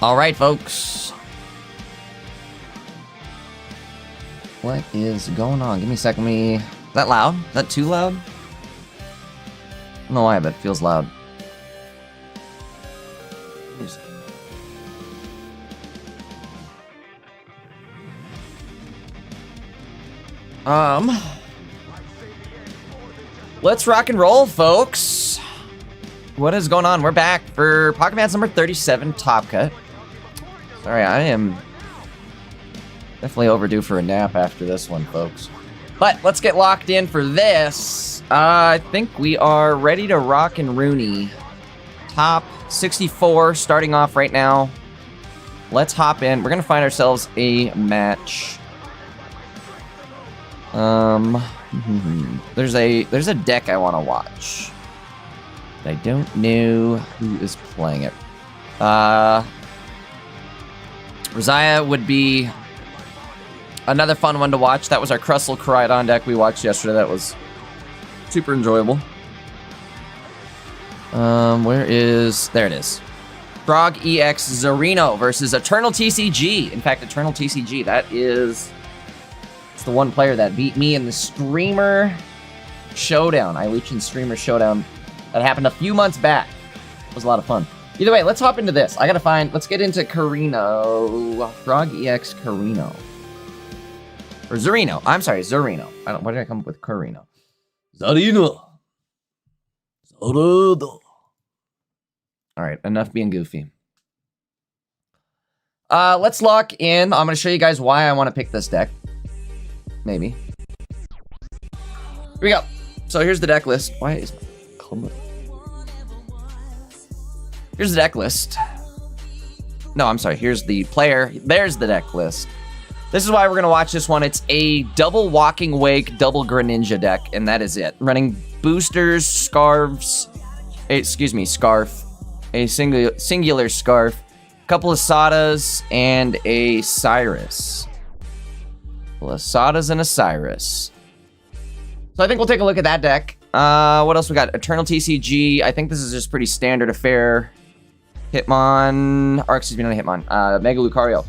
All right, folks. What is going on? Give me a second. Is that loud? Is that too loud? I don't know why, but it feels loud. Let's rock and roll, folks. What is going on? We're back for Pocket Match number 37, Top Cut. Sorry, I am definitely overdue for a nap after this one, folks. But let's get locked in for this. I think we are ready to rock and Rooney. Top 64 starting off right now. Let's hop in. We're gonna find ourselves a match. There's a deck I want to watch. I don't know who is playing it. Rosiah would be another fun one to watch. That was our Crustle Koraidon deck we watched yesterday. That was super enjoyable. There it is. Frog EX Zorino versus Eternal TCG. In fact, Eternal TCG, it's the one player that beat me in the Streamer Showdown. iLucian Streamer Showdown. That happened a few months back. It was a lot of fun. Either way, let's hop into this. Let's get into Carino. Frog EX Carino. Or Zorino. I'm sorry, Zorino. Why did I come up with Carino? Zorino. All right, enough being goofy. Let's lock in. I'm going to show you guys why I want to pick this deck. Maybe. Here we go. So here's the deck list. Why is my... Here's the deck list. No, I'm sorry. Here's the player. There's the deck list. This is why we're going to watch this one. It's a double Walking Wake, double Greninja deck, and that is it. Running boosters, scarves, scarf, a singular scarf, a couple of Sadas, and a Cyrus. A couple of Sadas and a Cyrus. So I think we'll take a look at that deck. What else we got? Eternal TCG. I think this is just pretty standard affair. Hitmon, or excuse me, not Hitmon. Mega Lucario.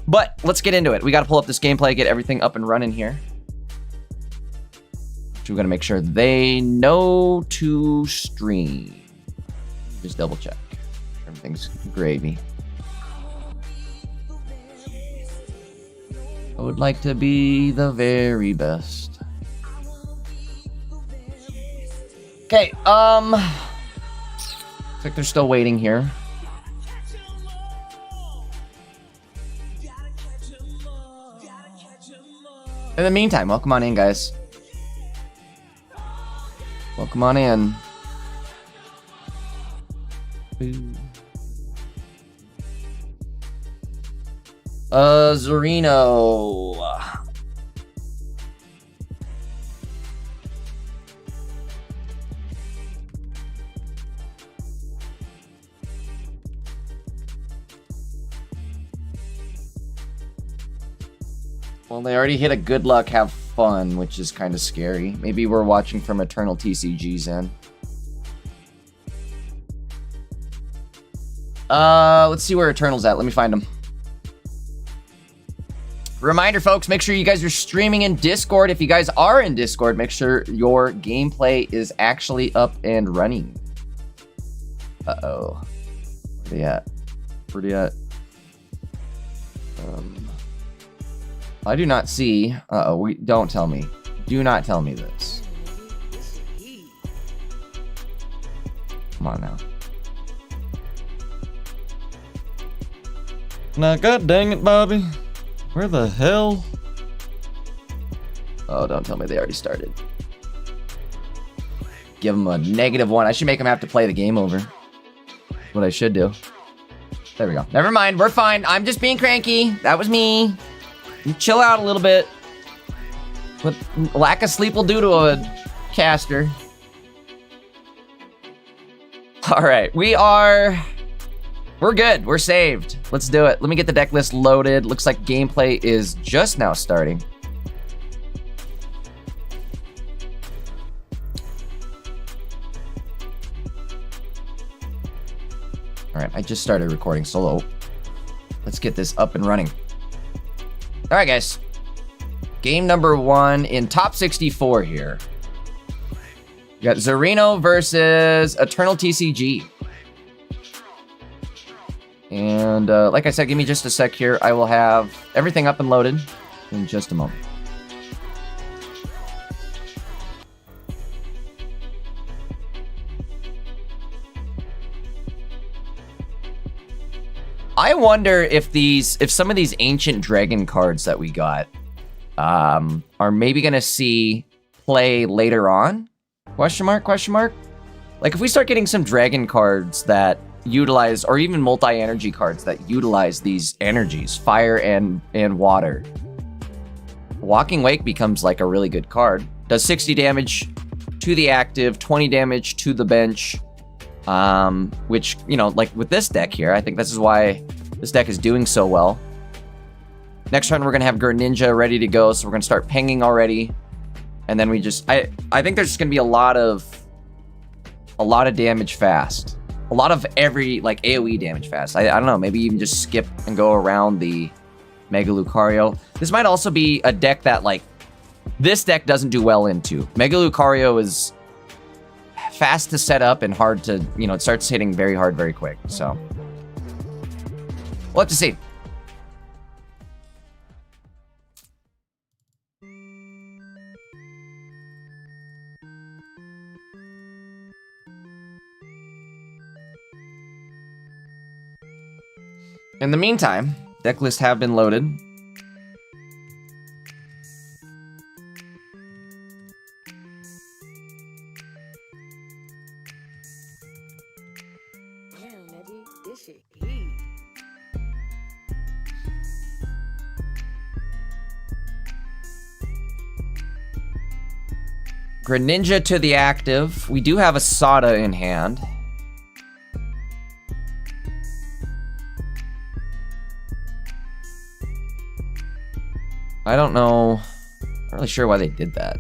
But let's get into it. We got to pull up this gameplay, get everything up and running here. So we got to make sure they know to stream. Just double check. Everything's gravy. I would like to be the very best. Okay, looks like they're still waiting here. In the meantime, welcome on in, guys. Welcome on in. Zorino. Well, they already hit a good luck, have fun, which is kind of scary. Maybe we're watching from Eternal TCG's end. Let's see where Eternal's at. Let me find him. Reminder, folks, make sure you guys are streaming in Discord. If you guys are in Discord, make sure your gameplay is actually up and running. Uh-oh. Where they at? Where they at? I do not see. Don't tell me. Do not tell me this. Come on now. Now, god dang it, Bobby. Where the hell? Oh, don't tell me they already started. Give them a -1. I should make them have to play the game over. What I should do. There we go. Never mind. We're fine. I'm just being cranky. That was me. You chill out a little bit. What lack of sleep will do to a caster. All right. We're good. We're saved. Let's do it. Let me get the deck list loaded. Looks like gameplay is just now starting. All right, I just started recording solo. Let's get this up and running. All right, guys. Game number 1 in top 64 here. We got Zarino versus Eternal TCG. And like I said, give me just a sec here. I will have everything up and loaded in just a moment. I wonder if some of these ancient dragon cards that we got are maybe gonna see play later on? Question mark, question mark? Like if we start getting some dragon cards that utilize, or even multi-energy cards that utilize these energies, fire and water, Walking Wake becomes like a really good card. Does 60 damage to the active, 20 damage to the bench. Which, you know, like with this deck here, I think this is why this deck is doing so well. Next turn, we're going to have Greninja ready to go, so we're going to start pinging already. And then we just, I think there's just going to be a lot of damage fast. A lot of every, like, AoE damage fast. I don't know, maybe even just skip and go around the Mega Lucario. This might also be a deck that, like, this deck doesn't do well into. Mega Lucario is fast to set up and hard to, you know, it starts hitting very hard very quick, so. We'll have to see. In the meantime, deck lists have been loaded. Damn, Reggie, this shit heat. Greninja to the active. We do have a Sada in hand. I don't know. Not really sure why they did that.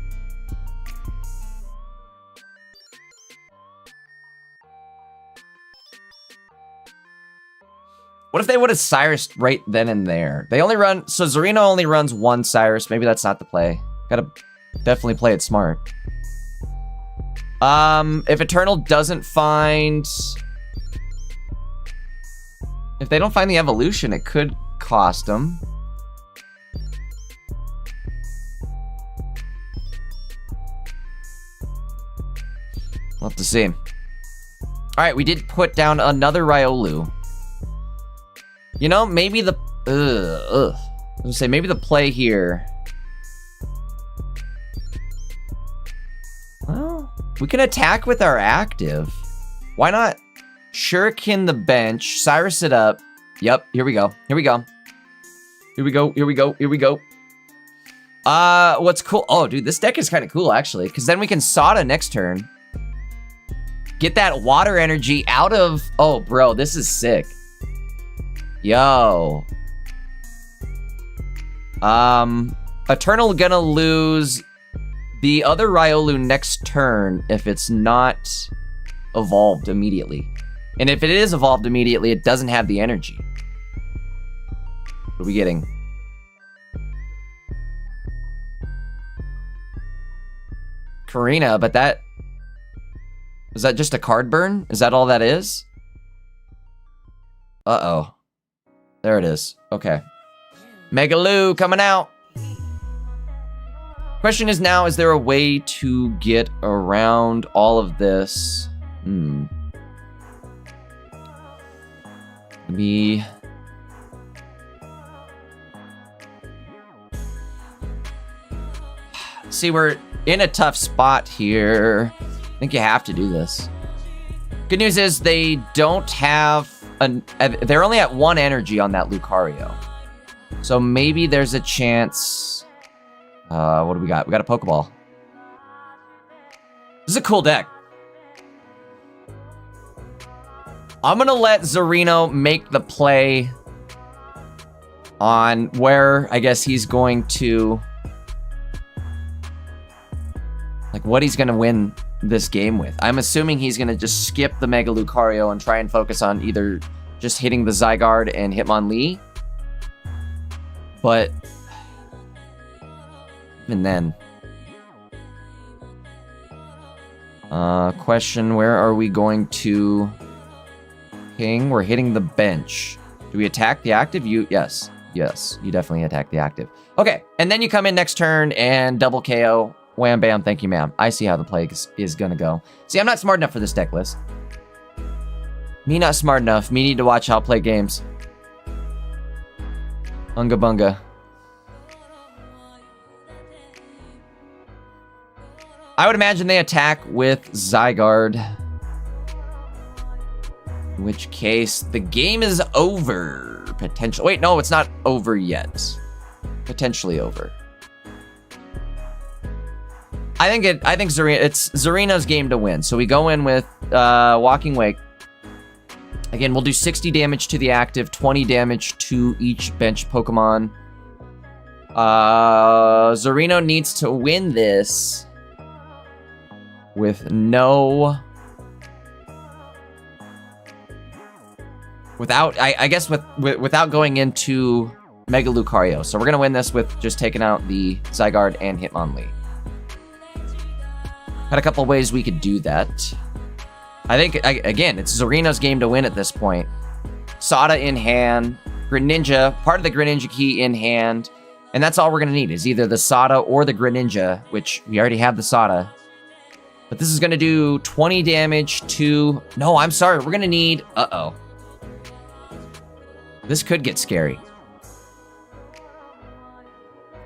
What if they would have Cyrus right then and there? They only run, so Zarino only runs one Cyrus. Maybe that's not the play. Gotta definitely play it smart. If Eternal doesn't find, if they don't find the evolution, it could cost them. We'll have to see. All right, we did put down another Riolu. You know, maybe the... I was gonna say, maybe the play here... Well, we can attack with our active. Why not Shuriken the bench, Cyrus it up. Yep, here we go. Here we go. Here we go, here we go, here we go. What's cool... Oh, dude, this deck is kind of cool, actually. Because then we can Sada next turn. Get that water energy out of... Oh, bro, this is sick. Yo. Eternal gonna lose the other Riolu next turn if it's not evolved immediately. And if it is evolved immediately, it doesn't have the energy. What are we getting? Karina, but that... Is that just a card burn? Is that all that is? Uh-oh. There it is. Okay. Megaloo coming out. Question is now, is there a way to get around all of this? Maybe... See, we're in a tough spot here. I think you have to do this. Good news is they don't have... they're only at 1 energy on that Lucario. So maybe there's a chance... what do we got? We got a Pokeball. This is a cool deck. I'm gonna let Zarino make the play on where I guess he's going to... Like, what he's gonna win this game with. I'm assuming he's gonna just skip the Mega Lucario and try and focus on either just hitting the Zygarde and Hitmonlee, But even then. Question, where are we going to ping? We're hitting the bench. Do we attack the active? Yes, you definitely attack the active. Okay, and then you come in next turn and double KO. Wham, bam, thank you, ma'am. I see how the play is gonna go. See, I'm not smart enough for this deck list. Me not smart enough. Me need to watch how I play games. Unga bunga. I would imagine they attack with Zygarde. In which case, the game is over. Potential. Wait, no, it's not over yet. Potentially over. I think it's Zarina's game to win. So we go in with Walking Wake. Again, we'll do 60 damage to the active, 20 damage to each bench Pokemon. Zarino needs to win this with no... without going into Mega Lucario. So we're going to win this with just taking out the Zygarde and Hitmonlee. Had a couple ways we could do that. I think, again, it's Zarino's game to win at this point. Sada in hand, Greninja, part of the Greninja key in hand, and that's all we're going to need is either the Sada or the Greninja, which we already have the Sada. But this is going to do 20 damage to... No, I'm sorry. We're going to need... Uh-oh. This could get scary.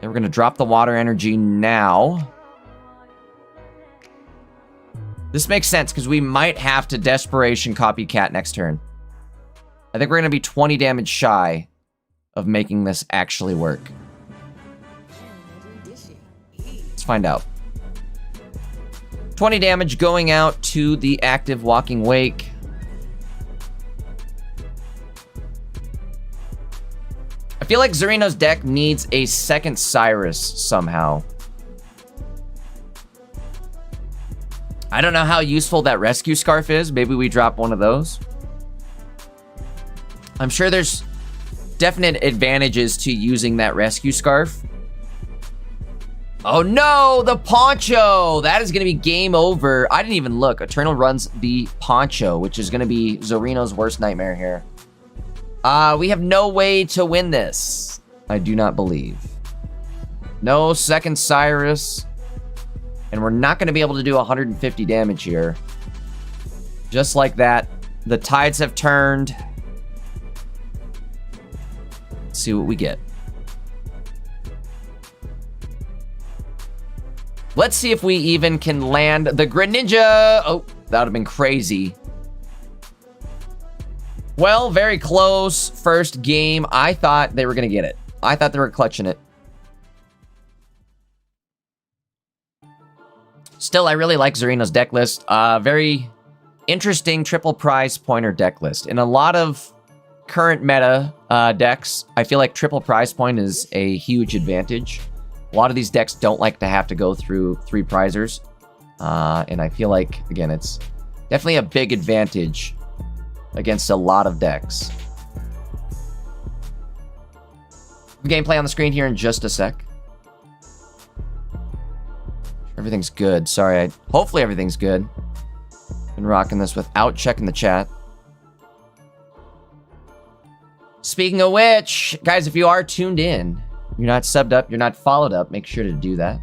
And we're going to drop the water energy now. This makes sense because we might have to Desperation Copycat next turn. I think we're going to be 20 damage shy of making this actually work. Let's find out. 20 damage going out to the active Walking Wake. I feel like Zarino's deck needs a second Cyrus somehow. I don't know how useful that Rescue Scarf is. Maybe we drop one of those. I'm sure there's definite advantages to using that Rescue Scarf. Oh no, the Poncho! That is going to be game over. I didn't even look. Eternal runs the Poncho, which is going to be Zarino's worst nightmare here. We have no way to win this. I do not believe. No second Cyrus. And we're not going to be able to do 150 damage here. Just like that. The tides have turned. Let's see what we get. Let's see if we even can land the Greninja. Oh, that would have been crazy. Well, very close. First game. I thought they were going to get it. I thought they were clutching it. Still, I really like Zarino's deck list. Very interesting triple prize pointer deck list. In a lot of current meta decks, I feel like triple prize point is a huge advantage. A lot of these decks don't like to have to go through 3 prizers. And I feel like, again, it's definitely a big advantage against a lot of decks. Gameplay on the screen here in just a sec. Everything's good. Sorry, hopefully everything's good. Been rocking this without checking the chat. Speaking of which, guys, if you are tuned in, you're not subbed up, you're not followed up, make sure to do that.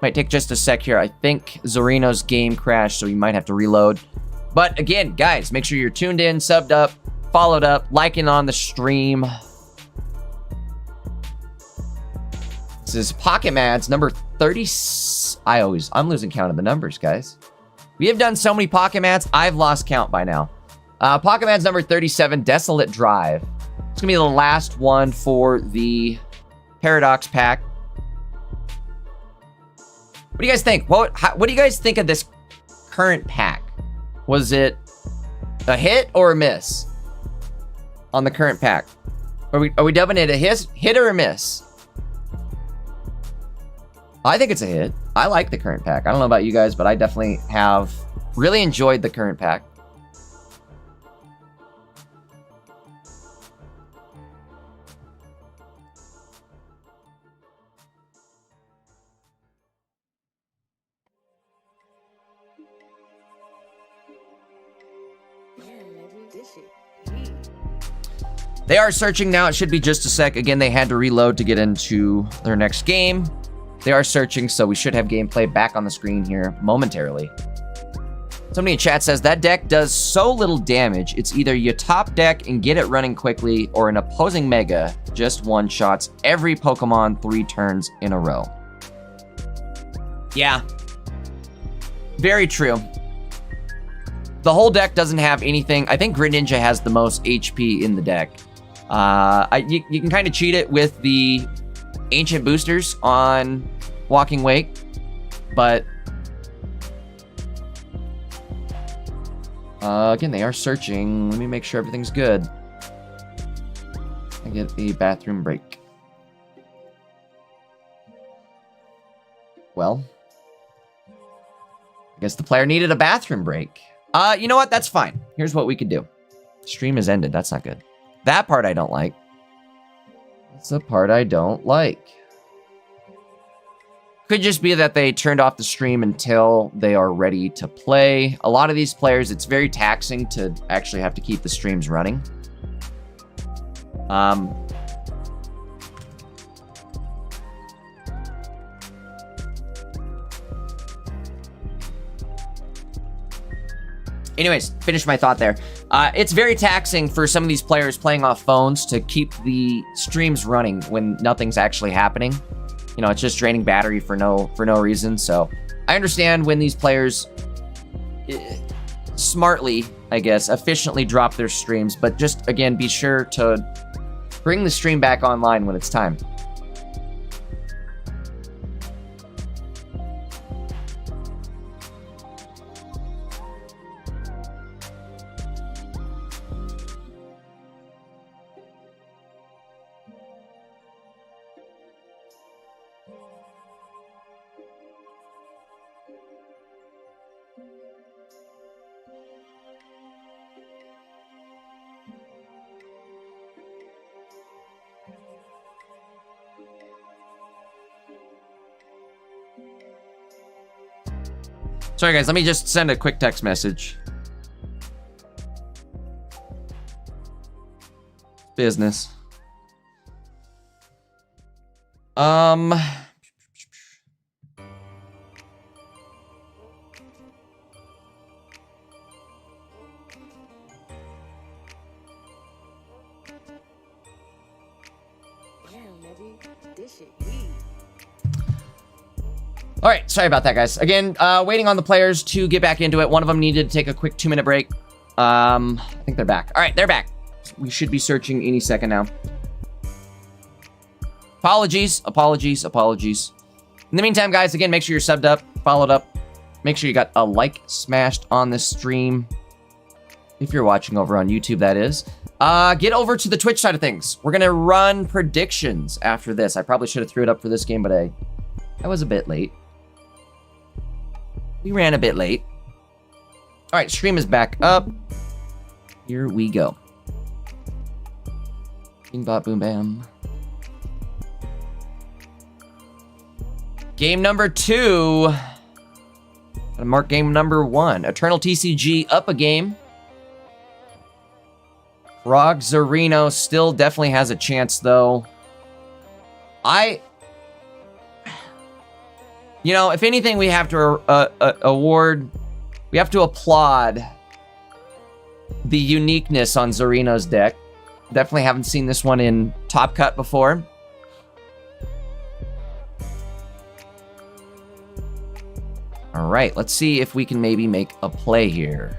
Might take just a sec here. I think Zarino's game crashed, so we might have to reload. But again, guys, make sure you're tuned in, subbed up, followed up, liking on the stream. This is Pocket Mads number 30. I'm losing count of the numbers, guys. We have done so many Pocket Mads, I've lost count by now. Pocket Mads number 37, Desolate Drive. It's gonna be the last one for the Paradox pack. What do you guys think? What do you guys think of this current pack? Was it a hit or a miss on the current pack? Are we dubbing it a hit or a miss? I think it's a hit. I like the current pack. I don't know about you guys, but I definitely have really enjoyed the current pack. This shit heat. They are searching now. It should be just a sec. Again, they had to reload to get into their next game. They are searching, so we should have gameplay back on the screen here momentarily. Somebody in chat says, that deck does so little damage. It's either you top deck and get it running quickly, or an opposing Mega just one-shots every Pokemon 3 turns in a row. Yeah. Very true. The whole deck doesn't have anything. I think Greninja has the most HP in the deck. You can kind of cheat it with the ancient boosters on Walking Wake, but again, they are searching. Let me make sure everything's good. I get the bathroom break. Well, I guess the player needed a bathroom break. You know what? That's fine. Here's what we could do. Stream has ended. That's not good. That part I don't like. That's the part I don't like. Could just be that they turned off the stream until they are ready to play. A lot of these players, it's very taxing to actually have to keep the streams running. Anyways, finish my thought there. It's very taxing for some of these players playing off phones to keep the streams running when nothing's actually happening. You know, it's just draining battery for no reason. So I understand when these players smartly, I guess, efficiently drop their streams, but just, again, be sure to bring the stream back online when it's time. Sorry, guys. Let me just send a quick text message. Business. Damn, Nebby. This shit heat. All right, sorry about that, guys. Again, waiting on the players to get back into it. One of them needed to take a quick 2-minute break. I think they're back. All right, they're back. We should be searching any second now. Apologies. In the meantime, guys, again, make sure you're subbed up, followed up. Make sure you got a like smashed on this stream. If you're watching over on YouTube, that is. Get over to the Twitch side of things. We're going to run predictions after this. I probably should have threw it up for this game, but I was a bit late. We ran a bit late. All right, stream is back up. Here we go. Bing, bop, boom, bam. Game number 2. Gotta mark game number 1. Eternal TCG up a game. Frog Zarino still definitely has a chance, though. You know, if anything, we have to we have to applaud the uniqueness on Zarino's deck. Definitely haven't seen this one in Top Cut before. All right, let's see if we can maybe make a play here.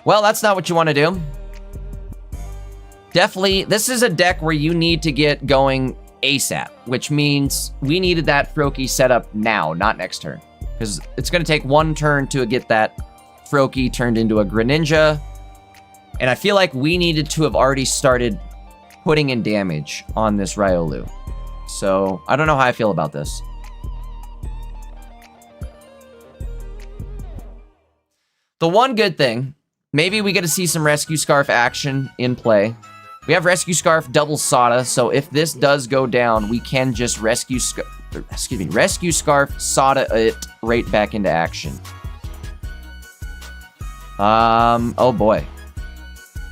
Well, that's not what you want to do. Definitely, this is a deck where you need to get going ASAP, which means we needed that Froakie set up now, not next turn. Because it's going to take one turn to get that Froakie turned into a Greninja. And I feel like we needed to have already started putting in damage on this Riolu. So, I don't know how I feel about this. The one good thing, maybe we get to see some Rescue Scarf action in play. We have Rescue Scarf double Sada, so if this does go down, we can just Rescue Scarf Sada it right back into action. Oh boy.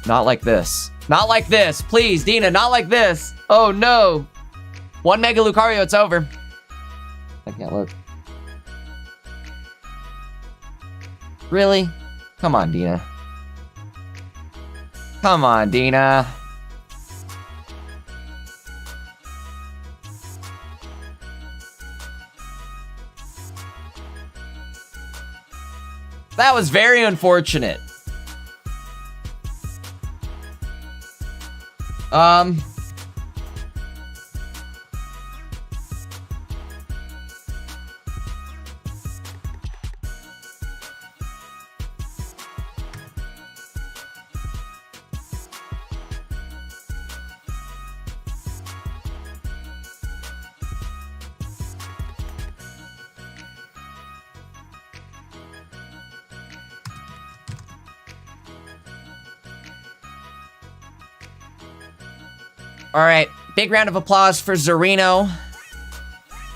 Not like this. Not like this. Please, Dina, not like this. Oh no. One Mega Lucario, it's over. I can't look. Really? Come on, Dina. Come on, Dina. That was very unfortunate. All right, big round of applause for Zorino.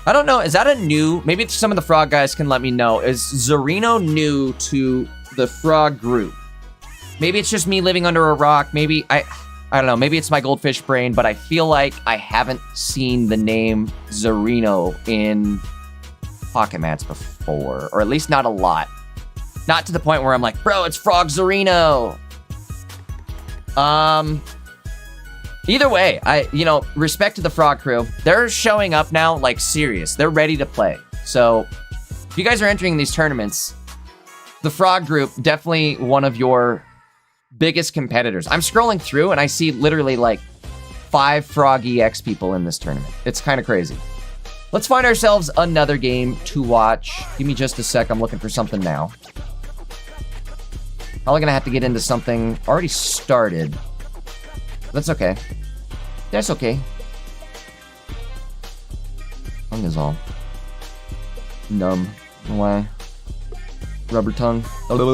I don't know, is that a new, maybe some of the frog guys can let me know. Is Zorino new to the frog group? Maybe it's just me living under a rock. Maybe, I don't know, maybe it's my goldfish brain, but I feel like I haven't seen the name Zorino in Pocket Mats before, or at least not a lot. Not to the point where I'm like, bro, it's Frog Zorino. Either way, respect to the Frog crew. They're showing up now, like, serious. They're ready to play. So, if you guys are entering these tournaments, the Frog group, definitely one of your biggest competitors. I'm scrolling through, and I see literally, like, 5 Frog EX people in this tournament. It's kind of crazy. Let's find ourselves another game to watch. Give me just a sec. I'm looking for something now. Probably gonna have to get into something already started. That's okay. That's okay. Tongue is all numb. Why? Rubber tongue. What do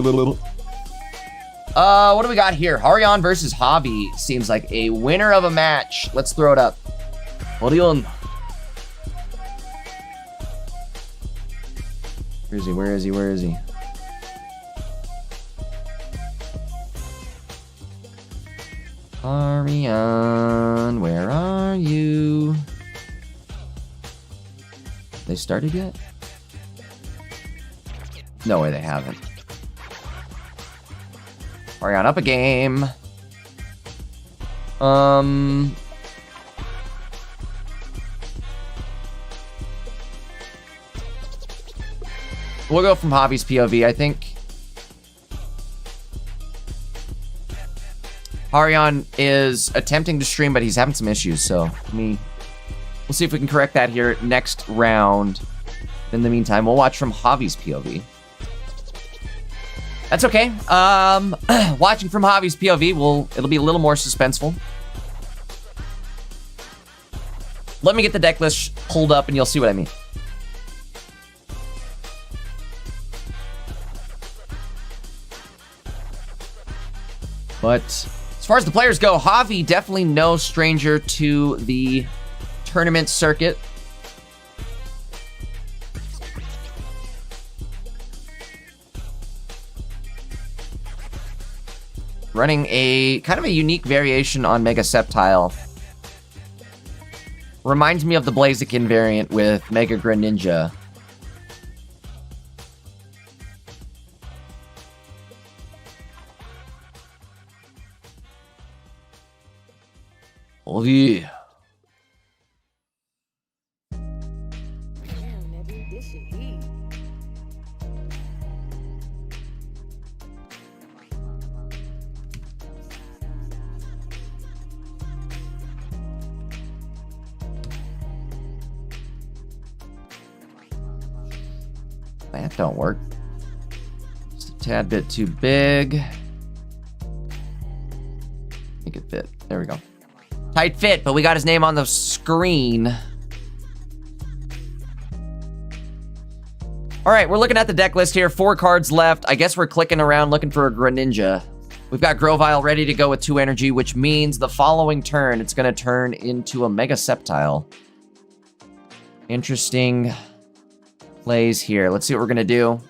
we got here? Harion versus Hobby seems like a winner of a match. Let's throw it up. Harion. Where is he? Where is he? Where is he? Ariane, where are you? They started yet? No way they haven't. Ariane up a game. We'll go from Hobby's POV, I think. Harion is attempting to stream, but he's having some issues, so we'll see if we can correct that here next round. In the meantime, we'll watch from Javi's POV. That's okay. Watching from Javi's POV, it'll be a little more suspenseful. Let me get the deck list pulled up and you'll see what I mean. But as far as the players go, Javi definitely no stranger to the tournament circuit. Running a kind of a unique variation on Mega Sceptile. Reminds me of the Blaziken variant with Mega Greninja. Oh yeah. Damn, nigga, this shit heat. That don't work. Just a tad bit too big. Make it fit. There we go. Tight fit, but we got his name on the screen. All right, we're looking at the deck list here. 4 cards left. I guess we're clicking around looking for a Greninja. We've got Grovyle ready to go with 2 energy, which means the following turn, it's going to turn into a Mega Sceptile. Interesting plays here. Let's see what we're going to do.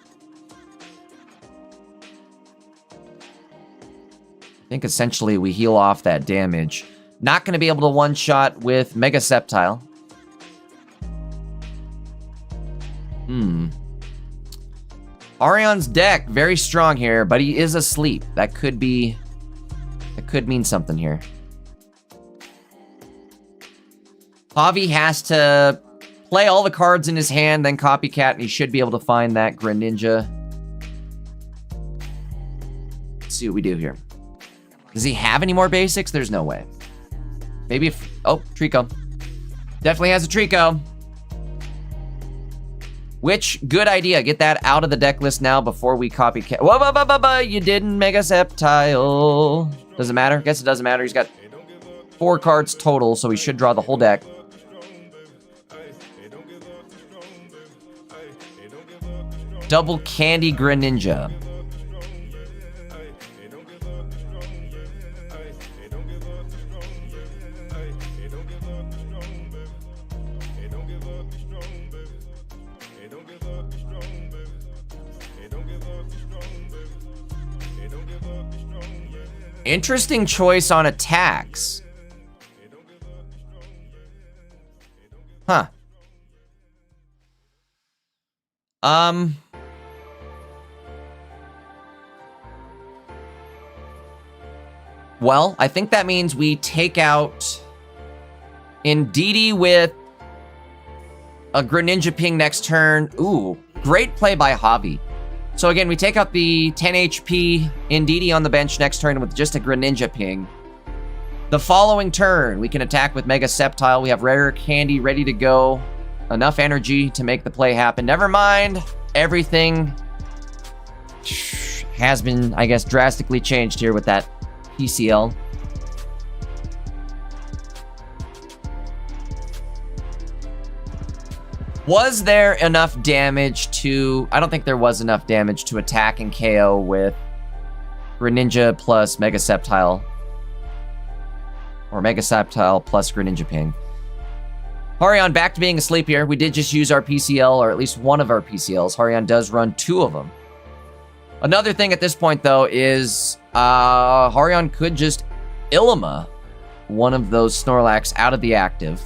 think essentially we heal off that damage. Not going to be able to one-shot with Mega Sceptile. Arion's deck, very strong here, but he is asleep. That could mean something here. Javi has to play all the cards in his hand, then copycat, and he should be able to find that Greninja. Let's see what we do here. Does he have any more basics? There's no way. Maybe if... Oh, Trico. Definitely has a Trico. Which, good idea. Get that out of the deck list now before we copycat. Whoa, you didn't Mega Sceptile. Doesn't matter. Guess it doesn't matter. He's got 4 cards total, so he should draw the whole deck. Double Candy Greninja. Interesting choice on attacks. Huh. Well, I think that means we take out Indeedee with a Greninja ping next turn. Ooh, great play by Javi. So again, we take out the 10 HP Indeedee on the bench next turn with just a Greninja ping. The following turn, we can attack with Mega Sceptile. We have Rare Candy ready to go. Enough energy to make the play happen. Never mind. Everything has been, I guess, drastically changed here with that PCL. Was there enough damage to... I don't think there was enough damage to attack and KO with Greninja plus Mega Sceptile. Or Mega Sceptile plus Greninja Ping. Harion back to being asleep here. We did just use our PCL, or at least one of our PCLs. Harion does run 2 of them. Another thing at this point, though, is Harion could just Illima one of those Snorlax out of the active.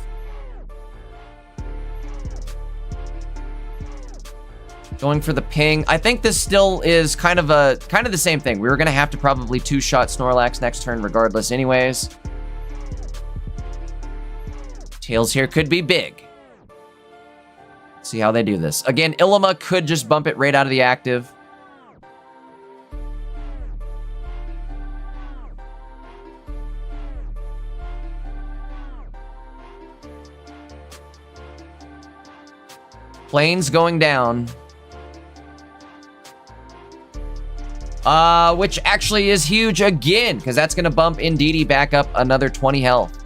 Going for the ping. I think this still is kind of the same thing. We were going to have to probably 2-shot Snorlax next turn regardless anyways. Tails here could be big. Let's see how they do this. Again, Illima could just bump it right out of the active. Planes going down. Which actually is huge again, because that's going to bump Indeedee back up another 20 health.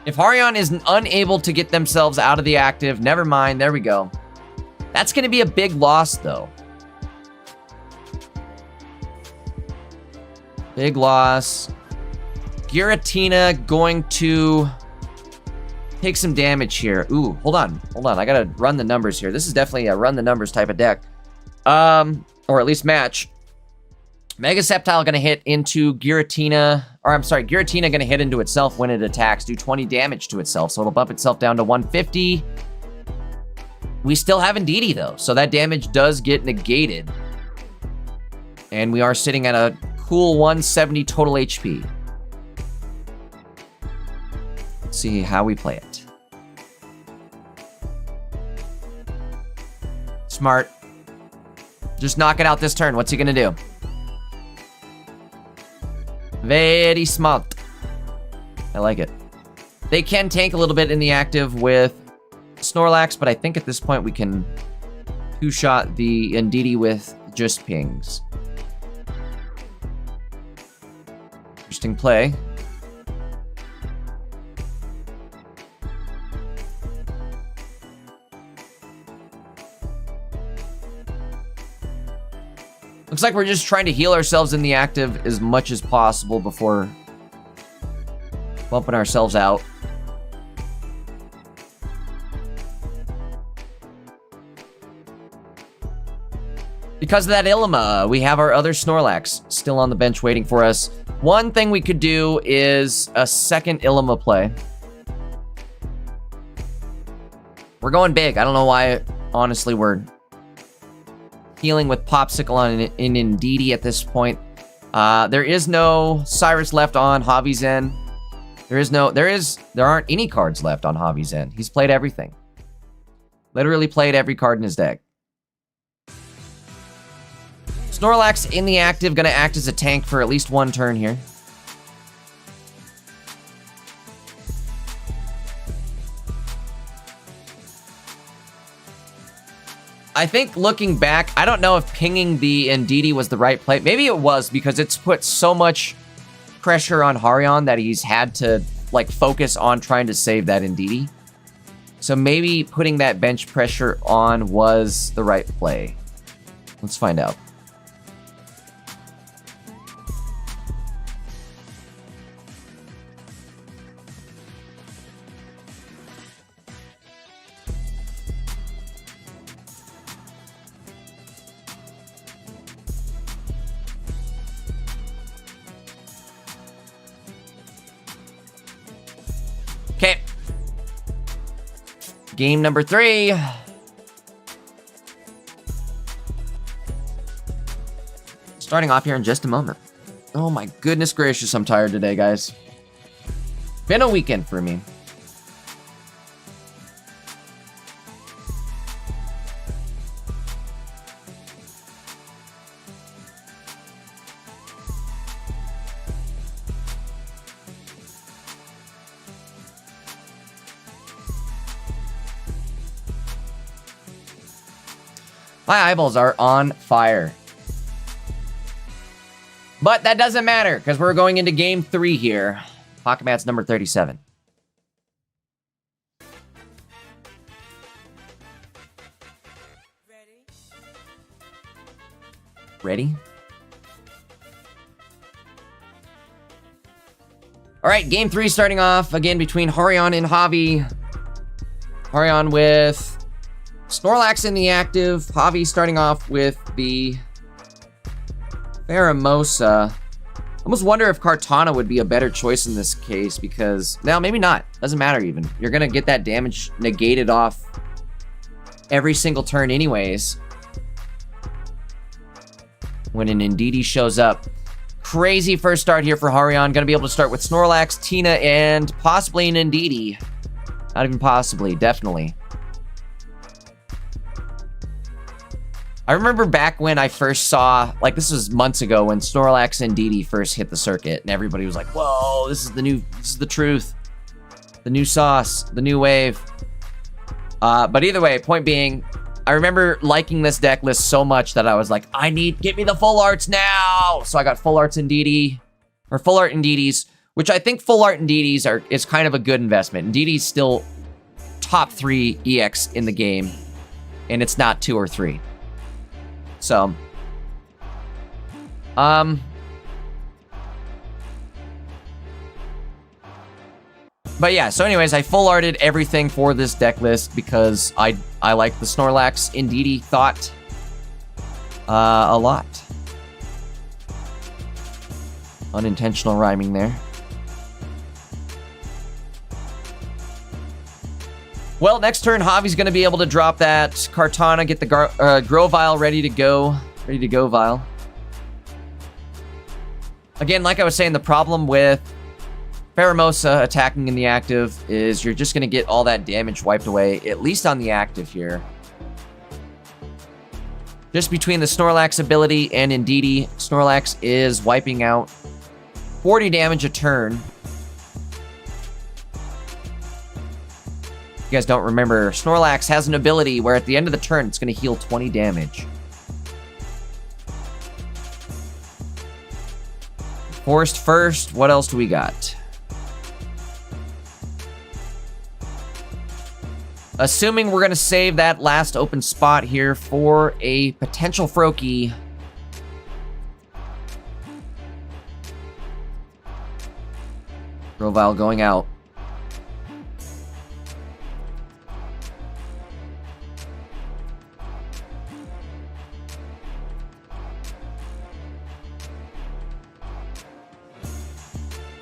If Harion is unable to get themselves out of the active, never mind, there we go. That's going to be a big loss, though. Big loss. Giratina going to take some damage here. Ooh, hold on. I got to run the numbers here. This is definitely a run the numbers type of deck. Or at least match. Mega Sceptile gonna hit into Giratina, or I'm sorry, Giratina gonna hit into itself when it attacks, do 20 damage to itself, so it'll bump itself down to 150. We still have Indeedee though, so that damage does get negated. And we are sitting at a cool 170 total HP. Let's see how we play it. Smart. Just knock it out this turn. What's he gonna do? Very smart. I like it. They can tank a little bit in the active with Snorlax, but I think at this point we can 2-shot the Indeedee with just pings. Interesting play. Looks like we're just trying to heal ourselves in the active as much as possible before bumping ourselves out. Because of that Ilima, we have our other Snorlax still on the bench waiting for us. One thing we could do is a second Ilima play. We're going big. I don't know why, honestly, we're healing with Popsicle on in Indeedee at this point. There is no Cyrus left on Javi's end. There aren't any cards left on Javi's end. He's played everything. Literally played every card in his deck. Snorlax in the active, gonna act as a tank for at least one turn here. I think looking back, I don't know if pinging the Indeedee was the right play. Maybe it was, because it's put so much pressure on Harion that he's had to like focus on trying to save that Indeedee. So maybe putting that bench pressure on was the right play. Let's find out. Okay. Game number 3. Starting off here in just a moment. Oh my goodness gracious, I'm tired today, guys. Been a weekend for me. My eyeballs are on fire. But that doesn't matter, because we're going into game 3 here. Pocket Mat's number 37. Ready? All right, game 3 starting off again between Harion and Javi. Harion with Snorlax in the active. Javi starting off with the Pheromosa. I almost wonder if Kartana would be a better choice in this case, because, no, maybe not. Doesn't matter even. You're going to get that damage negated off every single turn anyways when an Indeedee shows up. Crazy first start here for Harion. Going to be able to start with Snorlax, Tina, and possibly an Indeedee. Not even possibly, definitely. I remember back when I first saw, like this was months ago, when Snorlax and Indeedee first hit the circuit, and everybody was like, whoa, this is the truth. The new sauce, the new wave. But either way, point being, I remember liking this deck list so much that I was like, get me the full arts now! So I got full arts Indeedee, or full art Indeedees, which I think full art Indeedees is kind of a good investment. Indeedee's still top 3 EX in the game, and it's not 2 or 3. So, but yeah, so anyways, I full arted everything for this deck list because I like the Snorlax Indeedee thought a lot. Unintentional rhyming there. Well, next turn, Javi's going to be able to drop that Kartana, get the Grovyle ready to go. Ready to go, Vile. Again, like I was saying, the problem with Pheromosa attacking in the active is you're just going to get all that damage wiped away, at least on the active here. Just between the Snorlax ability and Indeedee, Snorlax is wiping out 40 damage a turn. You guys don't remember, Snorlax has an ability where at the end of the turn, it's going to heal 20 damage. Forest first, what else do we got? Assuming we're going to save that last open spot here for a potential Froakie. Grovyle going out.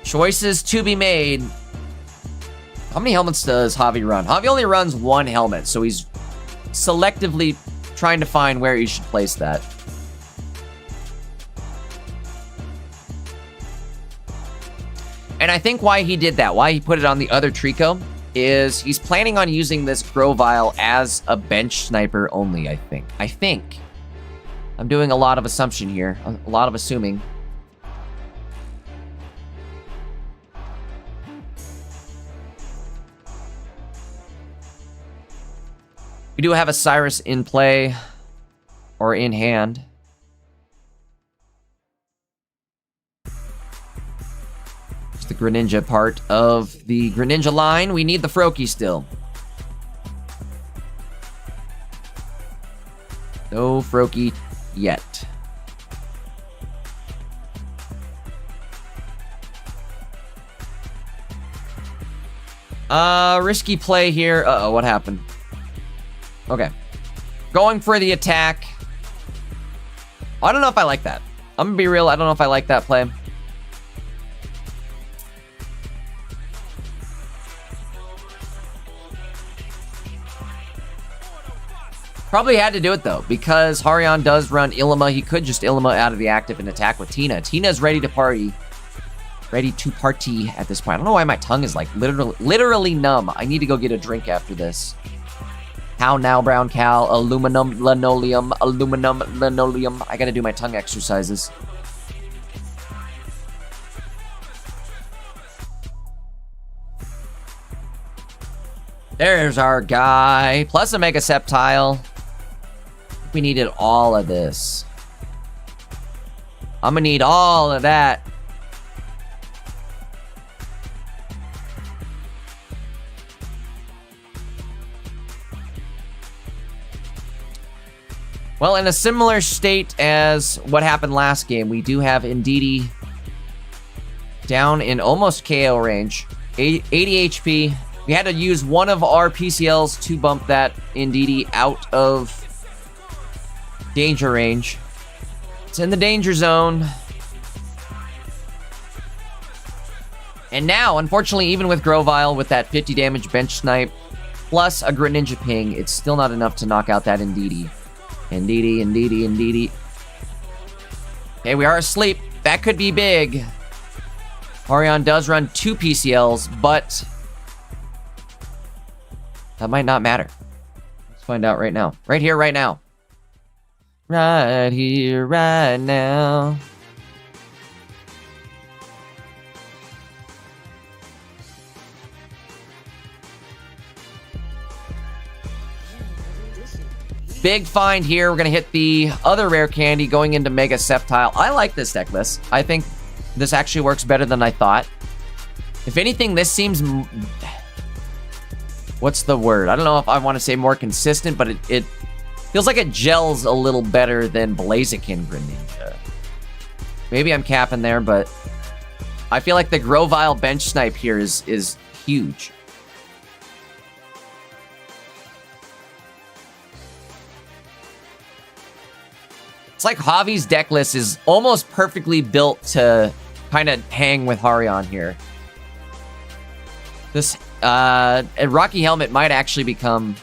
Choices to be made. How many helmets does Javi run? Javi only runs one helmet, so he's selectively trying to find where he should place that. And I think why he did that, why he put it on the other Trico, is he's planning on using this Grovile as a bench sniper only, I think. I'm doing a lot of assumption here, a lot of assuming. We do have a Cyrus in play, or in hand. It's the Greninja part of the Greninja line. We need the Froakie still. No Froakie yet. Risky play here. Uh-oh, what happened? Okay. Going for the attack. I don't know if I like that. I'm gonna be real, I don't know if I like that play. Probably had to do it though, because Harion does run Ilima. He could just Ilima out of the active and attack with Tina. Tina's ready to party. Ready to party at this point. I don't know why my tongue is like literally numb. I need to go get a drink after this. How now, brown cow? Aluminum, linoleum, aluminum, linoleum. I gotta do my tongue exercises. There's our guy. Plus a Mega Sceptile. We needed all of this. I'm gonna need all of that. Well, in a similar state as what happened last game, we do have Indeedee down in almost KO range. 80 HP. We had to use one of our PCLs to bump that Indeedee out of danger range. It's in the danger zone. And now, unfortunately, even with Grovile, with that 50 damage bench snipe, plus a Greninja ping, it's still not enough to knock out that Indeedee. Indeedee. Okay, we are asleep. That could be big. Harion does run 2 PCLs, but that might not matter. Let's find out right now. Right here, right now. Right here, right now. Big find here. We're going to hit the other rare candy going into Mega Sceptile. I like this deck list. I think this actually works better than I thought. If anything, this seems... What's the word? I don't know if I want to say more consistent, but it feels like it gels a little better than Blaziken Greninja. Maybe I'm capping there, but I feel like the Grovile bench snipe here is huge. It's like Javi's deck list is almost perfectly built to kind of hang with Harion here. This a Rocky Helmet might actually become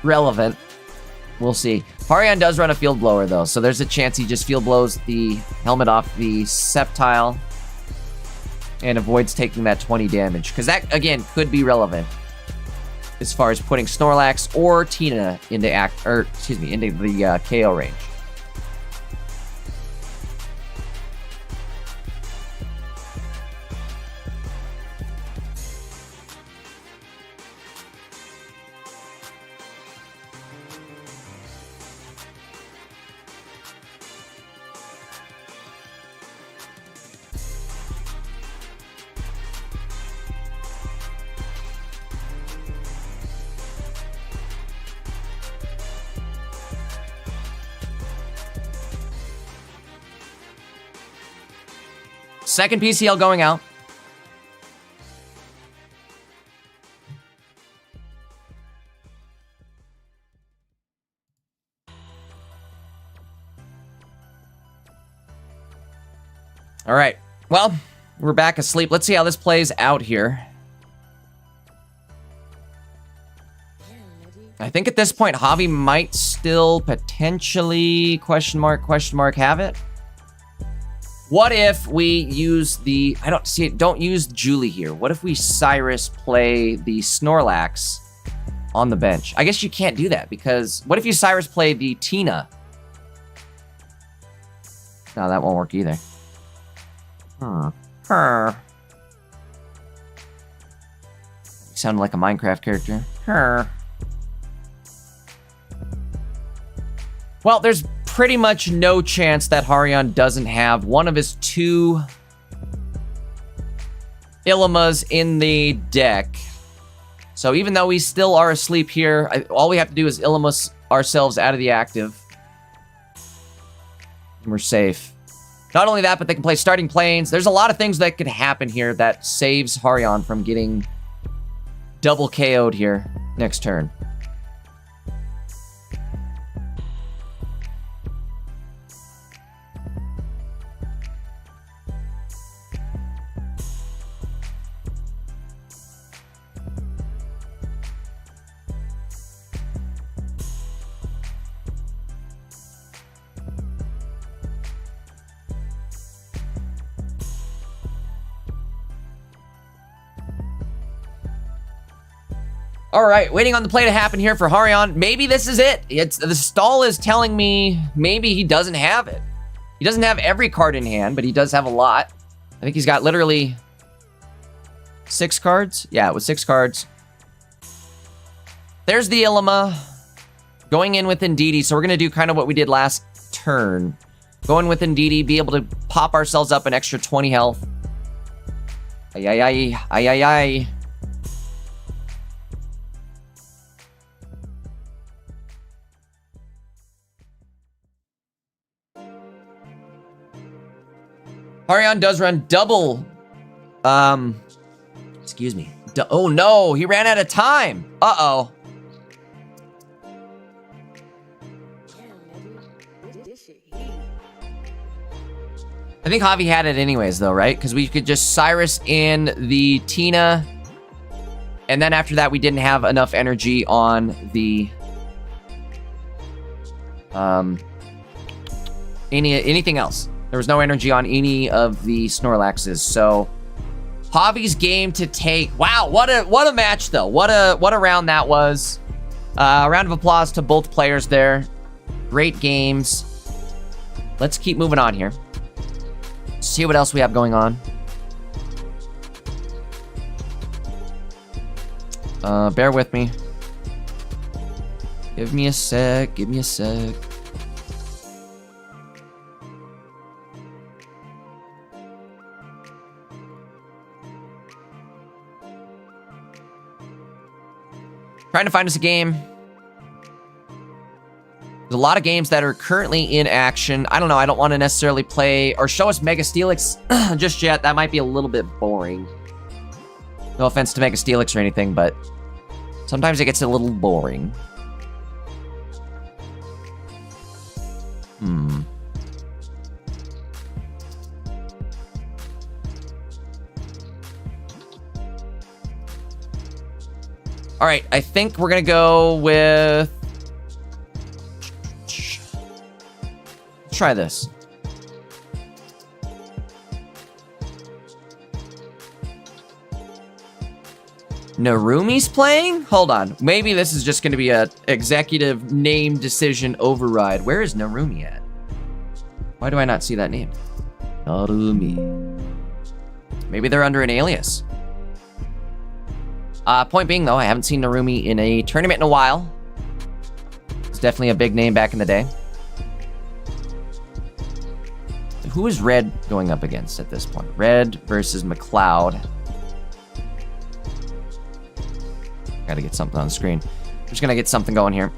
relevant. We'll see. Harion does run a Field Blower though, so there's a chance he just Field Blows the helmet off the Sceptile and avoids taking that 20 damage. Because that, again, could be relevant as far as putting Snorlax or Tina into into the KO range. Second PCL going out. All right. Well, we're back asleep. Let's see how this plays out here. I think at this point, Javi might still potentially question mark have it. What if we use the, I don't see it, don't use Julie here. What if we Cyrus play the Snorlax on the bench? I guess you can't do that because what if you Cyrus play the Tina? No, that won't work either. Sounded like a Minecraft character. Well, there's pretty much no chance that Harion doesn't have one of his 2 Ilimas in the deck. So even though we still are asleep here, all we have to do is Illimus ourselves out of the active. And we're safe. Not only that, but they can play starting planes. There's a lot of things that could happen here that saves Harion from getting double KO'd here next turn. All right, waiting on the play to happen here for Harion. Maybe this is it. The stall is telling me maybe he doesn't have it. He doesn't have every card in hand, but he does have a lot. I think he's got literally 6 cards. Yeah, it was 6 cards. There's the Illima going in with Indeedee. So we're going to do kind of what we did last turn. Go in with Indeedee, be able to pop ourselves up an extra 20 health. Ay, ay, ay, ay, ay, ay. Harion does run double. Excuse me. Oh no, he ran out of time. Uh-oh. I think Javi had it anyways though, right? Because we could just Cyrus in the Tina. And then after that, we didn't have enough energy on the... anything else. There was no energy on any of the Snorlaxes, so Javi's game to take. Wow, what a match though. What a round that was. A round of applause to both players there. Great games. Let's keep moving on here. See what else we have going on. Bear with me. Give me a sec. Give me a sec. Trying to find us a game. There's a lot of games that are currently in action. I don't know. I don't want to necessarily play or show us Mega Steelix just yet. That might be a little bit boring. No offense to Mega Steelix or anything, but sometimes it gets a little boring. All right, I think we're gonna go with... Let's try this. Narumi's playing? Hold on. Maybe this is just gonna be a executive name decision override. Where is Narumi at? Why do I not see that name? Narumi. Maybe they're under an alias. Point being, though, I haven't seen Narumi in a tournament in a while. It's definitely a big name back in the day. Who is Red going up against at this point? Red versus McLeod. Gotta get something on the screen. I'm just gonna get something going here.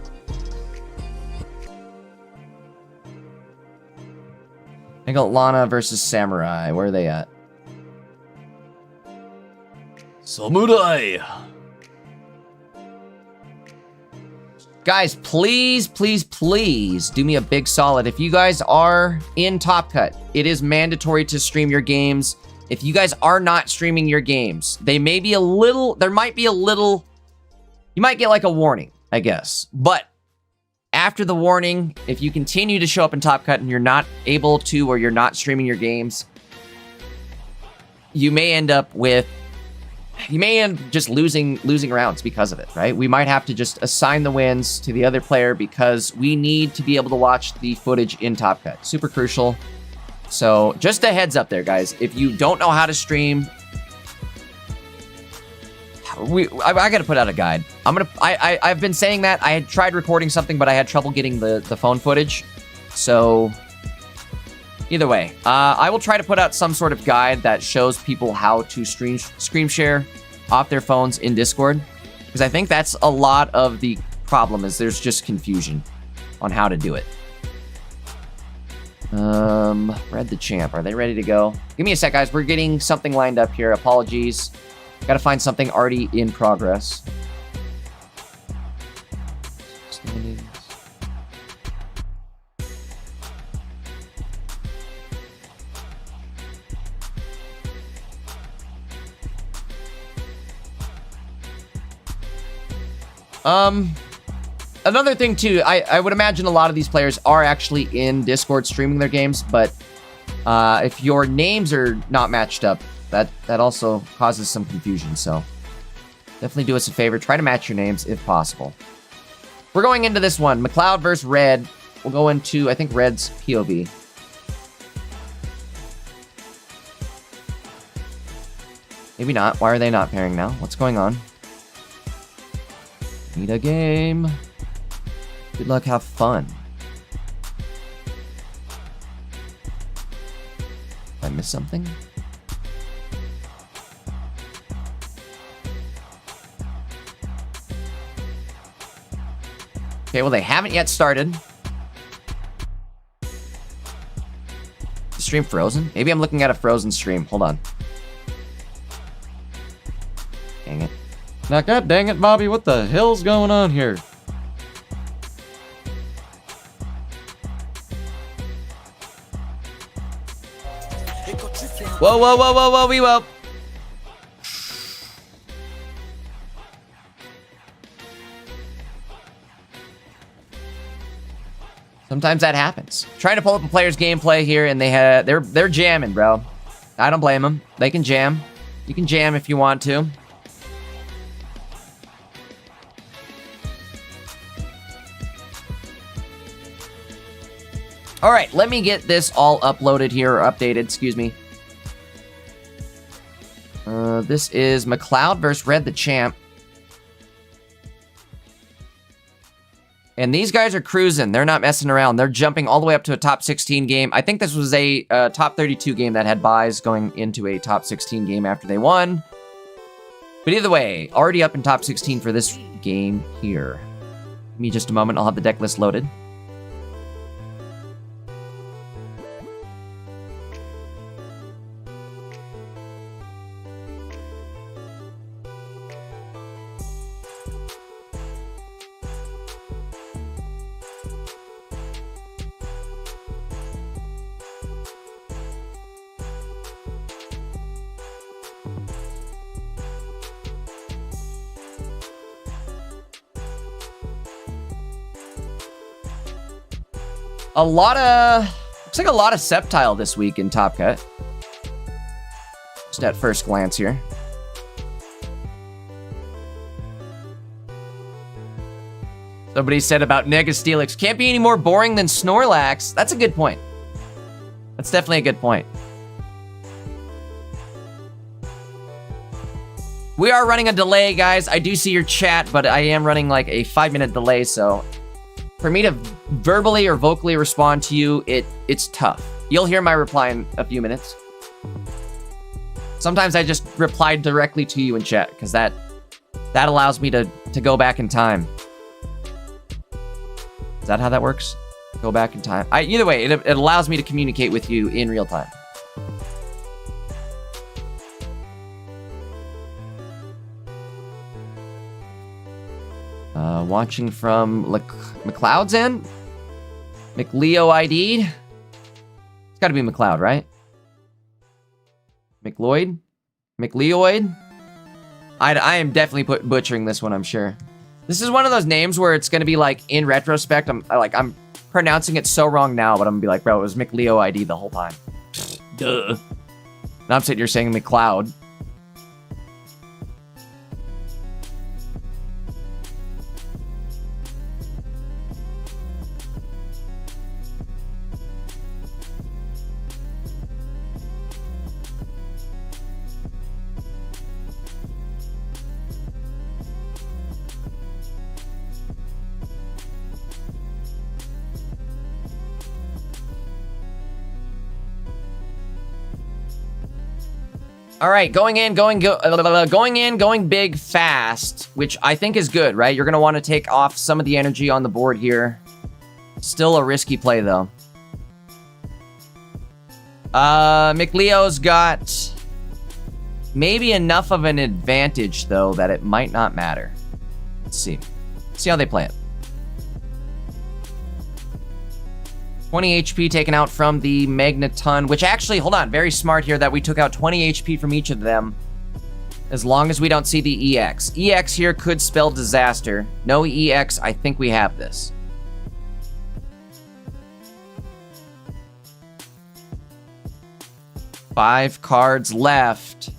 I got Lana versus Samurai. Where are they at? Samurai! Guys, please, please, please do me a big solid. If you guys are in Top Cut, it is mandatory to stream your games. If you guys are not streaming your games, there might be a little, you might get like a warning, I guess. But after the warning, if you continue to show up in Top Cut and you're not able to, or you're not streaming your games, you may end up just losing rounds because of it, right? We might have to just assign the wins to the other player because we need to be able to watch the footage in Top Cut. Super crucial. So just a heads up there, guys. If you don't know how to stream, I gotta put out a guide. I've been saying that. I had tried recording something, but I had trouble getting the phone footage. So either way, I will try to put out some sort of guide that shows people how to screen share off their phones in Discord. Because I think that's a lot of the problem, is there's just confusion on how to do it. Red the Champ, are they ready to go? Give me a sec, guys. We're getting something lined up here. Apologies. Gotta find something already in progress. Standings. Another thing too, I would imagine a lot of these players are actually in Discord streaming their games, but if your names are not matched up, that also causes some confusion. So definitely do us a favor, try to match your names if possible. We're going into this one, McLeod versus Red. We'll go into, I think, Red's POV. Maybe not. Why are they not pairing now? What's going on? Need a game. Good luck, have fun. Did I miss something? Okay, well, they haven't yet started. The stream frozen? Maybe I'm looking at a frozen stream. Hold on. Dang it. Now, god dang it, Bobby, what the hell's going on here? Whoa, whoa, whoa, whoa, whoa, we will. Sometimes that happens. Trying to pull up a player's gameplay here, and they're jamming, bro. I don't blame them. They can jam. You can jam if you want to. All right, let me get this all uploaded here, or updated, excuse me. This is McLeod versus Red the Champ. And these guys are cruising. They're not messing around. They're jumping all the way up to a top 16 game. I think this was a top 32 game that had buys going into a top 16 game after they won. But either way, already up in top 16 for this game here. Give me just a moment. I'll have the deck list loaded. Looks like a lot of Sceptile this week in Top Cut. Just at first glance here. Somebody said about Negastelix, can't be any more boring than Snorlax. That's a good point. That's definitely a good point. We are running a delay, guys. I do see your chat, but I am running like a 5-minute delay, so for me to verbally or vocally respond to you, it's tough. You'll hear my reply in a few minutes. Sometimes I just reply directly to you in chat, because that allows me to go back in time. Is that how that works? Go back in time. Either way, it allows me to communicate with you in real time. Watching from McLeod's end? McLeo ID'd? It's gotta be McLeod, right? McLeod? McLeoid? I am definitely butchering this one, I'm sure. This is one of those names where it's gonna be like, in retrospect, I'm pronouncing it so wrong now, but I'm gonna be like, bro, it was McLeo ID the whole time. Duh. Now I'm sitting here saying McLeod. All right, going big fast, which I think is good, right? You're gonna want to take off some of the energy on the board here. Still a risky play, though. McLeo's got maybe enough of an advantage, though, that it might not matter. Let's see. See how they play it. 20 HP taken out from the Magneton, which actually, hold on, very smart here that we took out 20 HP from each of them. As long as we don't see the EX. EX here could spell disaster. No EX, I think we have this. Five cards left.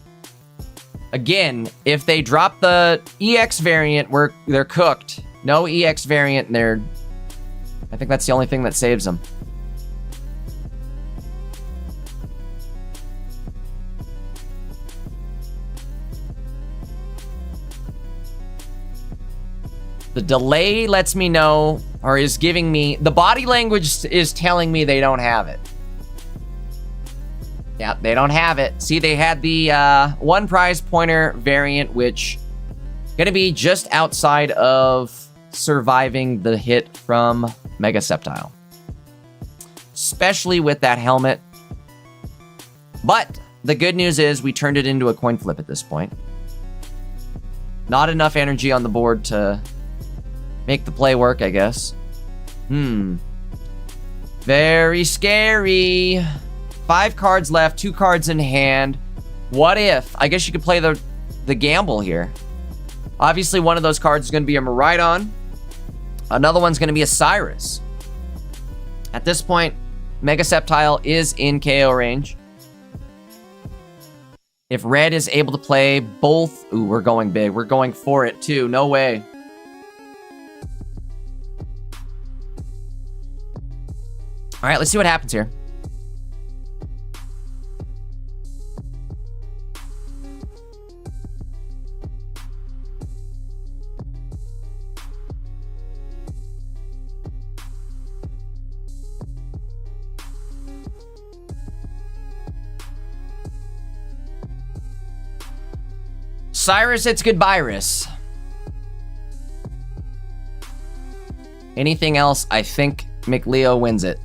Again, if they drop the EX variant, they're cooked. No EX variant, and I think that's the only thing that saves them. The delay lets me know, or is giving me, the body language is telling me they don't have it. Yeah, they don't have it. See, they had the one prize pointer variant, which gonna be just outside of surviving the hit from Mega Sceptile. Especially with that helmet. But the good news is we turned it into a coin flip at this point. Not enough energy on the board to make the play work, I guess. Very scary. 5 cards left, 2 cards in hand. What if? I guess you could play the gamble here. Obviously, one of those cards is going to be a Miraidon. Another one's going to be a Cyrus. At this point, Mega Sceptile is in KO range. If Red is able to play both... Ooh, we're going big. We're going for it, too. No way. All right, let's see what happens here. Cyrus, it's goodbye-rus. Anything else, I think McLeo wins it.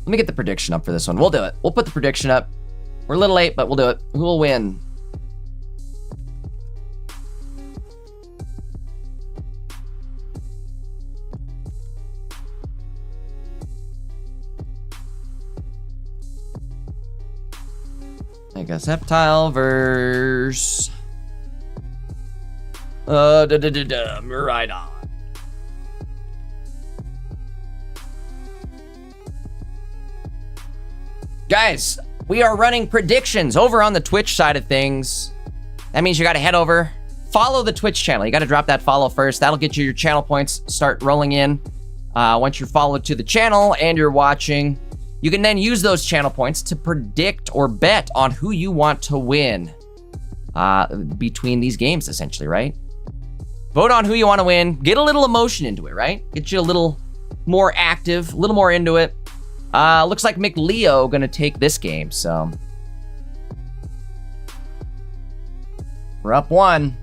Let me get the prediction up for this one. We'll do it. We'll put the prediction up. We're a little late, but we'll do it. Who will win? Mega Sceptile versus... Miraidon. Guys, we are running predictions over on the Twitch side of things. That means you gotta head over, follow the Twitch channel. You gotta drop that follow first. That'll get you your channel points start rolling in. Once you're followed to the channel and you're watching, you can then use those channel points to predict or bet on who you want to win between these games, essentially, right? Vote on who you want to win. Get a little emotion into it, right? Get you a little more active, a little more into it. Looks like McLeo gonna take this game, so. We're up 1.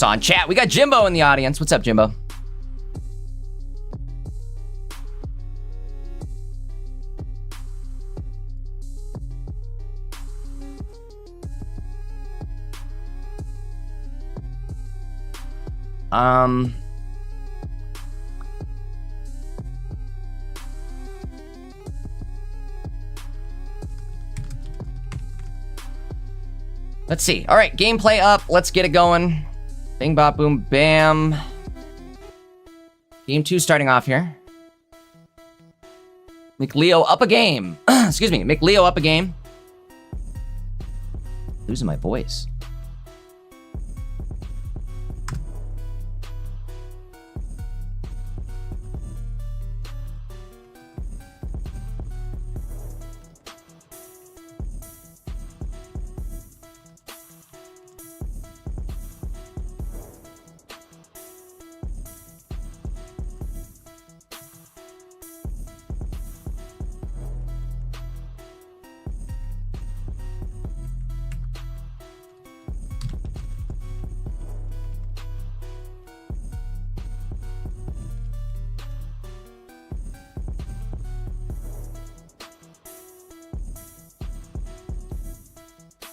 saw in chat. We got Jimbo in the audience. What's up, Jimbo? Let's see. All right, gameplay up. Let's get it going. Bing, bop, boom, bam. Game 2 starting off here. McLeo up a game. Excuse me, McLeo up a game. Losing my voice.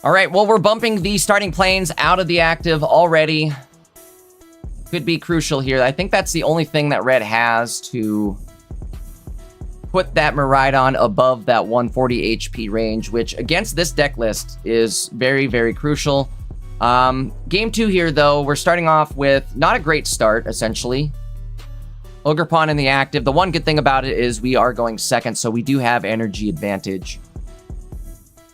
All right, well, we're bumping the starting planes out of the active already. Could be crucial here. I think that's the only thing that red has to put that Miraidon above that 140 HP range, which against this deck list is very, very crucial. Game 2 here, though, we're starting off with not a great start, essentially. Ogerpon in the active. The one good thing about it is we are going second, so we do have energy advantage.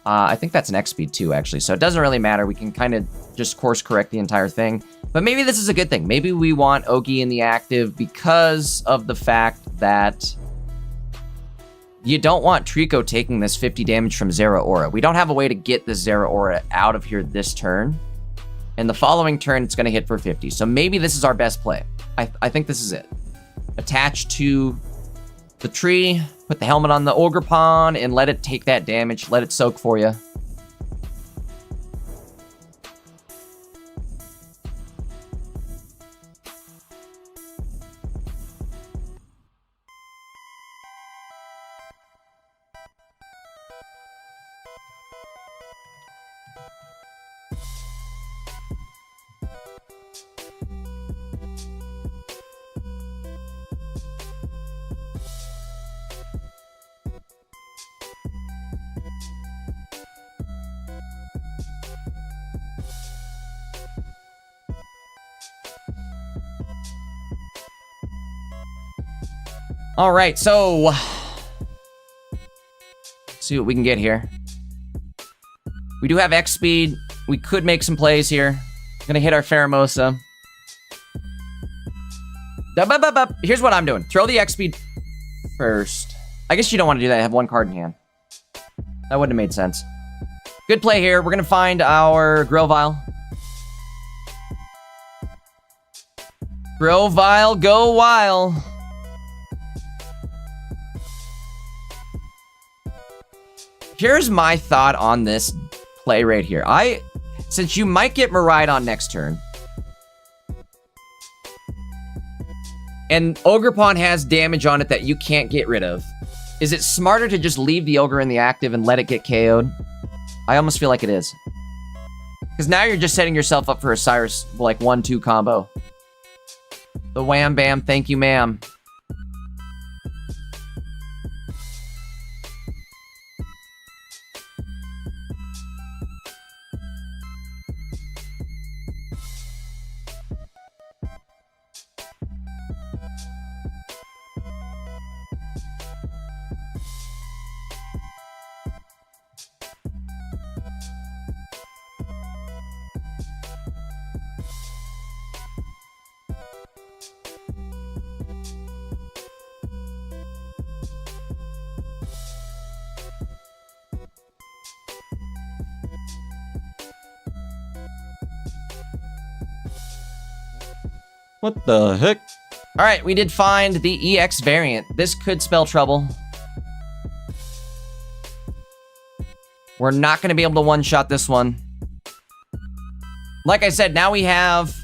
I think that's an X speed too, actually. So it doesn't really matter. We can kind of just course correct the entire thing. But maybe this is a good thing. Maybe we want Ogi in the active because of the fact that you don't want Trico taking this 50 damage from Zeraora. We don't have a way to get this Zeraora out of here this turn. And the following turn, it's going to hit for 50. So maybe this is our best play. I think this is it. Attach to the tree, put the helmet on the Ogerpon, and let it take that damage. Let it soak for you. All right, so let's see what we can get here. We do have X speed. We could make some plays here. Gonna hit our Pheromosa. Here's what I'm doing. Throw the X speed first. I guess you don't want to do that. I have one card in hand. That wouldn't have made sense. Good play here. We're gonna find our Grovyle. Grovyle, go wild. Here's my thought on this play right here. Since you might get Miraidon next turn, and Ogerpon has damage on it that you can't get rid of, is it smarter to just leave the Ogre in the active and let it get KO'd? I almost feel like it is. Because now you're just setting yourself up for a Cyrus, like, 1-2 combo. The wham bam, thank you ma'am. What the heck? All right, we did find the EX variant. This could spell trouble. We're not going to be able to one-shot this one. Like I said, now we have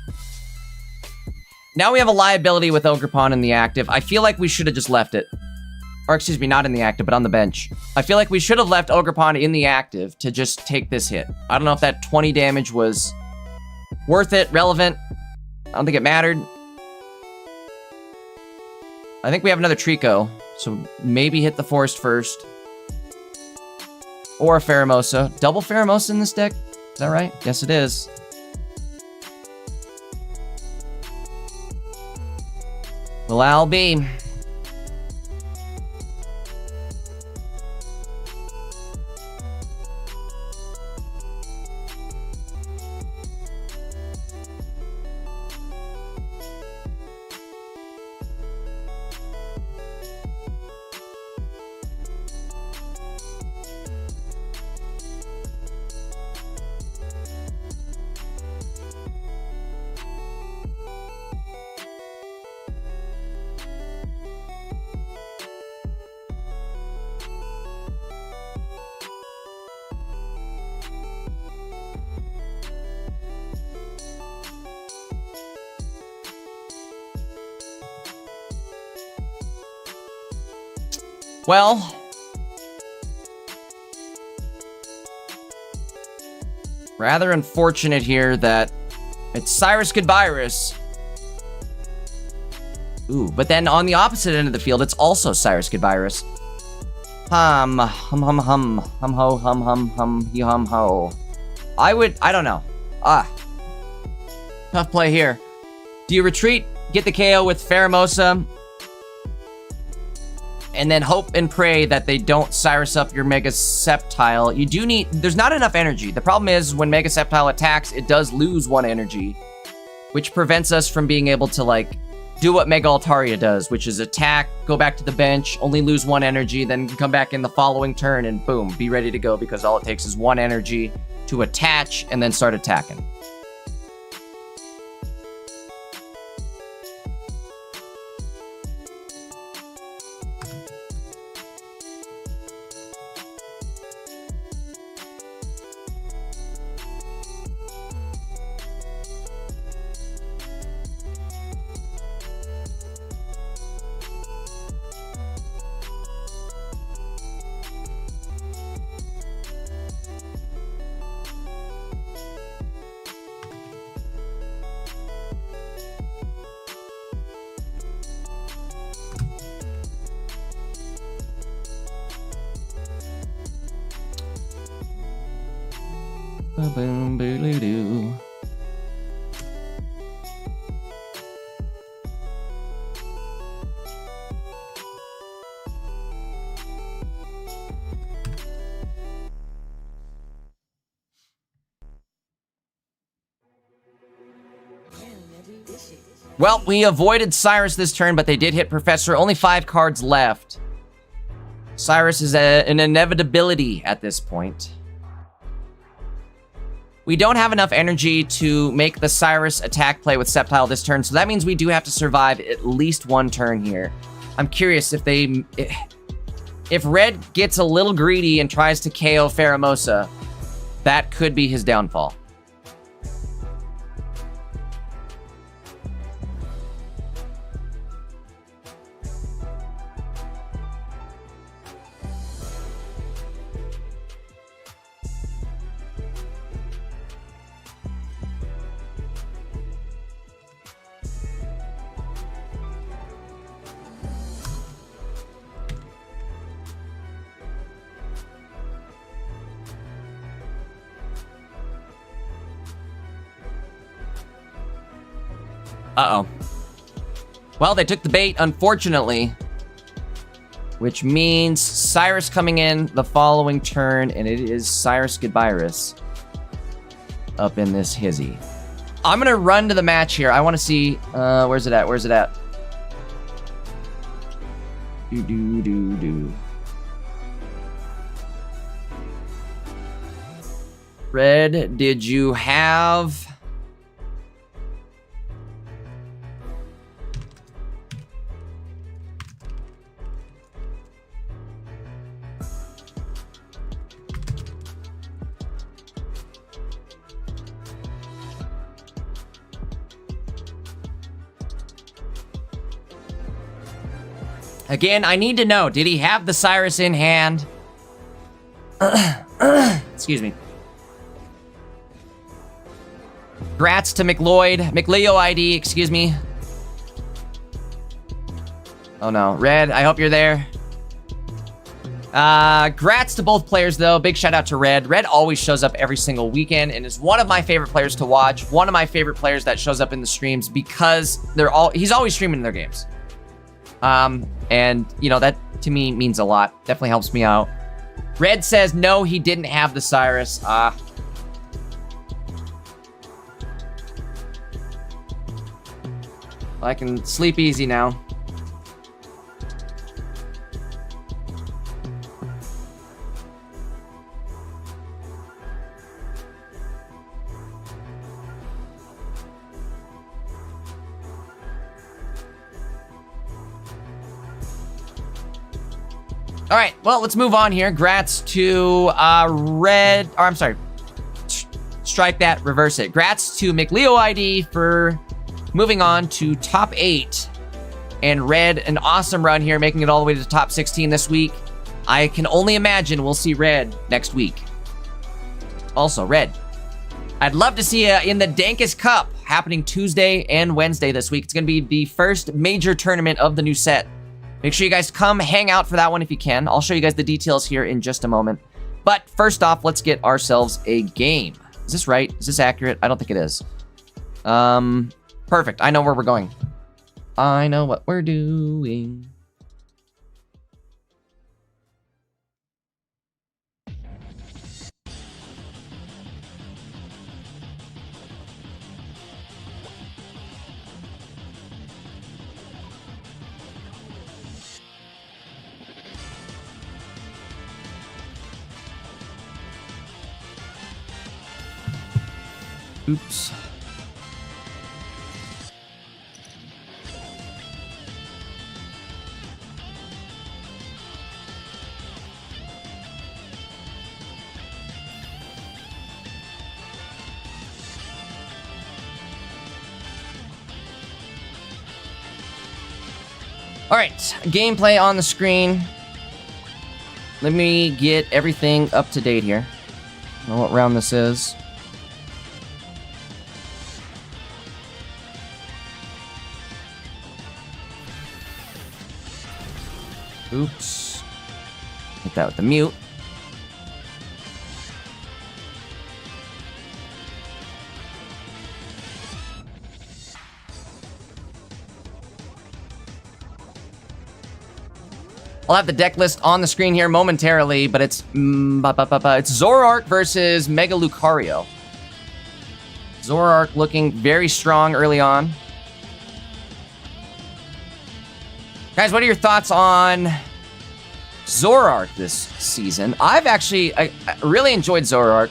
Now we have a liability with Ogerpon in the active. I feel like we should have just left it. Or excuse me, not in the active, but on the bench. I feel like we should have left Ogerpon in the active to just take this hit. I don't know if that 20 damage was worth it, relevant. I don't think it mattered. I think we have another Trico, so maybe hit the forest first. Or a Pheromosa. Double Pheromosa in this deck? Is that right? Yes, it is. Well, I'll be. Well, rather unfortunate here that it's Cyrus Goodvirus. Ooh, but then on the opposite end of the field, it's also Cyrus Goodvirus. Hum ho, he hum ho. I don't know. Tough play here. Do you retreat, get the KO with Pheromosa, and then hope and pray that they don't Cyrus up your Mega Sceptile? You do need, there's not enough energy. The problem is when Mega Sceptile attacks, it does lose 1 energy, which prevents us from being able to like do what Mega Altaria does, which is attack, go back to the bench, only lose 1 energy, then come back in the following turn and boom, be ready to go, because all it takes is 1 energy to attach and then start attacking. Boom, boodly doo. Well, we avoided Cyrus this turn, but they did hit Professor. Only 5 cards left. Cyrus is an inevitability at this point. We don't have enough energy to make the Cyrus attack play with Sceptile this turn, so that means we do have to survive at least 1 turn here. I'm curious if if Red gets a little greedy and tries to KO Pheromosa, that could be his downfall. Uh-oh. Well, they took the bait, unfortunately. Which means Cyrus coming in the following turn, and it is Cyrus Goodvirus up in this hizzy. I'm gonna run to the match here. I want to see, where's it at? Where's it at? Do. Red, did you have... Again, I need to know, did he have the Cyrus in hand? Excuse me. Grats to McLeo ID, excuse me. Oh no, Red, I hope you're there. Grats to both players though. Big shout out to Red. Red always shows up every single weekend and is one of my favorite players to watch. One of my favorite players that shows up in the streams because he's always streaming their games. And you know, that to me means a lot. Definitely helps me out. Red says no, he didn't have the Cyrus. I can sleep easy now. All right, well, let's move on here. Grats to Red, or I'm sorry, strike that, reverse it. Grats to McLeo ID for moving on to top 8. And Red, an awesome run here, making it all the way to the top 16 this week. I can only imagine we'll see Red next week. Also, Red, I'd love to see you in the Dankest Cup happening Tuesday and Wednesday this week. It's going to be the first major tournament of the new set. Make sure you guys come hang out for that one if you can. I'll show you guys the details here in just a moment. But first off, let's get ourselves a game. Is this right? Is this accurate? I don't think it is. Perfect. I know where we're going. I know what we're doing. Oops. All right, gameplay on the screen. Let me get everything up to date here. I don't know what round this is. Oops. Hit that with the mute. I'll have the deck list on the screen here momentarily, but it's Zoroark versus Mega Lucario. Zoroark looking very strong early on. Guys, what are your thoughts on Zoroark this season? I've actually I really enjoyed Zoroark.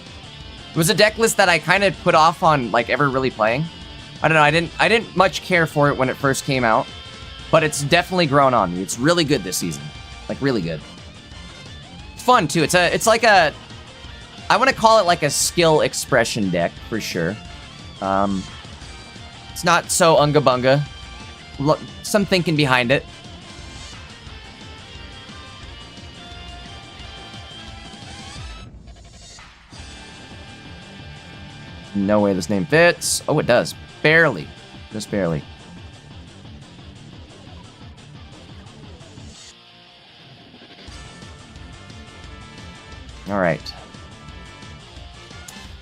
It was a deck list that I kind of put off on like ever really playing. I don't know, I didn't much care for it when it first came out, but it's definitely grown on me. It's really good this season. Like really good. It's fun too. It's like a, I want to call it like a skill expression deck for sure. It's not so unga bunga. Some thinking behind it. No way this name fits. Oh, it does. Barely. Just barely. All right.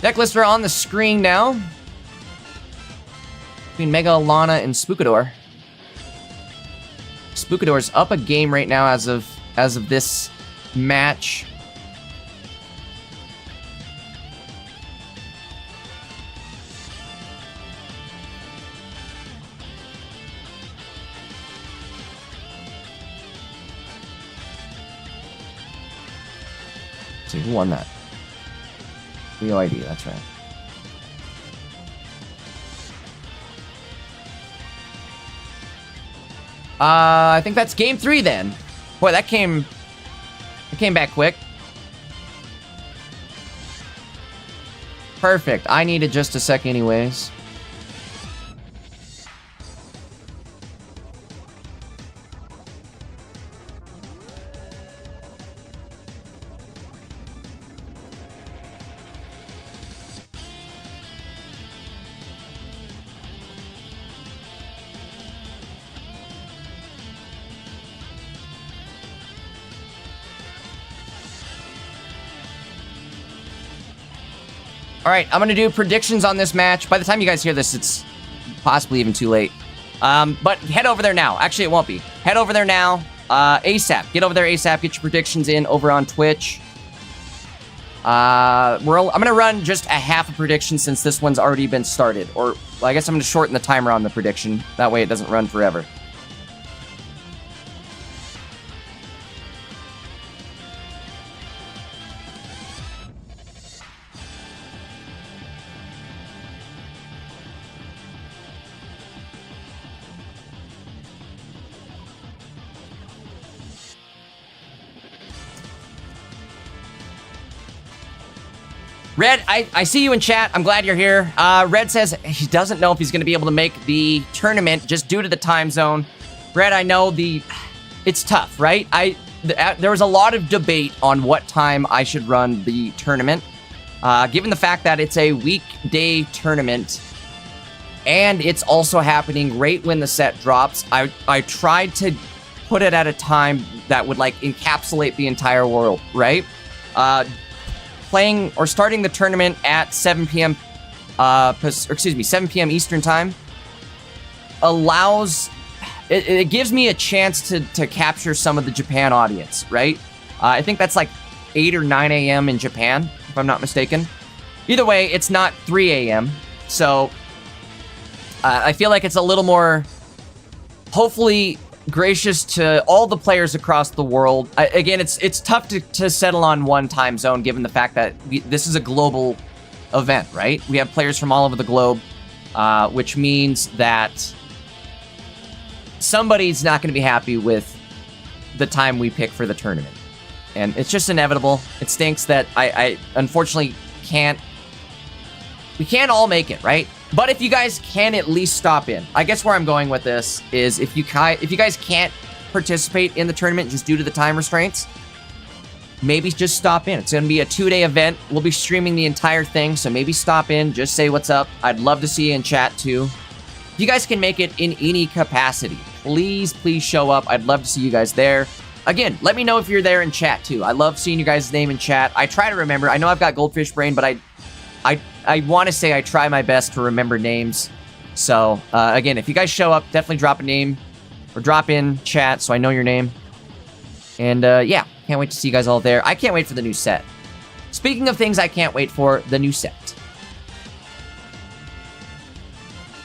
Deck lists are on the screen now. Between Mega Lana and Spookador. Spookador's up a game right now as of this match. Let's see, who won that? Real ID, that's right. I think that's game 3 then. Boy, that came back quick. Perfect. I needed just a sec anyways. All right, I'm going to do predictions on this match. By the time you guys hear this, it's possibly even too late. But head over there now. Actually, it won't be. Head over there now. ASAP. Get over there ASAP. Get your predictions in over on Twitch. I'm going to run just a half a prediction since this one's already been started. Or, well, I guess I'm going to shorten the timer on the prediction. That way it doesn't run forever. Red, I see you in chat. I'm glad you're here. Red says he doesn't know if he's going to be able to make the tournament just due to the time zone. Red, I know it's tough, right? There was a lot of debate on what time I should run the tournament. Given the fact that it's a weekday tournament and it's also happening right when the set drops, I tried to put it at a time that would like encapsulate the entire world, right? Playing or starting the tournament at 7 p.m. 7 p.m. Eastern time allows it gives me a chance to capture some of the Japan audience, right? I think that's like 8 or 9 a.m. in Japan, if I'm not mistaken. Either way, it's not 3 a.m. So I feel like it's a little more, hopefully, gracious to all the players across the world. Again, it's tough to settle on one time zone given the fact that this is a global event, right? We have players from all over the globe, which means that somebody's not going to be happy with the time we pick for the tournament. And it's just inevitable. It stinks that I unfortunately we can't all make it, right? But if you guys can at least stop in, I guess where I'm going with this is if you guys can't participate in the tournament just due to the time restraints, maybe just stop in. It's going to be a 2-day event. We'll be streaming the entire thing, so maybe stop in, just say what's up. I'd love to see you in chat too. If you guys can make it in any capacity, please show up. I'd love to see you guys there. Again, let me know if you're there in chat too. I love seeing you guys' name in chat. I try to remember. I know I've got goldfish brain, but I want to say I try my best to remember names. So, again, if you guys show up, definitely drop a name or drop in chat so I know your name. And, yeah, can't wait to see you guys all there. I can't wait for the new set. Speaking of things I can't wait for, the new set.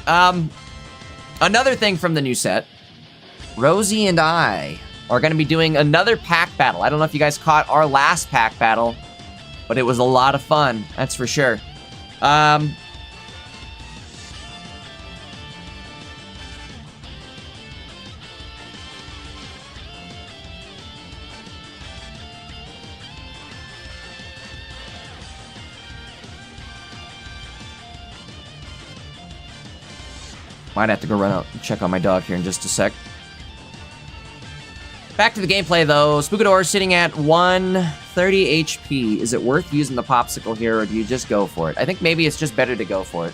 Another thing from the new set, Rosie and I are going to be doing another pack battle. I don't know if you guys caught our last pack battle, but it was a lot of fun, that's for sure. Might have to go run out and check on my dog here in just a sec. Back to the gameplay, though. Spookador is sitting at 130 HP. Is it worth using the popsicle here, or do you just go for it? I think maybe it's just better to go for it.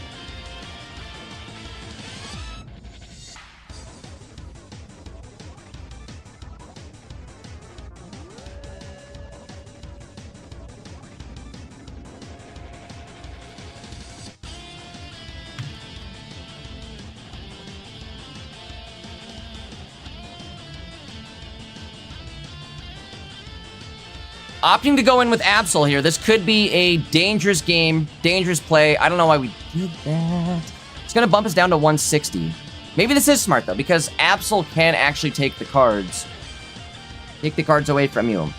Opting to go in with Absol here. This could be a dangerous game, dangerous play. I don't know why we did that. It's going to bump us down to 160. Maybe this is smart, though, because Absol can actually take the cards. Take the cards away from you.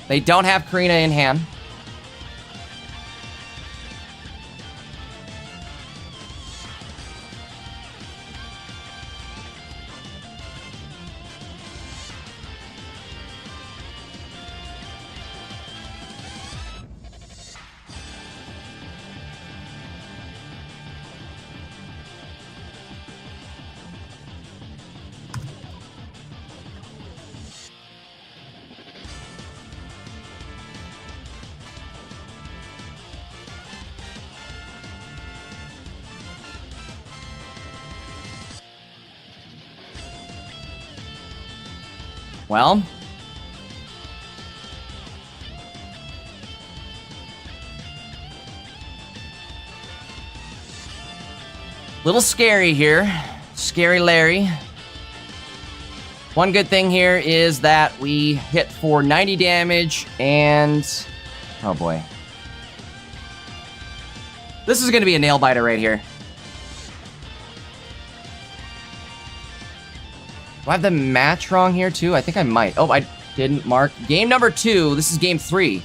They don't have Karina in hand. Well, Little scary here. Scary Larry. One good thing here is that we hit for 90 damage and... Oh boy. This is going to be a nail biter right here. Do I have the match wrong here too? I think I might. Oh, I didn't mark. Game number 2. This is game 3.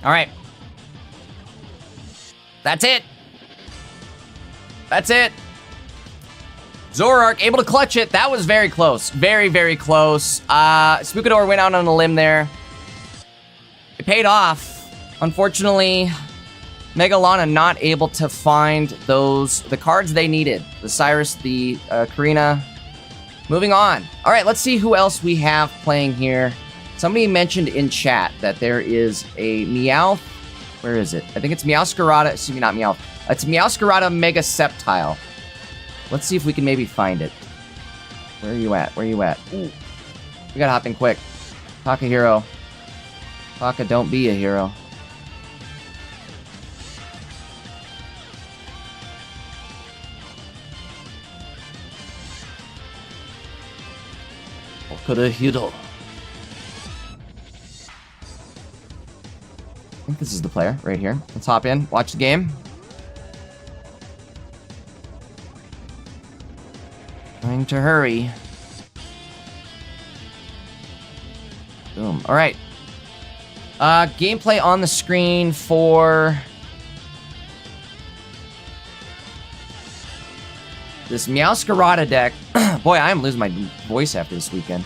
All right. That's it. That's it. Zoroark able to clutch it. That was very close. Very, very close. Spookador went out on a limb there. It paid off. Unfortunately, Megalana not able to find the cards they needed. The Cyrus, the Karina. Moving on. All right, let's see who else we have playing here. Somebody mentioned in chat that there is a Meowth. Where is it? I think it's Meowscarada. Excuse me, not Meowth. It's Meowscarada Mega Sceptile. Let's see if we can maybe find it. Where are you at? Where are you at? Ooh. We gotta hop in quick. Taka hero. Taka, don't be a hero. Okada hero. I think this is the player right here. Let's hop in, watch the game. Trying to hurry. Boom. All right. Gameplay on the screen for this Meowscarada deck. Boy, I am losing my voice after this weekend.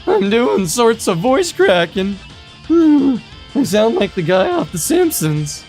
I'm doing sorts of voice cracking. I sound like the guy off The Simpsons.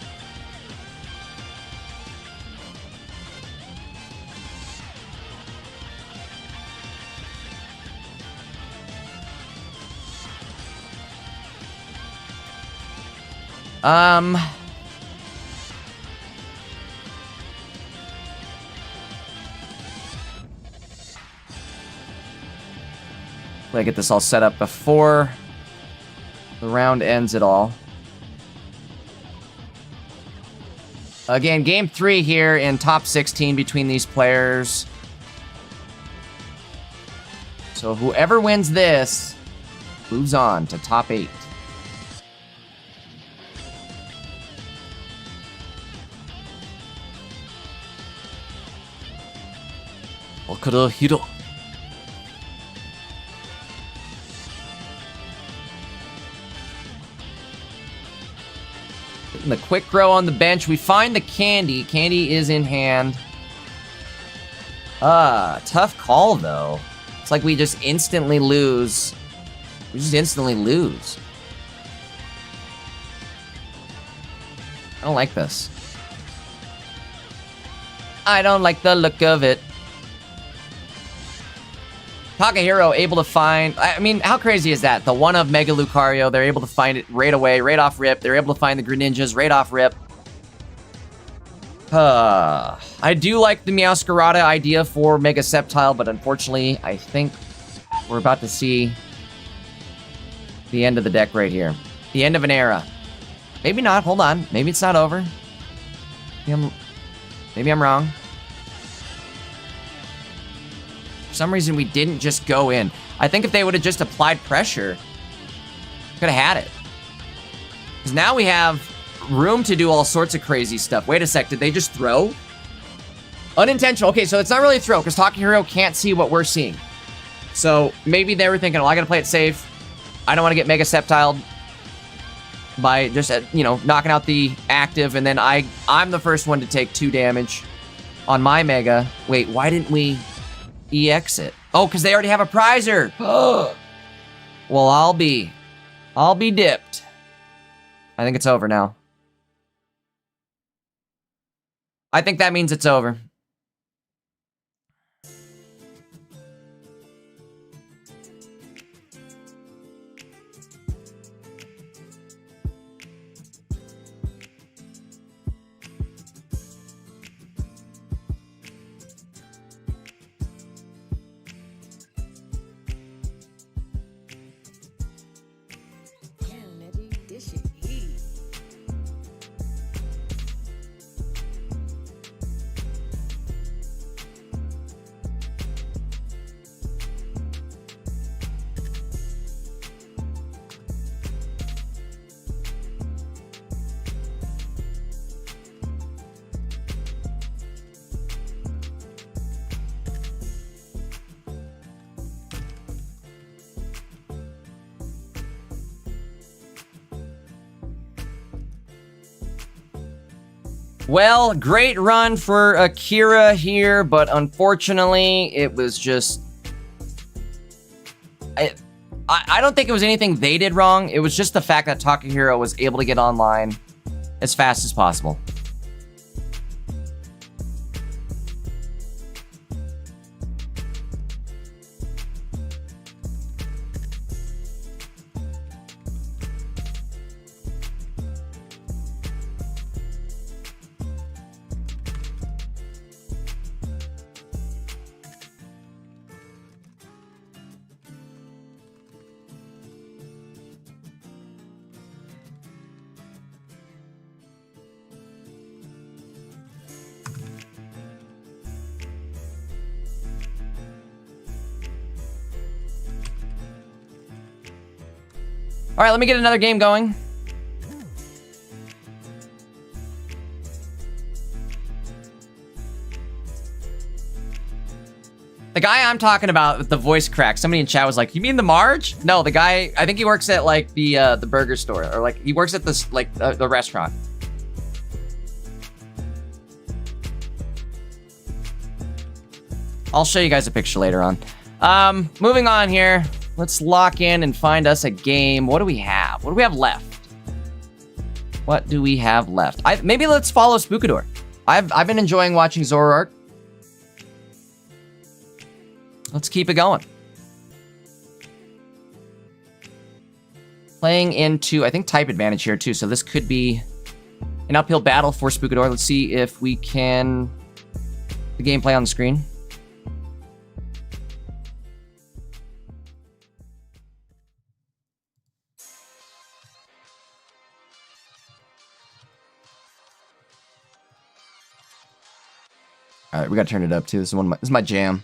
Let me get this all set up before the round ends at all. Again, game 3 here in top 16 between these players. So whoever wins this moves on to top 8. Okada hero. The quick grow on the bench. We find the candy. Candy is in hand. Tough call though. It's like we just instantly lose. We just instantly lose. I don't like this. I don't like the look of it. Takahiro able to find... I mean, how crazy is that? The one of Mega Lucario, they're able to find it right away, right off rip. They're able to find the Greninjas right off rip. I do like the Meowscarada idea for Mega Sceptile, but unfortunately, I think we're about to see the end of the deck right here. The end of an era. Maybe not. Hold on. Maybe it's not over. Maybe I'm wrong. For some reason, we didn't just go in. I think if they would have just applied pressure, could have had it. Because now we have room to do all sorts of crazy stuff. Wait a sec, did they just throw? Unintentional. Okay, so it's not really a throw, because Talking Hero can't see what we're seeing. So maybe they were thinking, well, I gotta play it safe. I don't want to get Mega Sceptiled by just, you know, knocking out the active, and then I'm the first one to take 2 damage on my Mega. Wait, why didn't we EX it? Oh, because they already have a prizer. Well, I'll be dipped. I think it's over now. I think that means it's over. Damn, Eddie, this shit heat. Well, great run for Akira here, but unfortunately, it was just... I don't think it was anything they did wrong. It was just the fact that Talking Hero was able to get online as fast as possible. All right, let me get another game going. The guy I'm talking about with the voice crack, somebody in chat was like, you mean the Marge? No, the guy, I think he works at like the burger store, or like he works at this, like the restaurant. I'll show you guys a picture later on. Moving on here. Let's lock in and find us a game. What do we have? What do we have left? What do we have left? Maybe let's follow Spookador. I've been enjoying watching Zoroark. Let's keep it going. Playing into, I think, type advantage here too, so this could be an uphill battle for Spookador. Let's see if we can... the gameplay on the screen. All right, we gotta turn it up too. This is my jam.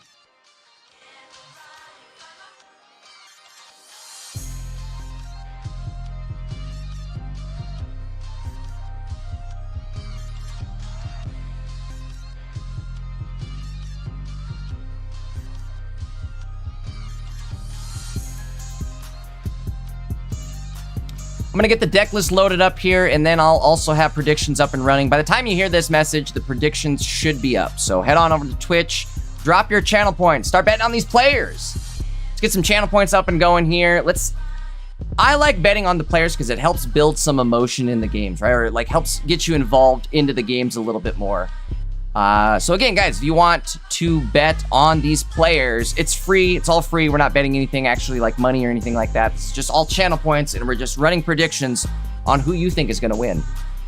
I'm gonna get the deck list loaded up here, and then I'll also have predictions up and running. By the time you hear this message, the predictions should be up. So head on over to Twitch, drop your channel points, start betting on these players. Let's get some channel points up and going here. I like betting on the players because it helps build some emotion in the games, right? Or it like helps get you involved into the games a little bit more. So again, guys, if you want to bet on these players, it's free. It's all free. We're not betting anything actually like money or anything like that. It's just all channel points, and we're just running predictions on who you think is going to win.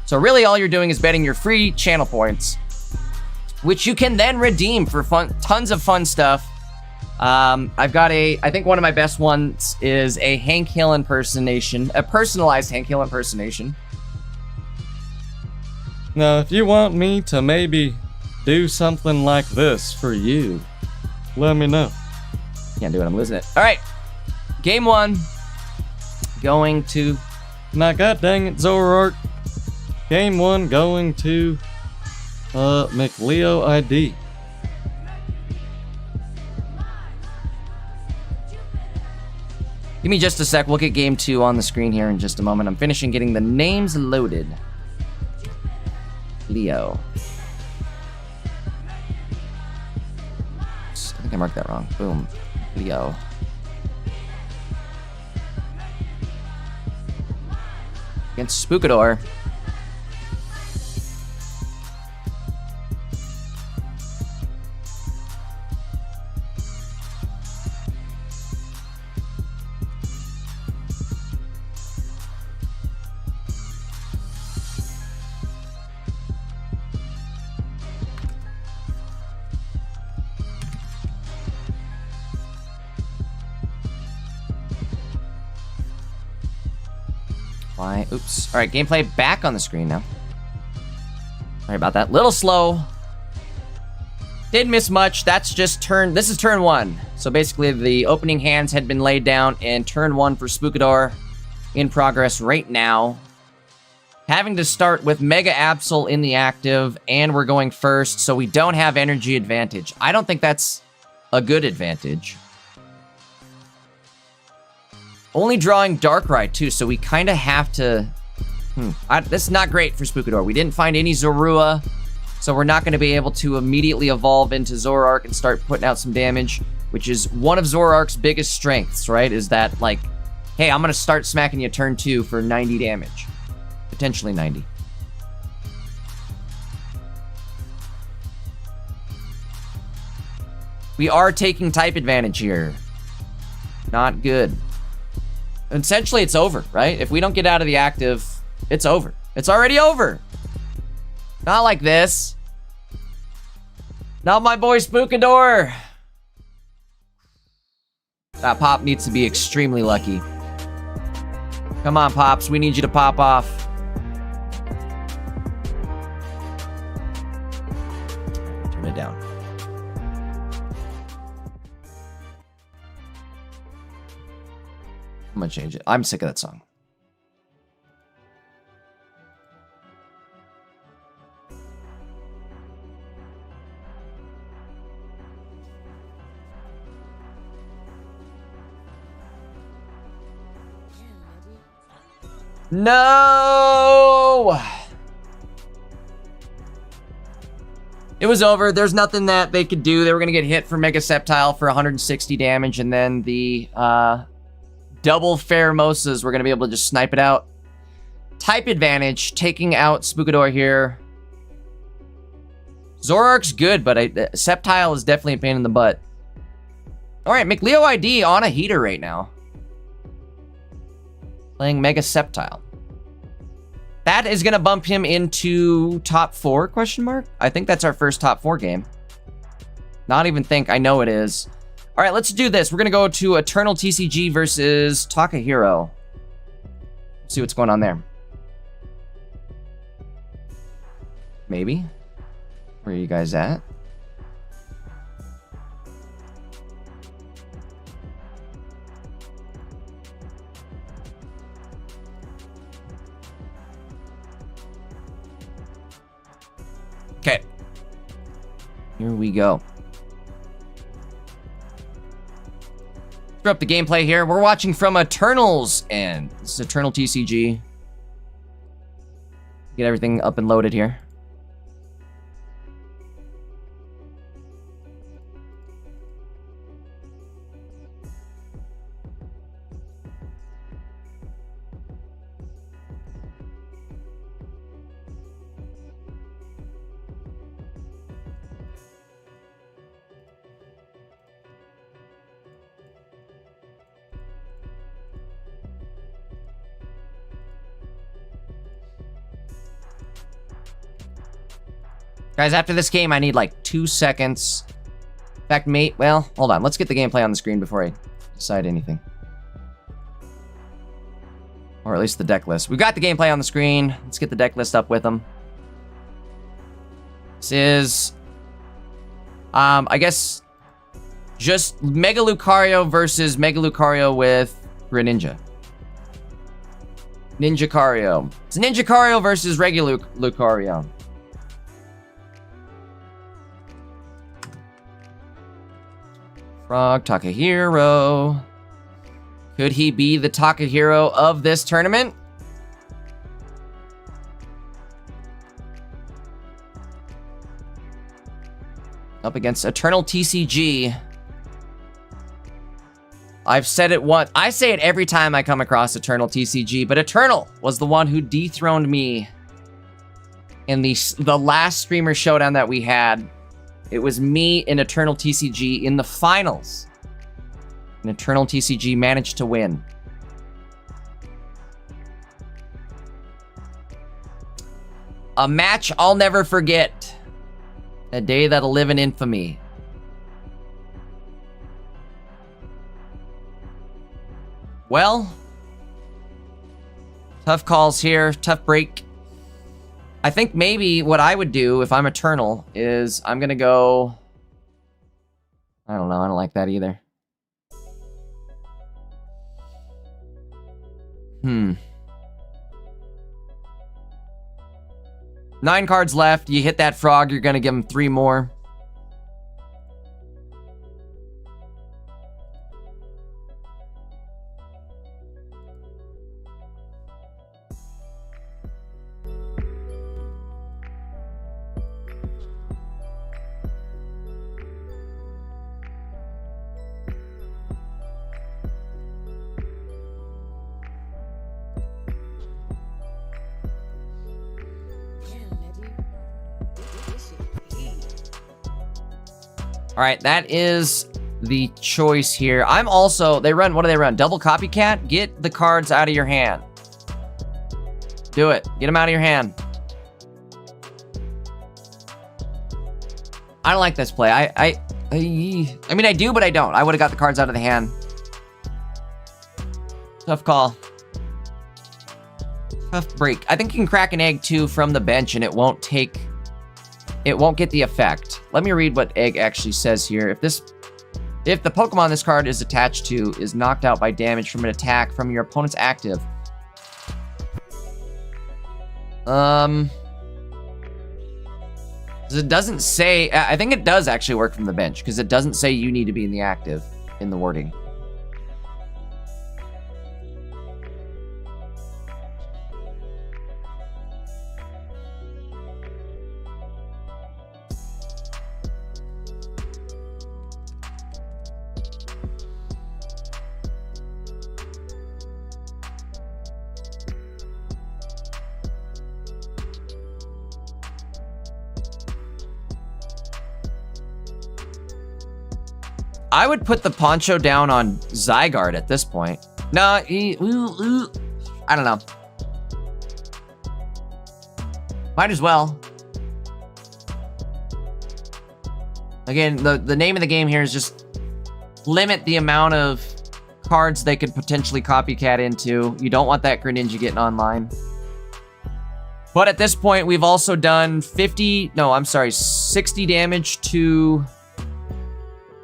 So really all you're doing is betting your free channel points, which you can then redeem for tons of fun stuff. I've got I think one of my best ones is a Hank Hill impersonation, a personalized Hank Hill impersonation. Now, if you want me to maybe do something like this for you, let me know. Can't do it, I'm losing it. All right, Game 1. Going to... Now, god dang it, Zoroark. Game 1 going to McLeo ID. Give me just a sec. We'll get game 2 on the screen here in just a moment. I'm finishing getting the names loaded. Leo. Oops, I think I marked that wrong. Boom. Leo. Against Spookador. Why? Oops. All right, gameplay back on the screen now. Sorry about that. Little slow. Didn't miss much. That's just turn. This is turn 1. So basically, the opening hands had been laid down, and turn 1 for Spookador in progress right now. Having to start with Mega Absol in the active, and we're going first, so we don't have energy advantage. I don't think that's a good advantage. Only drawing Darkrai, too, so we kind of have to... this is not great for Spookador. We didn't find any Zorua, so we're not going to be able to immediately evolve into Zoroark and start putting out some damage, which is one of Zoroark's biggest strengths, right? Is that, like, hey, I'm going to start smacking you turn 2 for 90 damage. Potentially 90. We are taking type advantage here. Not good. Essentially, it's over, right? If we don't get out of the active, it's over. It's already over. Not like this. Not my boy Spookador. That Pop needs to be extremely lucky. Come on, Pops. We need you to pop off. Turn it down. I'm gonna change it. I'm sick of that song. No! It was over. There's nothing that they could do. They were gonna get hit for Mega Sceptile for 160 damage, and then the double Pheromosas, we're going to be able to just snipe it out. Type advantage, taking out Spookador here. Zoroark's good, but Sceptile is definitely a pain in the butt. Alright, McLeo ID on a heater right now. Playing Mega Sceptile. That is going to bump him into top 4, question mark? I think that's our first top 4 game. Not even think, I know it is. All right, let's do this. We're going to go to Eternal TCG versus Takahiro. See what's going on there. Maybe. Where are you guys at? Okay. Here we go. Throw up the gameplay here. We're watching from Eternal's end. This is Eternal TCG. Get everything up and loaded here. Guys, after this game, I need like 2 seconds. In fact, mate, well, hold on. Let's get the gameplay on the screen before I decide anything. Or at least the deck list. We've got the gameplay on the screen. Let's get the deck list up with them. This is, I guess, Just Mega Lucario versus Mega Lucario with Greninja. Ninjacario. It's Ninjacario versus regular Lucario. Frog Takahiro. Could he be the Takahiro of this tournament? Up against Eternal TCG. I've said it once. I say it every time I come across Eternal TCG, but Eternal was the one who dethroned me in the last streamer showdown that we had. It was me and Eternal TCG in the finals. And Eternal TCG managed to win. A match I'll never forget. A day that'll live in infamy. Well, tough calls here, tough break. I think maybe what I would do if I'm Eternal is I'm gonna go... I don't know, I don't like that either. 9 cards left, you hit that frog, you're gonna give him 3 more. All right, that is the choice here. I'm also, what do they run? Double copycat? Get the cards out of your hand. Do it. Get them out of your hand. I don't like this play. I mean, I do, but I don't. I would have got the cards out of the hand. Tough call. Tough break. I think you can crack an egg too from the bench and it won't get the effect. Let me read what egg actually says here. If the Pokemon this card is attached to is knocked out by damage from an attack from your opponent's active. It doesn't say, I think it does actually work from the bench because it doesn't say you need to be in the active in the wording. I would put the poncho down on Zygarde at this point. No, I don't know. Might as well. Again, the name of the game here is just limit the amount of cards they could potentially copycat into. You don't want that Greninja getting online. But at this point, we've also done 60 damage to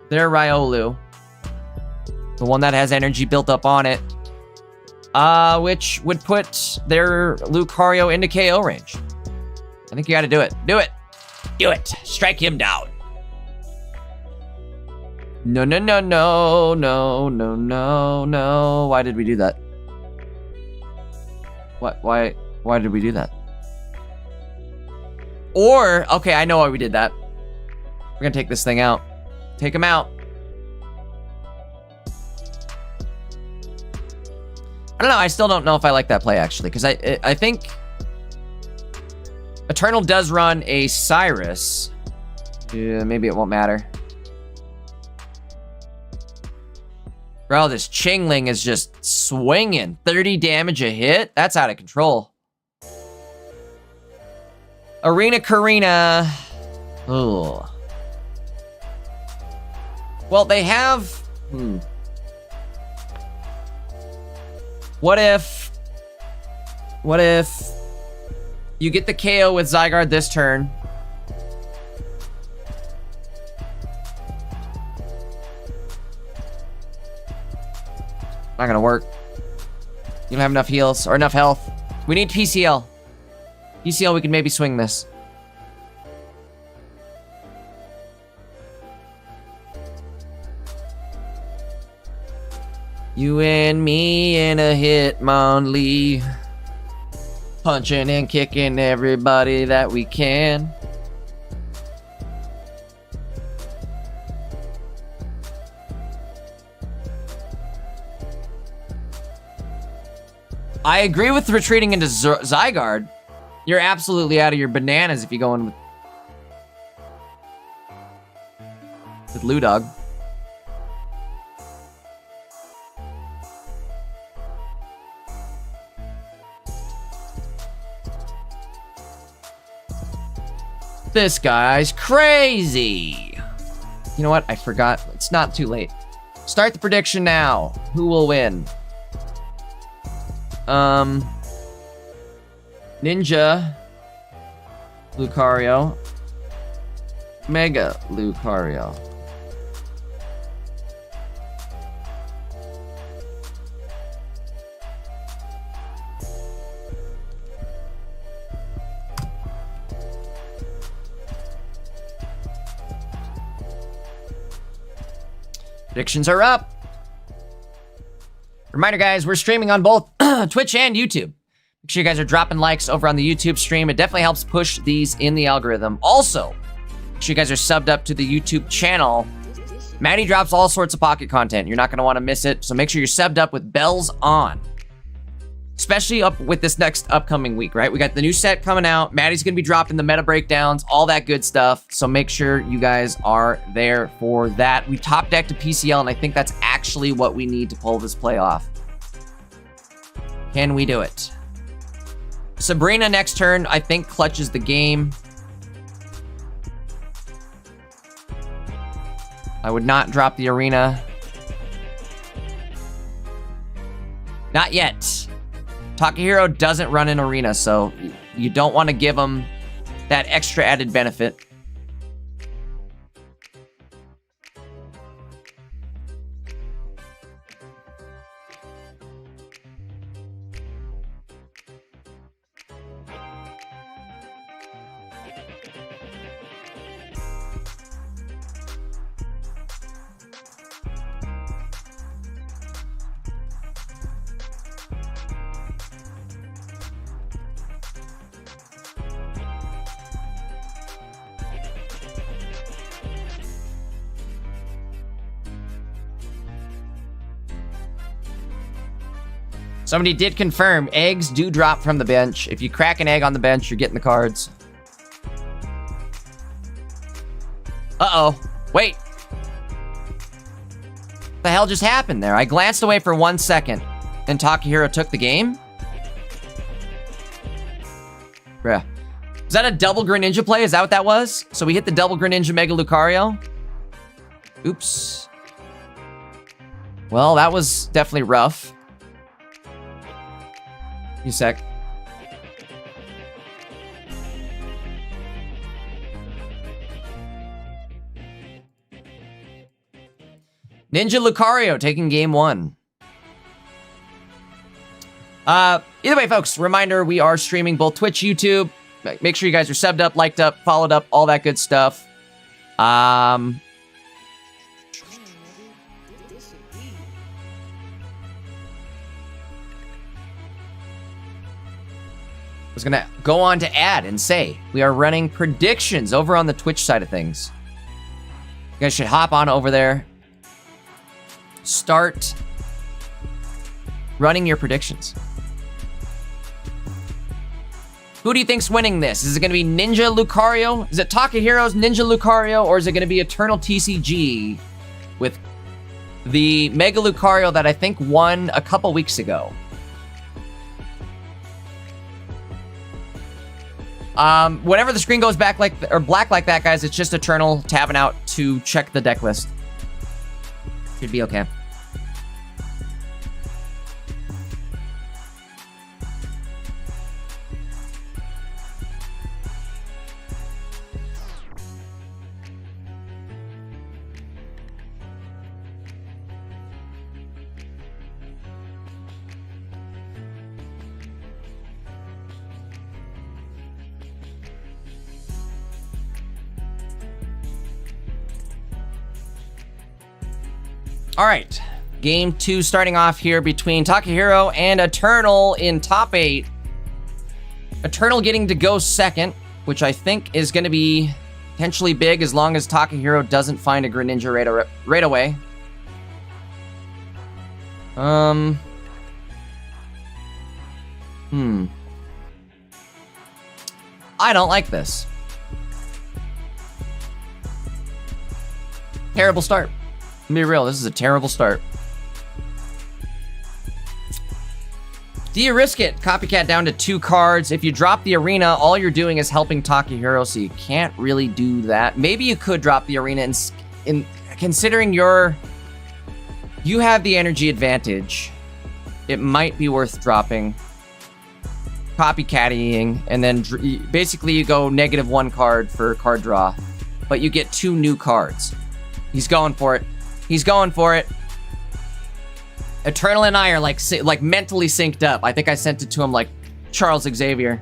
their Riolu. The one that has energy built up on it. Which would put their Lucario into KO range. I think you gotta do it. Do it! Do it! Strike him down! No, no, no, no, no, no, no, no. Why did we do that? What? Why did we do that? Or, okay, I know why we did that. We're gonna take this thing out. Take him out. I don't know, I still don't know if I like that play, actually, because I think Eternal does run a Cyrus. Yeah, maybe it won't matter. Bro, this Chingling is just swinging. 30 damage a hit? That's out of control. Arena Karina. Ugh. Well, they have... What if you get the KO with Zygarde this turn? Not gonna work. You don't have enough heals or enough health. We need PCL. PCL, we can maybe swing this. You and me in a Hitmonlee. Punching and kicking everybody that we can. I agree with retreating into Zygarde. You're absolutely out of your bananas if you go in with Ludog. This guy's crazy. You know what? I forgot. It's not too late. Start the prediction now. Who will win? Ninja Lucario, Mega Lucario. Predictions are up. Reminder, guys, we're streaming on both Twitch and YouTube. Make sure you guys are dropping likes over on the YouTube stream. It definitely helps push these in the algorithm. Also, make sure you guys are subbed up to the YouTube channel. Maddie drops all sorts of pocket content. You're not going to want to miss it. So make sure you're subbed up with bells on. Especially up with this next upcoming week, right? We got the new set coming out. Maddie's going to be dropping the meta breakdowns, all that good stuff. So make sure you guys are there for that. We top decked a PCL, and I think that's actually what we need to pull this play off. Can we do it? Sabrina next turn, I think, clutches the game. I would not drop the arena. Not yet. Takahiro doesn't run an arena, so you don't want to give him that extra added benefit. Somebody did confirm eggs do drop from the bench. If you crack an egg on the bench, you're getting the cards. Uh-oh. Wait. What the hell just happened there? I glanced away for 1 second, and Takahiro took the game? Bruh. Is that a double Greninja play? Is that what that was? So we hit the double Greninja Mega Lucario? Oops. Well, that was definitely rough. Give me a sec. Ninja Lucario taking game 1. Either way, folks, reminder, we are streaming both Twitch, YouTube. Make sure you guys are subbed up, liked up, followed up, all that good stuff. Was gonna go on to add and say we are running predictions over on the Twitch side of things. You guys should hop on over there. Start running your predictions. Who do you think's winning this? Is it gonna be Ninja Lucario? Is it Takahiro's Ninja Lucario, or is it gonna be Eternal TCG with the Mega Lucario that I think won a couple weeks ago? Whenever the screen goes back or black like that, guys, it's just Eternal tabbing out to check the deck list. Should be okay. All right. Game 2 starting off here between Takahiro and Eternal in top 8. Eternal getting to go second, which I think is going to be potentially big as long as Takahiro doesn't find a Greninja right away. I don't like this. Terrible start. Let me be real, this is a terrible start. Do you risk it? Copycat down to 2 cards. If you drop the arena, all you're doing is helping Takahiro, so you can't really do that. Maybe you could drop the arena in considering you have the energy advantage. It might be worth dropping. Copycatting, and then basically you go -1 card for card draw, but you get 2 new cards. He's going for it. He's going for it. Eternal and I are like mentally synced up. I think I sent it to him like Charles Xavier.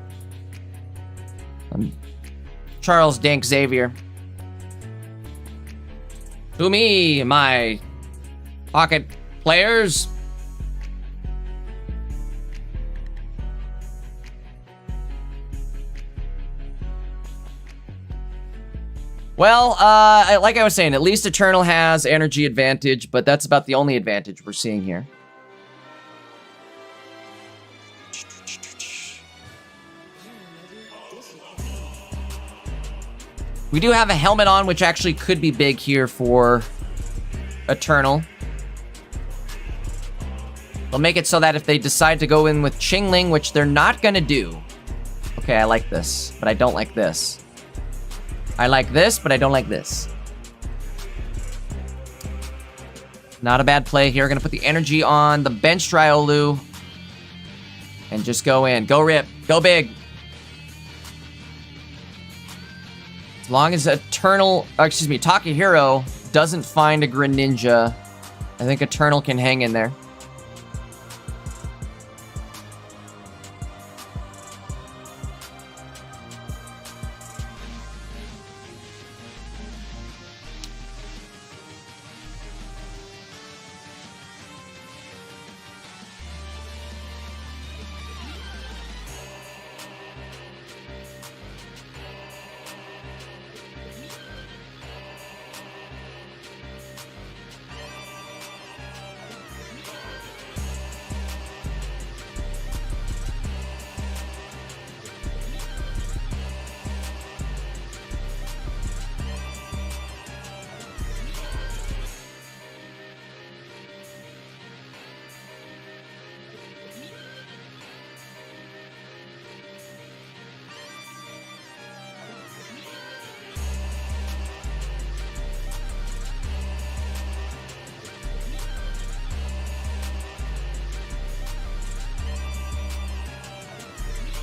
Charles Dank Xavier. To me, my pocket players. Well, like I was saying, at least Eternal has energy advantage, but that's about the only advantage we're seeing here. We do have a helmet on, which actually could be big here for Eternal. They'll make it so that if they decide to go in with Chingling, which they're not gonna do. Okay, I like this, but I don't like this. I like this, but I don't like this. Not a bad play here. Gonna put the energy on the bench Riolu. And just go in. Go rip. Go big. As long as Takahiro doesn't find a Greninja, I think Eternal can hang in there.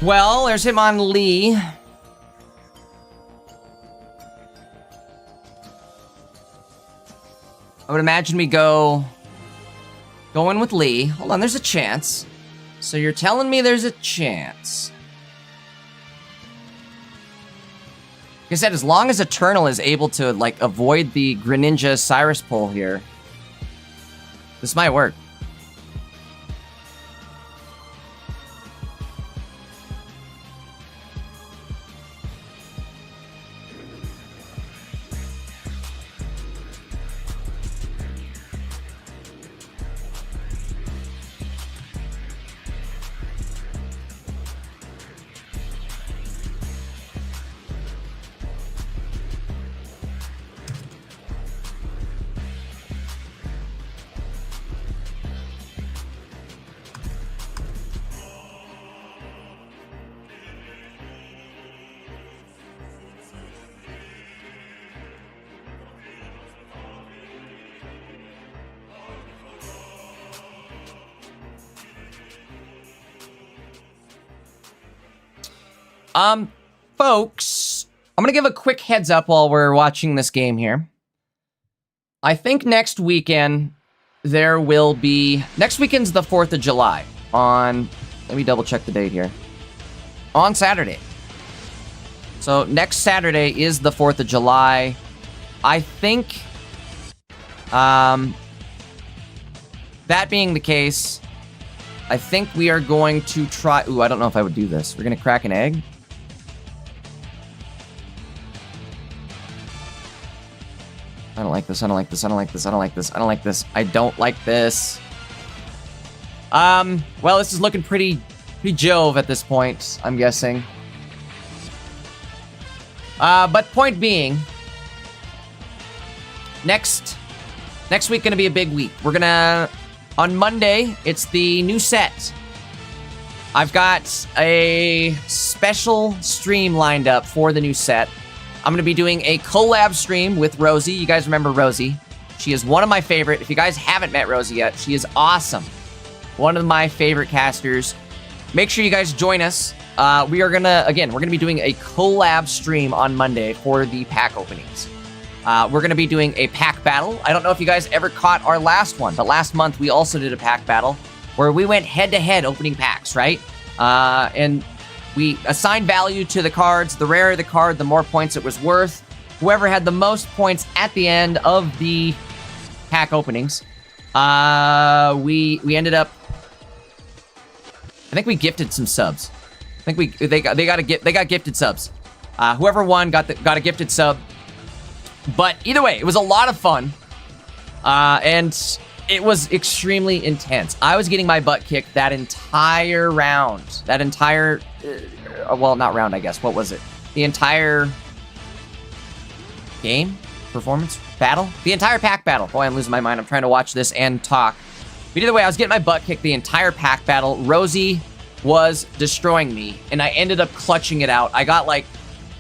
Well, there's Hitmonlee. I would imagine we go in with Lee. Hold on, there's a chance. So you're telling me there's a chance. Like I said, as long as Eternal is able to, like, avoid the Greninja Cyrus pull here, this might work. Folks, I'm gonna give a quick heads up while we're watching this game here. I think next weekend there will be... Next weekend's the 4th of July on... Let me double check the date here. On Saturday. So next Saturday is the 4th of July. I think... that being the case, I think we are going to try... Ooh, I don't know if I would do this. We're going to crack an egg. I don't like this. I don't like this. I don't like this. I don't like this. I don't like this. I don't like this. Well, this is looking pretty Jove at this point, I'm guessing. But point being, next week gonna be a big week. We're gonna, on Monday, it's the new set. I've got a special stream lined up for the new set. I'm gonna be doing a collab stream with Rosie. You guys remember Rosie? She is one of my favorite. If you guys haven't met Rosie yet, she is awesome. One of my favorite casters. Make sure you guys join us. We're gonna be doing a collab stream on Monday for the pack openings. We're gonna be doing a pack battle. I don't know if you guys ever caught our last one, but last month we also did a pack battle where we went head-to-head opening packs, right? And we assigned value to the cards. The rarer the card, the more points it was worth. Whoever had the most points at the end of the pack openings, we ended up... I think we gifted some subs. I think they got gifted subs. Whoever won got a gifted sub. But either way, it was a lot of fun, and it was extremely intense. I was getting my butt kicked that entire round. That entire, well, not round, I guess. What was it? The entire game, performance, battle, the entire pack battle. Boy, I'm losing my mind. I'm trying to watch this and talk. But either way, I was getting my butt kicked the entire pack battle. Rosie was destroying me, and I ended up clutching it out. I got, like,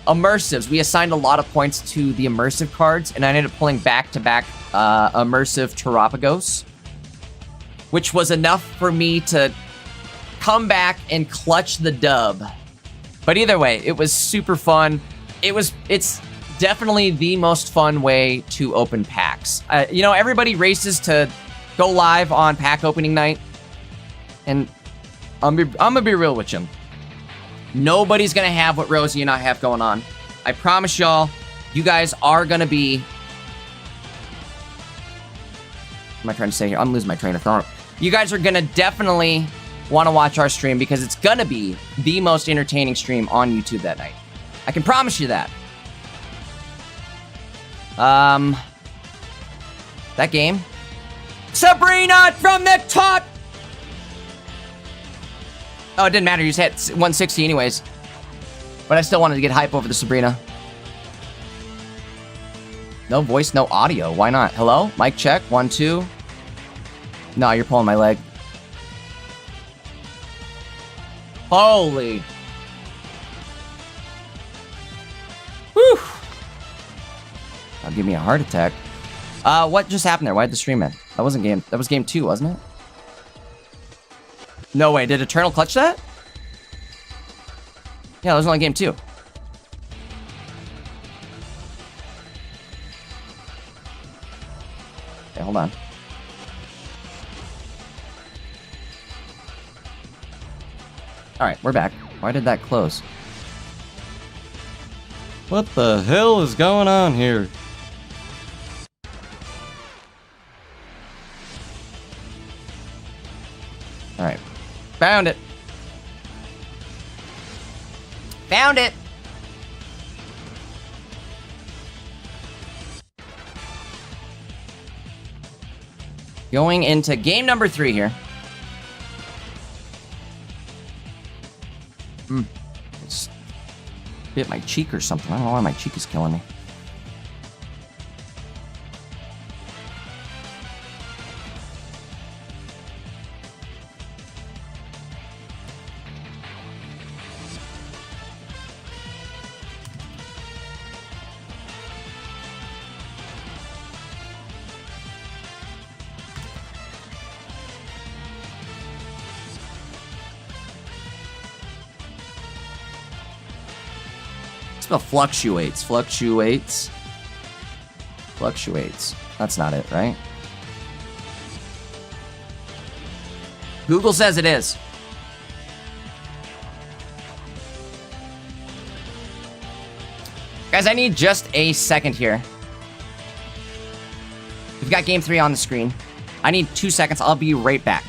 immersives. We assigned a lot of points to the immersive cards, and I ended up pulling back-to-back immersive Terapagos, which was enough for me to come back and clutch the dub. But either way, it was super fun. It's definitely the most fun way to open packs. You know, everybody races to go live on pack opening night, and I'm gonna be real with you. Nobody's gonna have what Rosie and I have going on. I promise y'all, you guys are gonna be... What am I trying to say here? I'm losing my train of thought. You guys are gonna definitely want to watch our stream because it's gonna be the most entertaining stream on YouTube that night. I can promise you that. That game. Sabrina from the top! Oh, it didn't matter. You just hit 160 anyways. But I still wanted to get hype over the Sabrina. No voice, no audio. Why not? Hello? Mic check. 1, 2. No, you're pulling my leg. Holy. Whew. That'll give me a heart attack. What just happened there? Why did the stream end? That wasn't game. That was game 2, wasn't it? No way. Did Eternal clutch that? Yeah, that was only game 2. Okay, hold on. Alright, we're back. Why did that close? What the hell is going on here? Alright. Found it. Found it! Going into game number 3 here. It's bit my cheek or something. I don't know why my cheek is killing me. Spell fluctuates. Fluctuates. Fluctuates. That's not it, right? Google says it is. Guys, I need just a second here. We've got game 3 on the screen. I need 2 seconds. I'll be right back.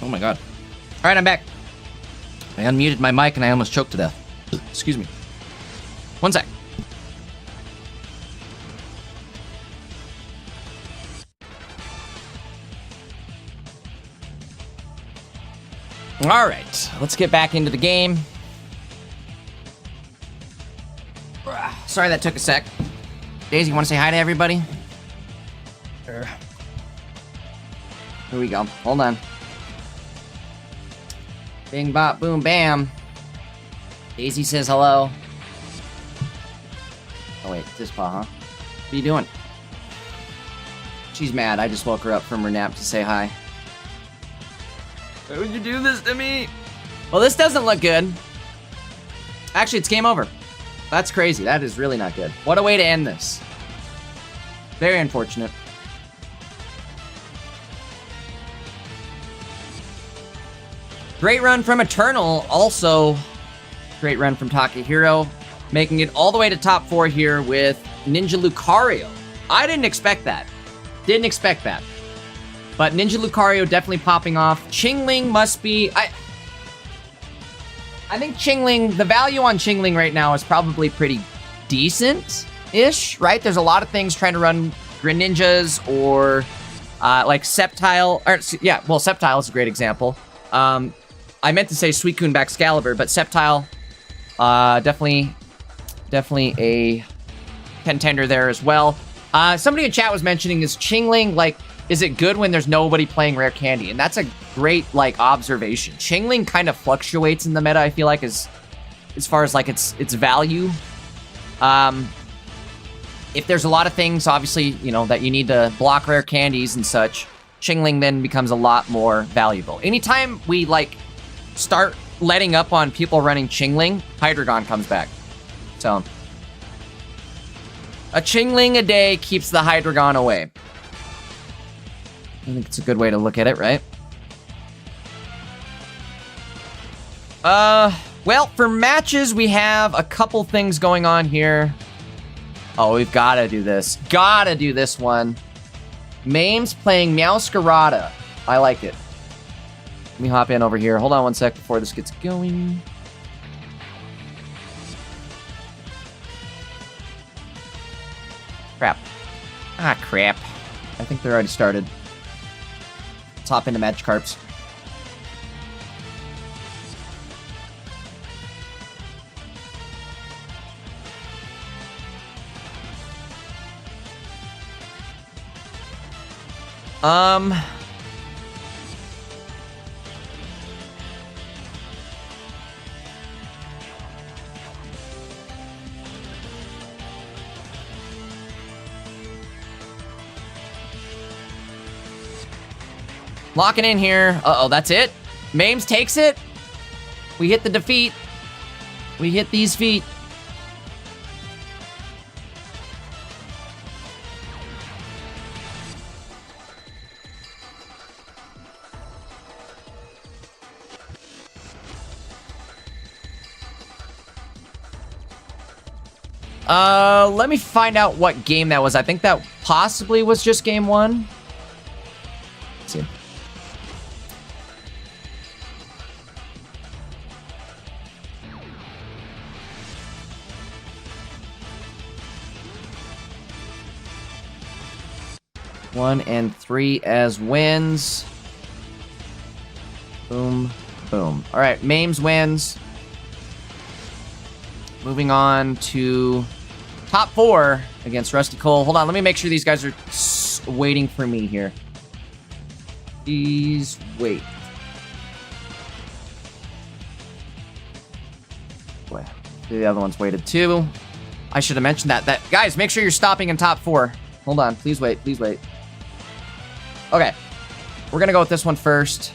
Oh my god. All right, I'm back. I unmuted my mic and I almost choked to death. Excuse me. 1 sec. All right, let's get back into the game. Sorry that took a sec. Daisy, you want to say hi to everybody? Here we go. Hold on. Bing, bop, boom, bam. Daisy says hello. Oh, wait. This paw, huh? What are you doing? She's mad. I just woke her up from her nap to say hi. Why would you do this to me? Well, this doesn't look good. Actually, it's game over. That's crazy. That is really not good. What a way to end this. Very unfortunate. Great run from Eternal. Also, great run from Takahiro. Making it all the way to top 4 here with Ninja Lucario. I didn't expect that. Didn't expect that. But Ninja Lucario definitely popping off. Qingling must be... I think Qingling... The value on Qingling right now is probably pretty decent-ish, right? There's a lot of things trying to run Greninjas or like Sceptile. Or, yeah, well, Sceptile is a great example. I meant to say Suicune Baxcalibur, but Sceptile, definitely a contender there as well. Somebody in chat was mentioning, is Qingling, like, is it good when there's nobody playing Rare Candy? And that's a great, like, observation. Qingling kind of fluctuates in the meta, I feel like, as far as, like, its value. If there's a lot of things, obviously, you know, that you need to block Rare Candies and such, Qingling then becomes a lot more valuable. Anytime we, like, start letting up on people running Qingling, Hydreigon comes back. So, a Qingling a day keeps the Hydreigon away. I think it's a good way to look at it, right? Well, for matches, we have a couple things going on here. Oh, we've got to do this. Gotta do this one. Mame's playing Meowscarada. I like it. Let me hop in over here. Hold on one sec before this gets going. Crap. Ah, crap. I think they're already started. Let's hop into Magikarps. Locking in here. Uh-oh, that's it? Mames takes it? We hit the defeat. We hit these feet. Let me find out what game that was. I think that possibly was just game one. Let's see. One and three as wins. Boom, boom. All right, Mames wins. Moving on to top four against Rusty Cole. Hold on, let me make sure these guys are waiting for me here. Please wait. Boy, the other one's waited too. I should have mentioned that. Guys, make sure you're stopping in top four. Hold on, please wait, please wait. Okay, we're gonna go with this one first.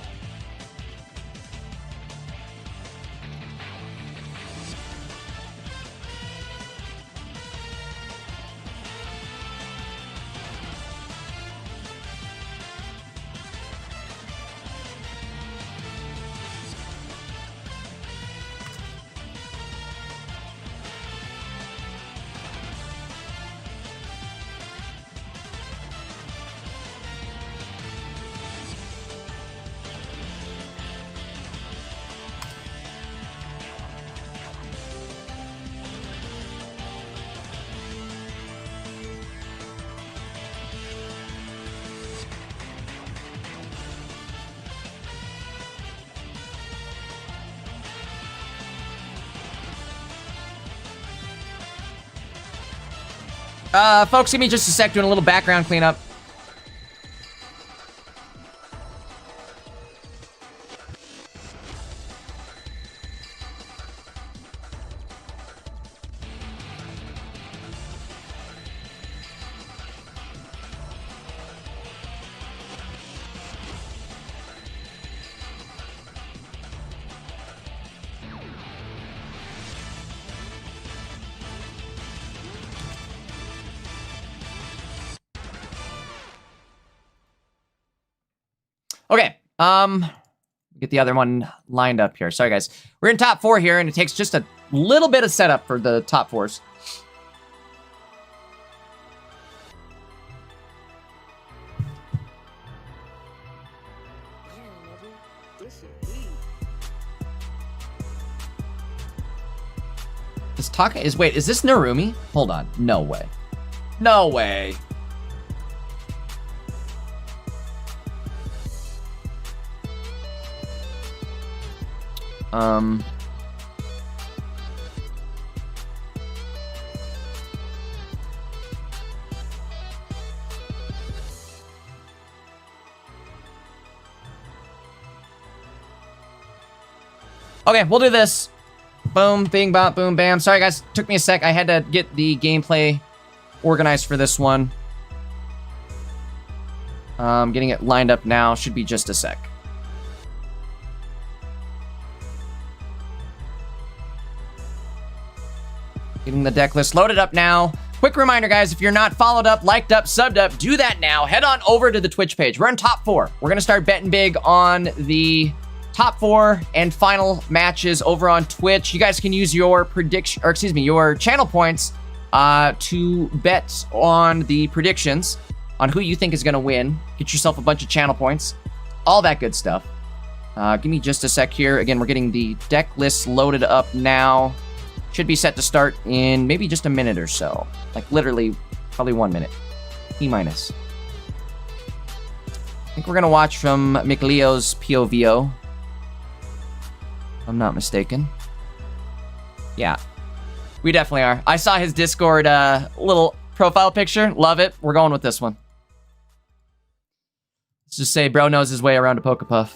Folks, give me just a sec, doing a little background cleanup. Okay, get the other one lined up here. Sorry, guys. We're in top four here, and it takes just a little bit of setup for the top fours. This Taka is, wait, is this Narumi? Hold on, no way. No way. Okay, we'll do this. Boom, bing, bop, boom, bam. Sorry, guys. Took me a sec. I had to get the gameplay organized for this one. Getting it lined up now. Should be just a sec. Getting the deck list loaded up now. Quick reminder, guys, if you're not followed up, liked up, subbed up, do that now. Head on over to the Twitch page. We're in top four. We're going to start betting big on the top 4 and final matches over on Twitch. You guys can use your your channel points to bet on the predictions on who you think is going to win. Get yourself a bunch of channel points. All that good stuff. Give me just a sec here. Again, we're getting the deck list loaded up now. Should be set to start in maybe just a minute or so. Like literally, probably 1 minute. E-minus. I think we're going to watch from McLeo's POVO. If I'm not mistaken. Yeah. We definitely are. I saw his Discord little profile picture. Love it. We're going with this one. Let's just say bro knows his way around a Pokepuff.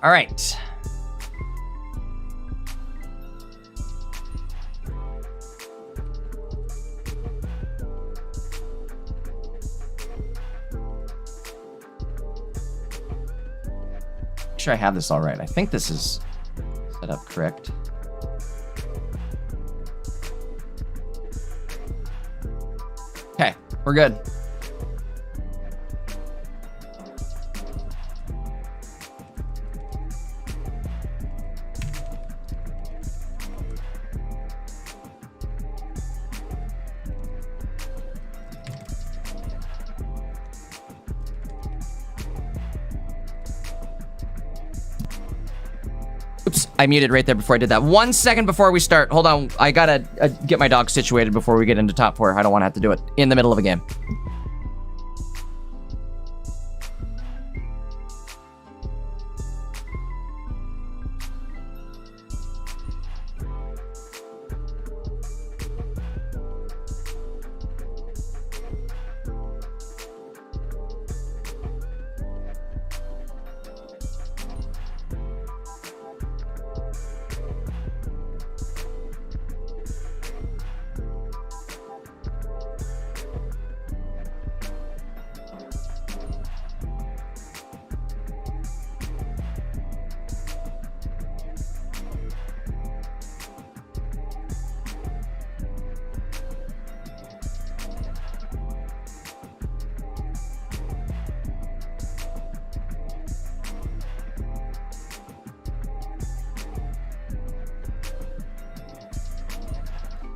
All right. Make sure I have this all right. I think this is set up correct. Okay, we're good. Oops, I muted right there before I did that. 1 second before we start. Hold on. I gotta get my dog situated before we get into top 4. I don't want to have to do it in the middle of a game.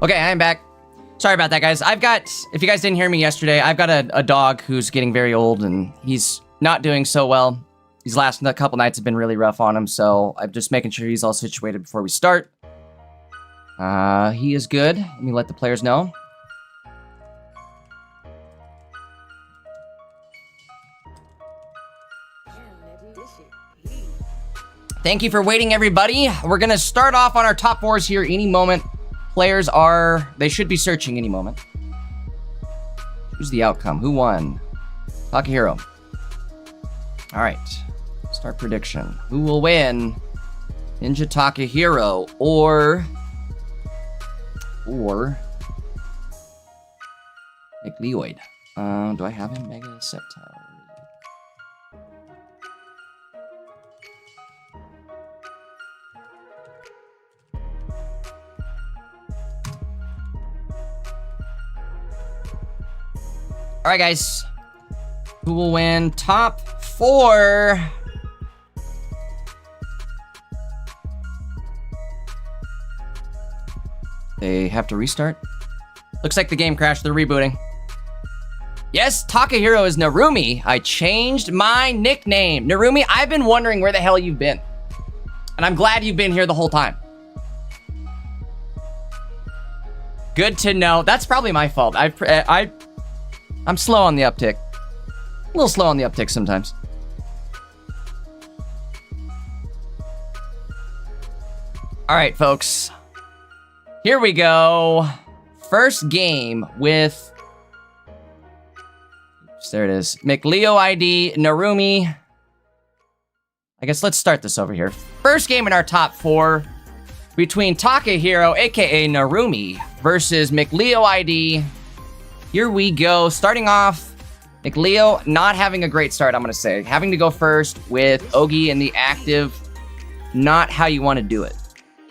Okay, I'm back. Sorry about that, guys. If you guys didn't hear me yesterday, I've got a dog who's getting very old and he's not doing so well. These last couple nights have been really rough on him, so I'm just making sure he's all situated before we start. He is good. Let me let the players know. Thank you for waiting, everybody. We're gonna start off on our top 4s here any moment. Players they should be searching any moment. Who's the outcome? Who won? Takahiro. All right, start prediction. Who will win? Ninja Takahiro or McLeoid. Do I have him? Mega Sceptile. All right, guys. Who will win top 4? They have to restart. Looks like the game crashed. They're rebooting. Yes, Takahiro is Narumi. I changed my nickname. Narumi, I've been wondering where the hell you've been. And I'm glad you've been here the whole time. Good to know. That's probably my fault. I'm slow on the uptick. A little slow on the uptick sometimes. All right, folks. Here we go. First game with... Oops, there it is. McLeo ID, Narumi. I guess let's start this over here. First game in our top 4 between Takahiro, aka Narumi, versus McLeo ID. Here we go. Starting off, McLeo not having a great start, I'm going to say. Having to go first with Ogi in the active. Not how you want to do it.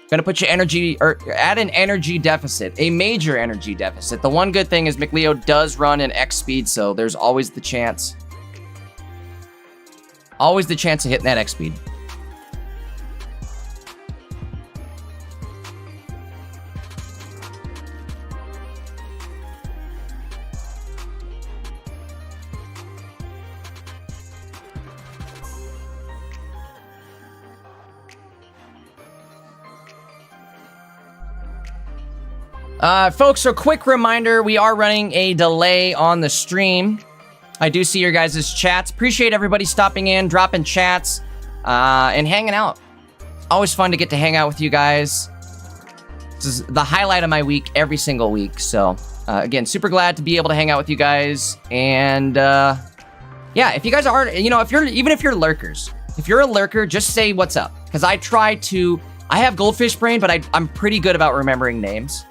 Gonna put you energy, or at an energy deficit, a major energy deficit. The one good thing is McLeo does run an X speed, so there's always the chance. Always the chance of hitting that X speed. Folks, a quick reminder, we are running a delay on the stream. I do see your guys' chats. Appreciate everybody stopping in, dropping chats, and hanging out. Always fun to get to hang out with you guys. This is the highlight of my week every single week. So, again, super glad to be able to hang out with you guys. And, yeah, if you guys are, you know, even if you're lurkers, if you're a lurker, just say what's up. Because I have goldfish brain, but I'm pretty good about remembering names.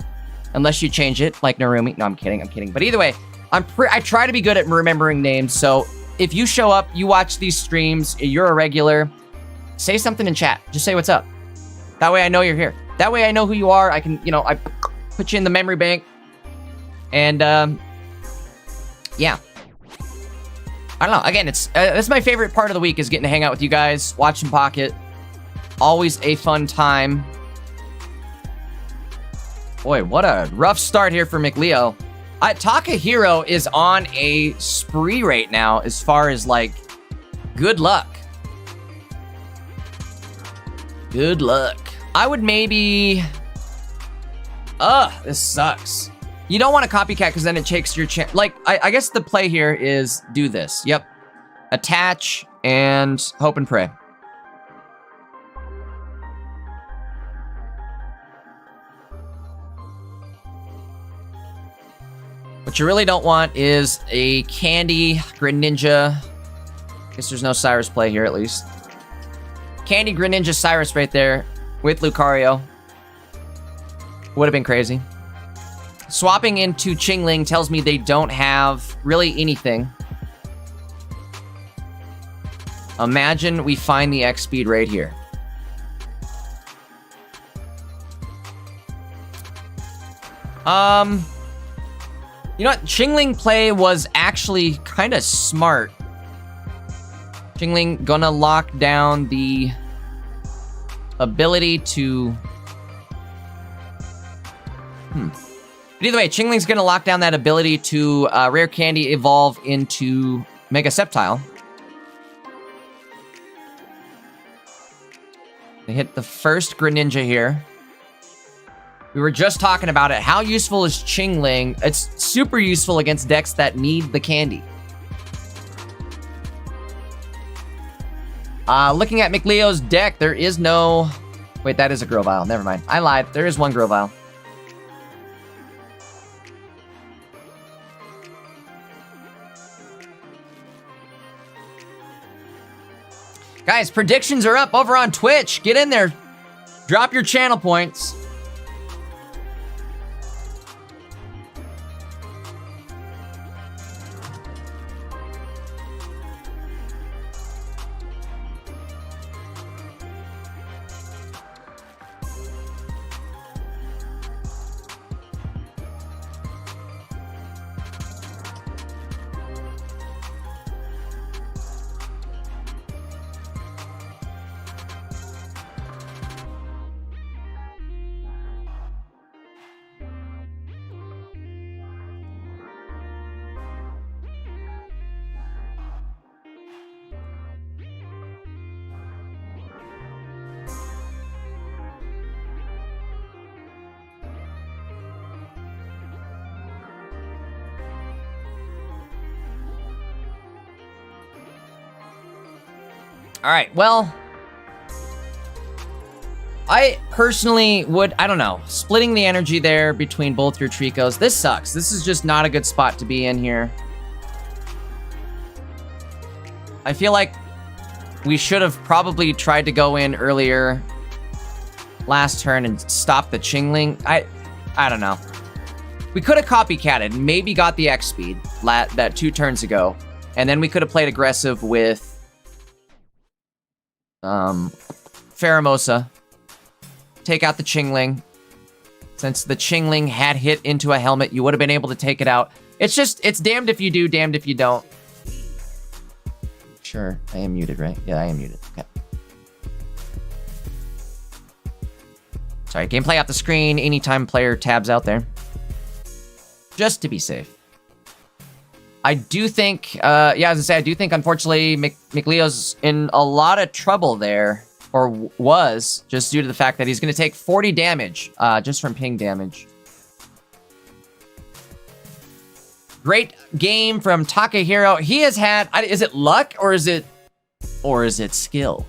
Unless you change it, like Narumi. No, I'm kidding. But either way, I try to be good at remembering names. So if you show up, you watch these streams, you're a regular, say something in chat. Just say what's up. That way I know you're here. That way I know who you are. I can, I put you in the memory bank. And, yeah. I don't know. Again, that's my favorite part of the week is getting to hang out with you guys, watching Pocket. Always a fun time. Boy, what a rough start here for McLeo. Takahiro is on a spree right now as far as, like, good luck. Good luck. I would maybe... this sucks. You don't want to copycat because then it takes your chance. Like, I guess the play here is do this. Yep. Attach and hope and pray. What you really don't want is a Candy Greninja. Guess there's no Cyrus play here, at least. Candy Greninja Cyrus right there with Lucario. Would have been crazy. Swapping into Chingling tells me they don't have really anything. Imagine we find the X speed right here. You know what? Chingling play was actually kind of smart. Chingling gonna lock down the ability to... But either way, Chingling's gonna lock down that ability to Rare Candy evolve into Mega Sceptile. They hit the first Greninja here. We were just talking about it. How useful is Chingling? It's super useful against decks that need the candy. Looking at McLeo's deck, there is no... Wait, that is a Grovyle. Never mind. I lied. There is one Grovyle. Guys, predictions are up over on Twitch. Get in there. Drop your channel points. All right, well, I personally would, I don't know, splitting the energy there between both your Tricos. This sucks. This is just not a good spot to be in here. I feel like we should have probably tried to go in earlier last turn and stop the Chingling. I don't know. We could have copycatted, maybe got the X speed that 2 turns ago, and then we could have played aggressive with Pheromosa. take out the Chingling. Since the Chingling had hit into a helmet, you would have been able to take it out. It's just, it's damned if you do, damned if you don't. Sure, I am muted, right? Yeah, I am muted. Okay. Sorry, gameplay off the screen anytime player tabs out there. Just to be safe. I do think, yeah, as I say, I do think, unfortunately, McLeo's in a lot of trouble there. Or was, just due to the fact that he's going to take 40 damage, just from ping damage. Great game from Takahiro. He has had, is it luck or is it skill?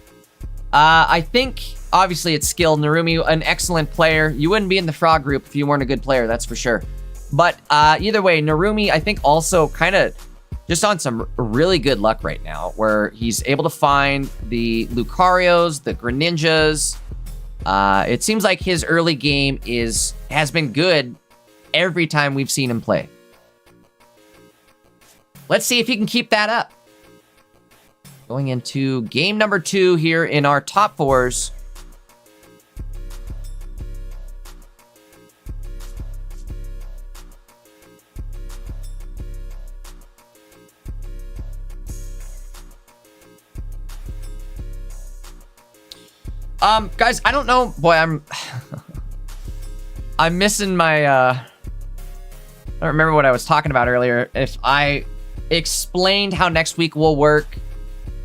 I think, obviously, it's skill. Narumi, an excellent player. You wouldn't be in the Frog group if you weren't a good player, that's for sure. But either way, Narumi, I think, also kind of just on some really good luck right now, where he's able to find the Lucarios, the Greninjas. It seems like his early game has been good every time we've seen him play. Let's see if he can keep that up. Going into game number 2 here in our top 4s. Guys, I don't know. Boy, I'm missing my, I don't remember what I was talking about earlier. If I explained how next week will work.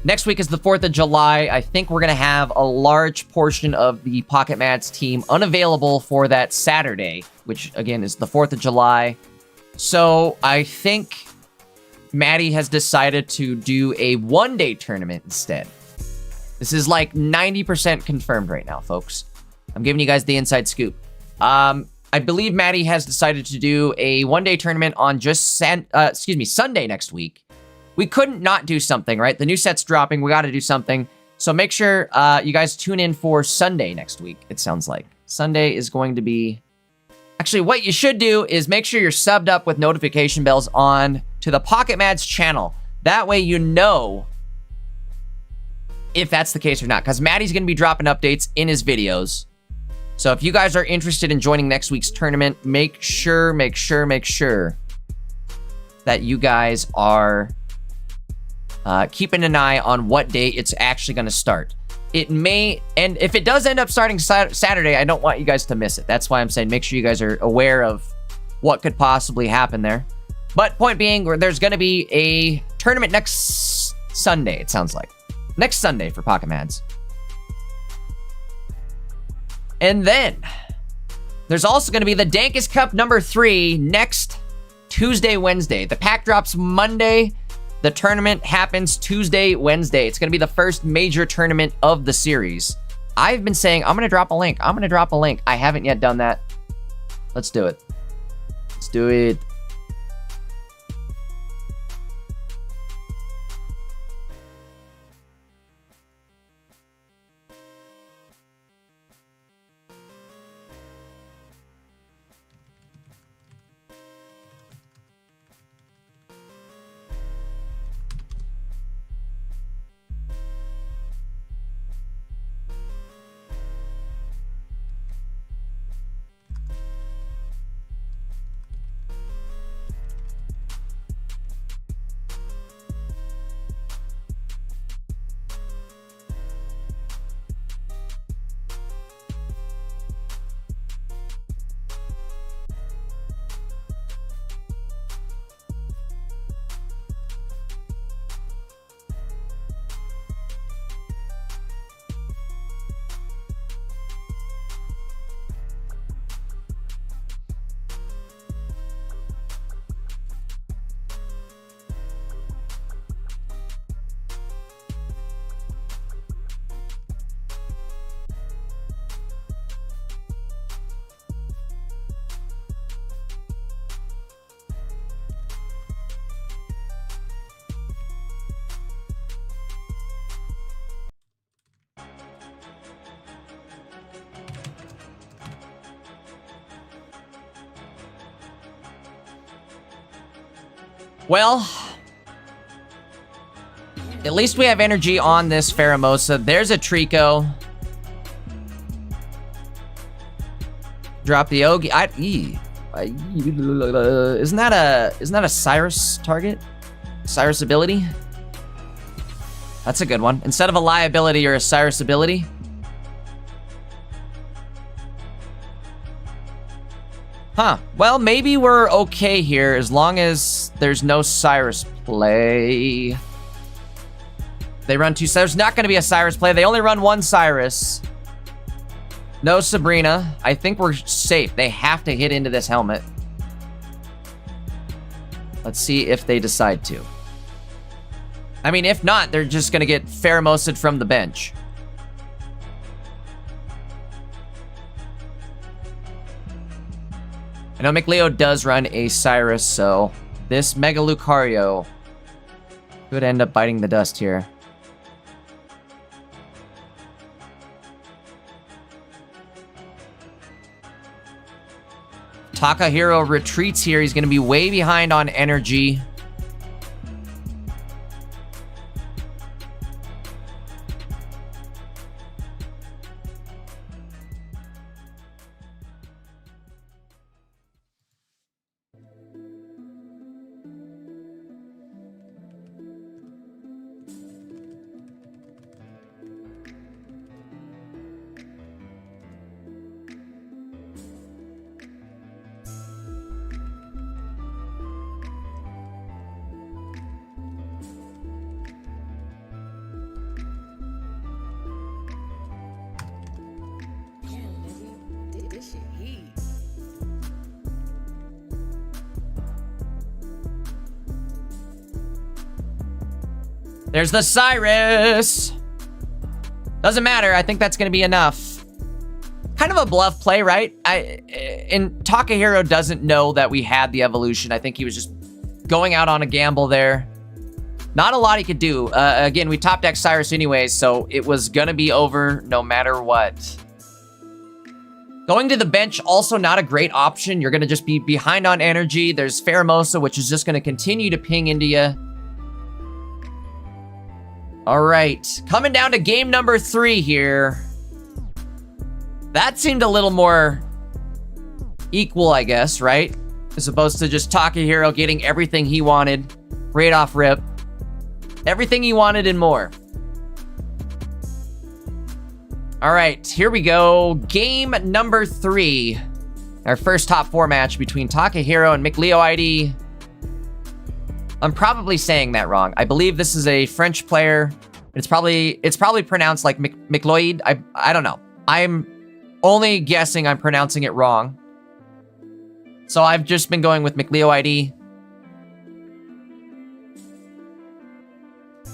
Next week is the 4th of July. I think we're going to have a large portion of the Pocket Mads team unavailable for that Saturday, which, again, is the 4th of July. So I think Maddie has decided to do a one-day tournament instead. This is like 90% confirmed right now, folks. I'm giving you guys the inside scoop. I believe Maddie has decided to do a one-day tournament on just Sunday next week. We couldn't not do something, right? The new set's dropping. We got to do something. So make sure you guys tune in for Sunday next week, it sounds like. Sunday is going to be... Actually, what you should do is make sure you're subbed up with notification bells on to the Pocket Mads channel. That way you know if that's the case or not, because Maddie's going to be dropping updates in his videos. So if you guys are interested in joining next week's tournament, make sure that you guys are keeping an eye on what day it's actually going to start. It may, and if it does end up starting Saturday, I don't want you guys to miss it. That's why I'm saying make sure you guys are aware of what could possibly happen there. But point being, there's going to be a tournament next Sunday, it sounds like. Next Sunday for Pocket Mads. And then, there's also going to be the Dankest Cup number 3 next Tuesday, Wednesday. The pack drops Monday. The tournament happens Tuesday, Wednesday. It's going to be the first major tournament of the series. I've been saying, I'm going to drop a link. I haven't yet done that. Let's do it. Let's do it. Well, at least we have energy on this Pheromosa. There's a Trico. Drop the Ogi. Isn't that a Cyrus target? Cyrus ability? That's a good one. Instead of a liability or a Cyrus ability. Huh. Well, maybe we're okay here as long as there's no Cyrus play. They run 2. There's not going to be a Cyrus play. They only run 1 Cyrus. No Sabrina. I think we're safe. They have to hit into this helmet. Let's see if they decide to. I mean, if not, they're just going to get Pheromosid from the bench. I know McLeo does run a Cyrus, so this Mega Lucario could end up biting the dust here. Takahiro retreats here. He's going to be way behind on energy. Damn, nigga. This shit heat. There's the Cyrus. Doesn't matter. I think that's going to be enough. Kind of a bluff play, right? And Takahiro doesn't know that we had the evolution. I think he was just going out on a gamble there. Not a lot he could do. Again, we top decked Cyrus anyways, so it was going to be over no matter what. Going to the bench, also not a great option. You're going to just be behind on energy. There's Pheromosa, which is just going to continue to ping into you. All right, coming down to game number 3 here. That seemed a little more equal, I guess, right? As opposed to just Takahiro getting everything he wanted right off rip. Everything he wanted and more. All right, here we go. Game number 3. Our first top 4 match between Takahiro and McLeo ID. I'm probably saying that wrong. I believe this is a French player. It's probably pronounced like McLeod. I don't know. I'm only guessing I'm pronouncing it wrong. So I've just been going with McLeo ID.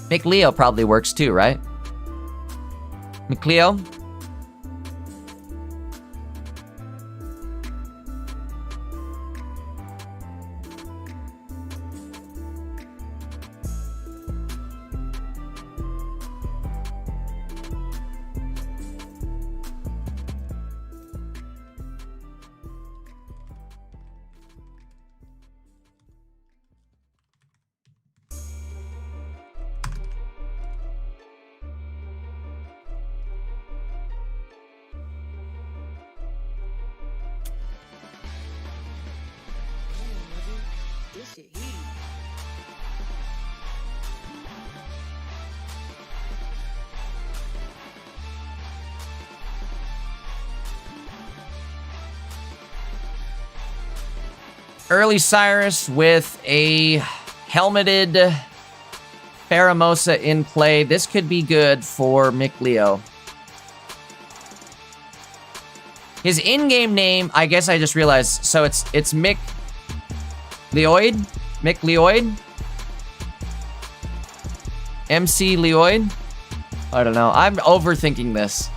McLeo probably works too, right? McLeo? This shit heat. Early Cyrus with a helmeted Pheromosa in play. This could be good for McLeo. His in-game name, I guess I just realized, so it's McLeod? McLeod? MC Leoid? I don't know. I'm overthinking this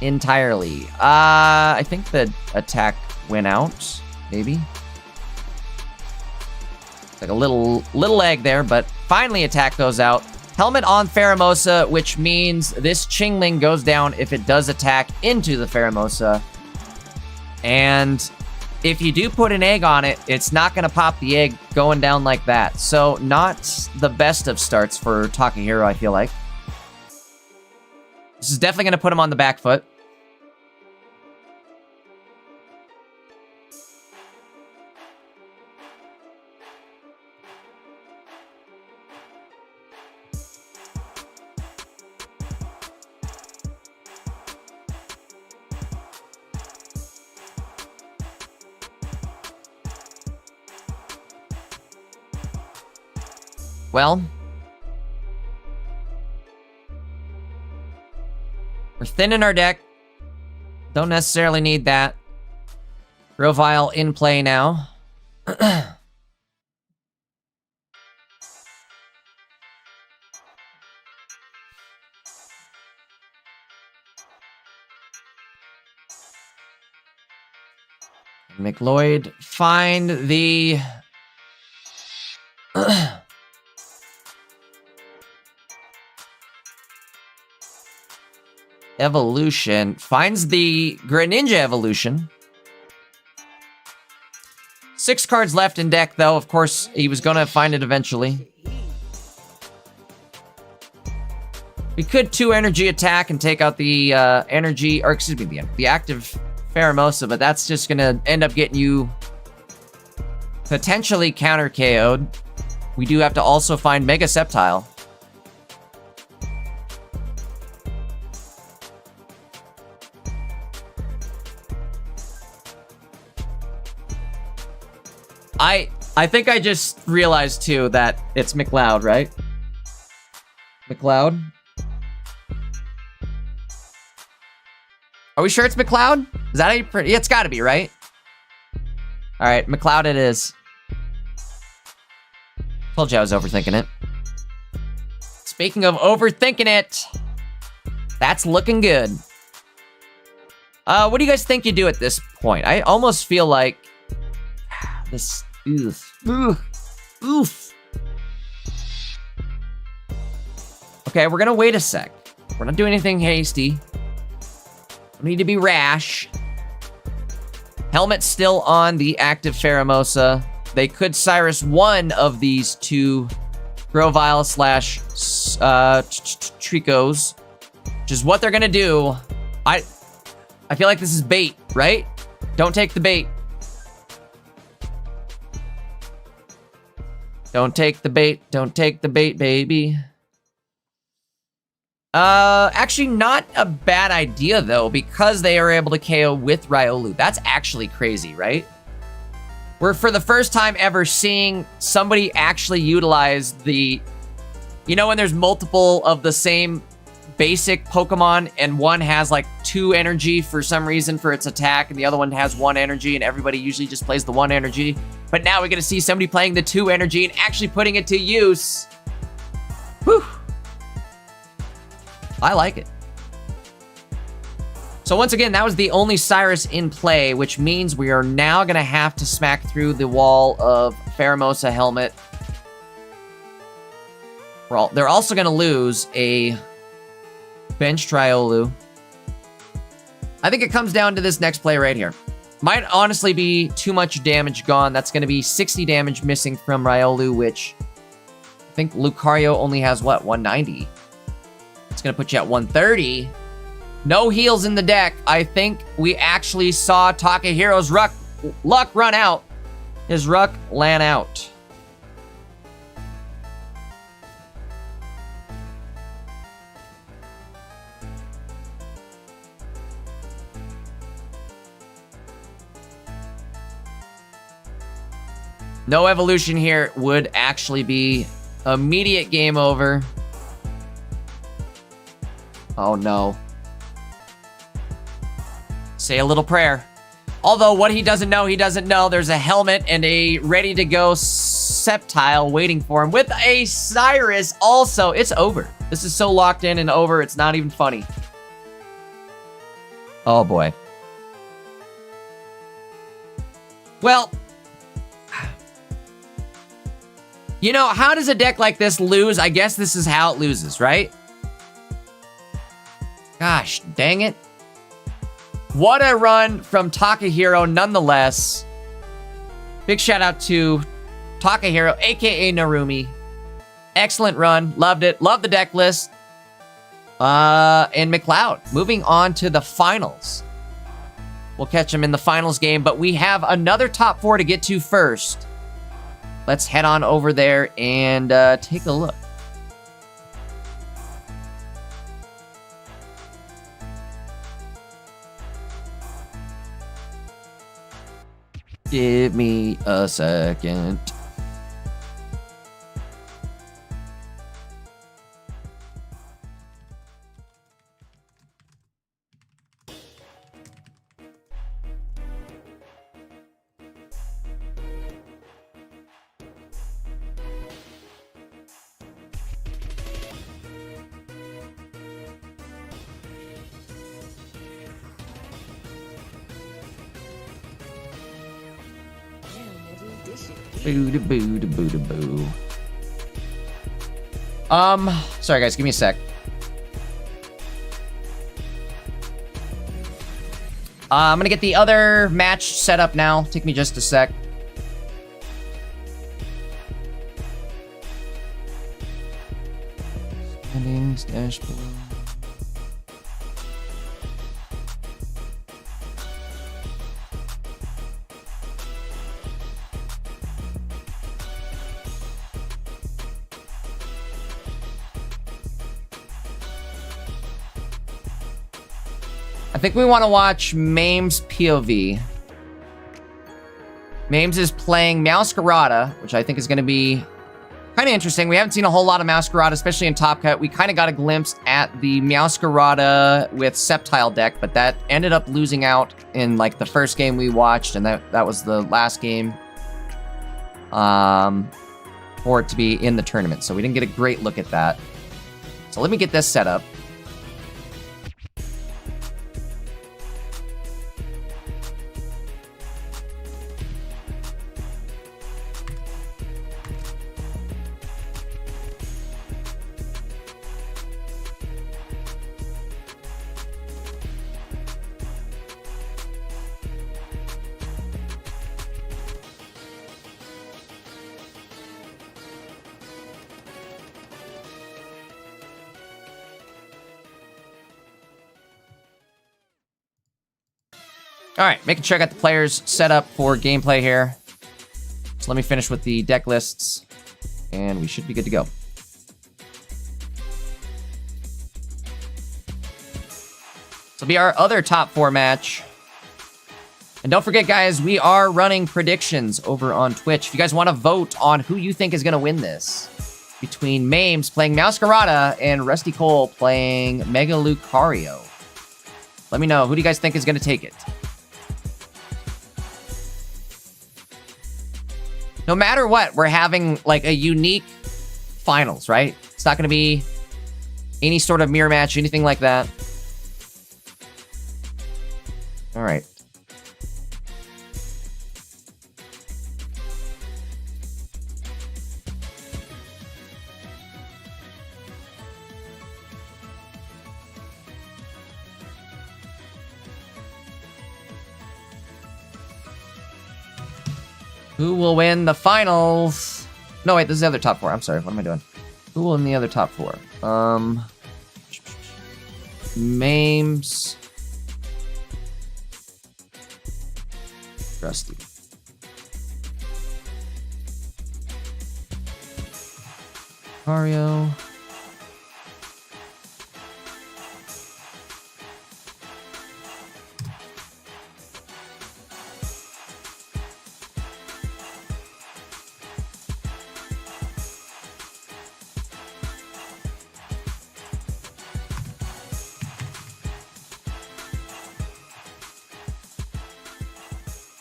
entirely. I think the attack went out. Maybe. Like a little lag there, but finally attack goes out. Helmet on Pheromosa, which means this Chingling goes down if it does attack into the Pheromosa. And if you do put an egg on it, it's not going to pop the egg going down like that. So not the best of starts for Takahiro, I feel like. This is definitely going to put him on the back foot. Well, we're thinning our deck. Don't necessarily need that. Grovyle in play now. McLeod, find the... evolution. Finds the Greninja evolution. 6 cards left in deck, though. Of course, he was going to find it eventually. We could 2 energy attack and take out the energy, or excuse me, the active Pheromosa, but that's just going to end up getting you potentially counter KO'd. We do have to also find Mega Sceptile. I think I just realized, too, that it's McLeod, right? McLeod? Are we sure it's McLeod? Is that how you... Yeah, it's gotta be, right? Alright, McLeod it is. Told you I was overthinking it. Speaking of overthinking it, that's looking good. What do you guys think you do at this point? I almost feel like... this... Oof. Oof. Okay, we're gonna wait a sec. We're not doing anything hasty. We need to be rash. Helmet's still on the active Pheromosa. They could Cyrus one of these 2 Grovyle slash Tricos, which is what they're gonna do. I feel like this is bait, right? Don't take the bait. Don't take the bait. Don't take the bait, baby. Actually not a bad idea, though, because they are able to KO with Riolu. That's actually crazy, right? We're, for the first time ever, seeing somebody actually utilize the... You know when there's multiple of the same basic Pokemon, and one has, like, 2 energy for some reason for its attack, and the other one has 1 energy, and everybody usually just plays the 1 energy. But now we're gonna see somebody playing the 2 energy and actually putting it to use. Whew. I like it. So once again, that was the only Cyrus in play, which means we are now gonna have to smack through the wall of Pheromosa Helmet. They're also gonna lose a bench Triolu. I think it comes down to this next play right here. Might honestly be too much damage gone. That's going to be 60 damage missing from Riolu, which I think Lucario only has, what, 190? It's going to put you at 130. No heals in the deck. I think we actually saw Takehiro's luck run out. His luck ran out. No evolution here would actually be immediate game over. Oh no. Say a little prayer. Although what he doesn't know, there's a helmet and a ready-to-go Sceptile waiting for him with a Cyrus also. It's over. This is so locked in and over, it's not even funny. Oh boy. Well... You know, how does a deck like this lose? I guess this is how it loses, right? Gosh, dang it. What a run from Takehiro, nonetheless. Big shout out to Takehiro, aka Narumi. Excellent run. Loved it. Loved the deck list. And McLeod. Moving on to the finals. We'll catch him in the finals game, but we have another top 4 to get to first. Let's head on over there and take a look. Give me a second. Boo da boo da boo da boo. Sorry guys, give me a sec. I'm gonna get the other match set up now. Take me just a sec. Standings, dashboard. I think we want to watch Mame's POV. Mames is playing Masquerada, which I think is going to be kind of interesting. We haven't seen a whole lot of Masquerada, especially in Top Cut. We kind of got a glimpse at the Masquerada with Sceptile deck, but that ended up losing out in like the first game we watched, and that was the last game for it to be in the tournament. So we didn't get a great look at that. So let me get this set up. All right, making sure I got the players set up for gameplay here. So let me finish with the deck lists, and we should be good to go. This will be our other top 4 match. And don't forget, guys, we are running predictions over on Twitch. If you guys want to vote on who you think is going to win this, between Mames playing Masquerada and Rusty Cole playing Mega Lucario, let me know. Who do you guys think is going to take it? No matter what, we're having like a unique finals, right? It's not going to be any sort of mirror match, anything like that. All right. Who will win the finals? No, wait, this is the other top 4. I'm sorry, what am I doing? Who will win the other top 4? Mames. Rusty. Mario.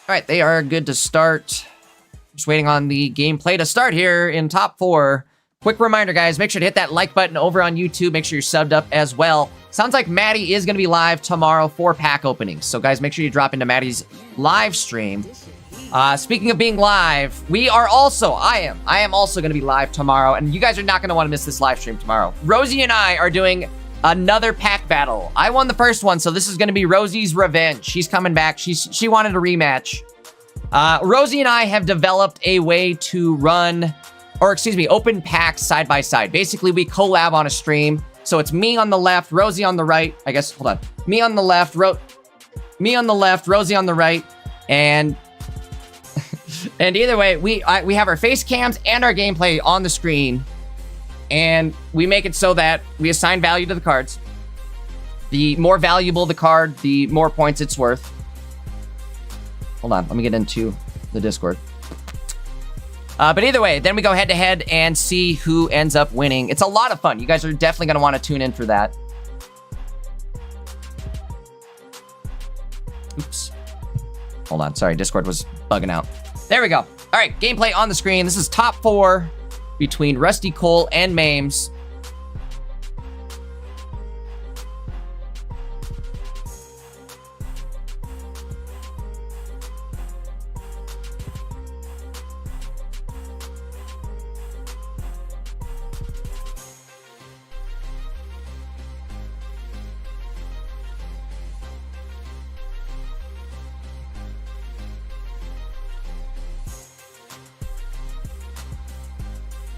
All right, they are good to start. Just waiting on the gameplay to start here in top 4. Quick reminder, guys, make sure to hit that like button over on YouTube. Make sure you're subbed up as well. Sounds like Maddie is going to be live tomorrow for pack openings. So, guys, make sure you drop into Maddie's live stream. Speaking of being live, I am also going to be live tomorrow. And you guys are not going to want to miss this live stream tomorrow. Rosie and I are doing another pack battle. I won the first one, so this is going to be Rosie's revenge. She's coming back. She wanted a rematch. Rosie and I have developed a way to open packs side by side. Basically, we collab on a stream. So it's me on the left, Rosie on the right. I guess, hold on. Me on the left, Rosie on the right. And and either way, we have our face cams and our gameplay on the screen. And we make it so that we assign value to the cards. The more valuable the card, the more points it's worth. Hold on, let me get into the Discord. But either way, then we go head-to-head and see who ends up winning. It's a lot of fun. You guys are definitely going to want to tune in for that. Oops. Hold on, sorry, Discord was bugging out. There we go. All right, gameplay on the screen. This is top 4 between Rusty Cole and Mames.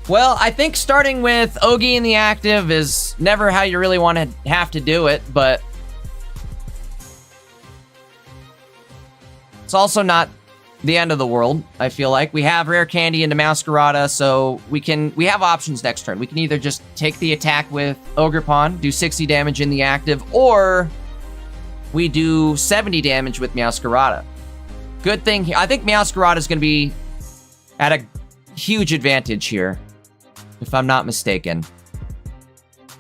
Well, I think starting with Ogi in the active is never how you really want to have to do it, but it's also not the end of the world, I feel like. We have Rare Candy into Masquerada, so we have options next turn. We can either just take the attack with Ogre Pawn, do 60 damage in the active, or we do 70 damage with Masquerada. Good thing here. I think Masquerada is going to be at a huge advantage here, if I'm not mistaken.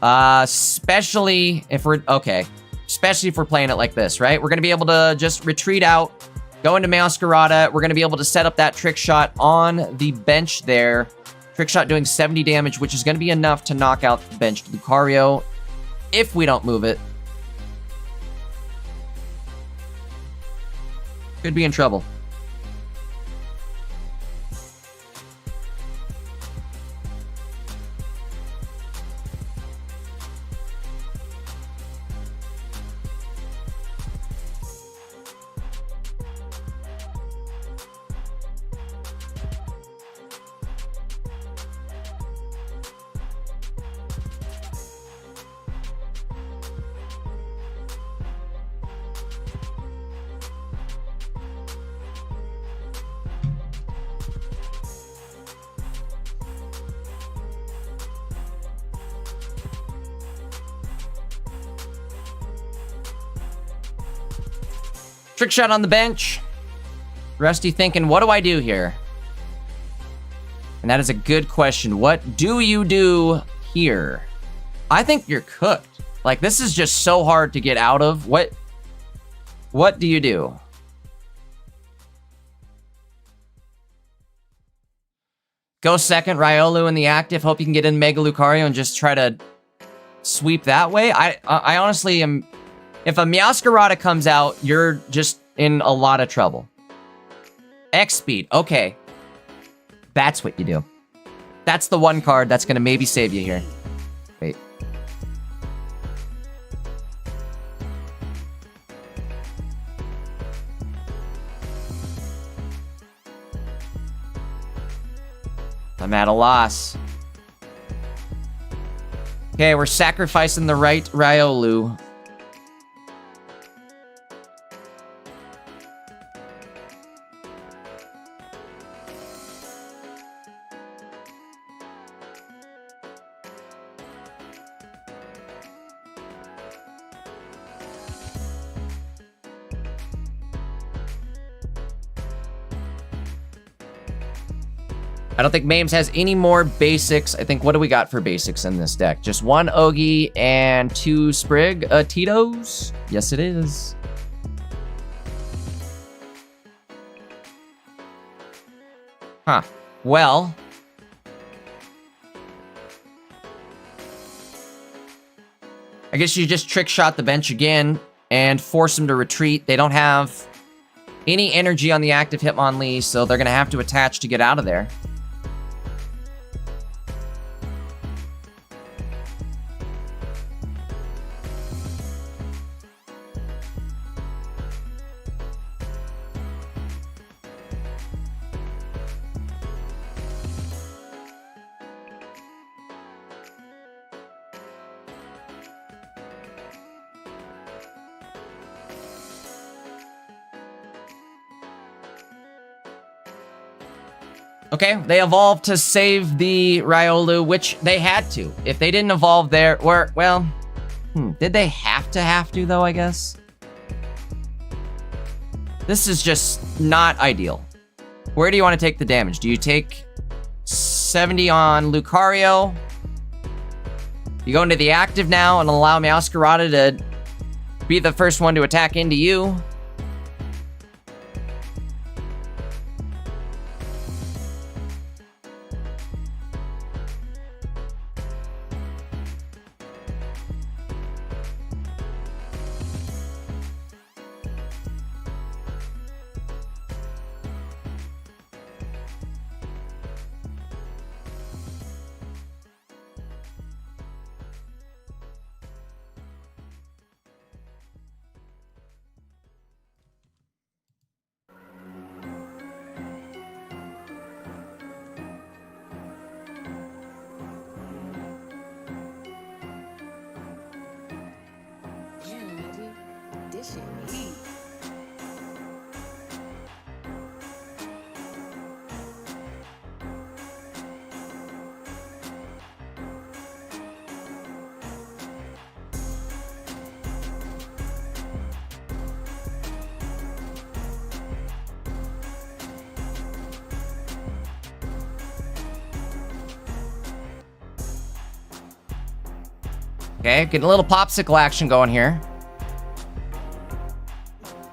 Especially if we're playing it like this, right? We're going to be able to just retreat out, go into Masquerada. We're going to be able to set up that trick shot on the bench there. Trick shot doing 70 damage, which is going to be enough to knock out the benched Lucario if we don't move it. Could be in trouble. Trick shot on the bench. Rusty thinking, what do I do here? And that is a good question. What do you do here? I think you're cooked. Like, this is just so hard to get out of. What do you do? Go second, Riolu in the active. Hope you can get in Mega Lucario and just try to sweep that way. I honestly am... If a Masquerada comes out, you're just in a lot of trouble. X speed. Okay. That's what you do. That's the one card that's going to maybe save you here. Wait. I'm at a loss. Okay, we're sacrificing the right Riolu. I don't think Mames has any more basics. I think, what do we got for basics in this deck? Just one Ogi and two Sprig Tito's? Yes, it is. Huh. Well. I guess you just trick shot the bench again and force them to retreat. They don't have any energy on the active Hitmonlee, so they're going to have to attach to get out of there. Okay, they evolved to save the Riolu, which they had to. If they didn't evolve there, well, did they have to though, I guess? This is just not ideal. Where do you want to take the damage? Do you take 70 on Lucario? You go into the active now and allow Masquerada to be the first one to attack into you. Okay, getting a little popsicle action going here.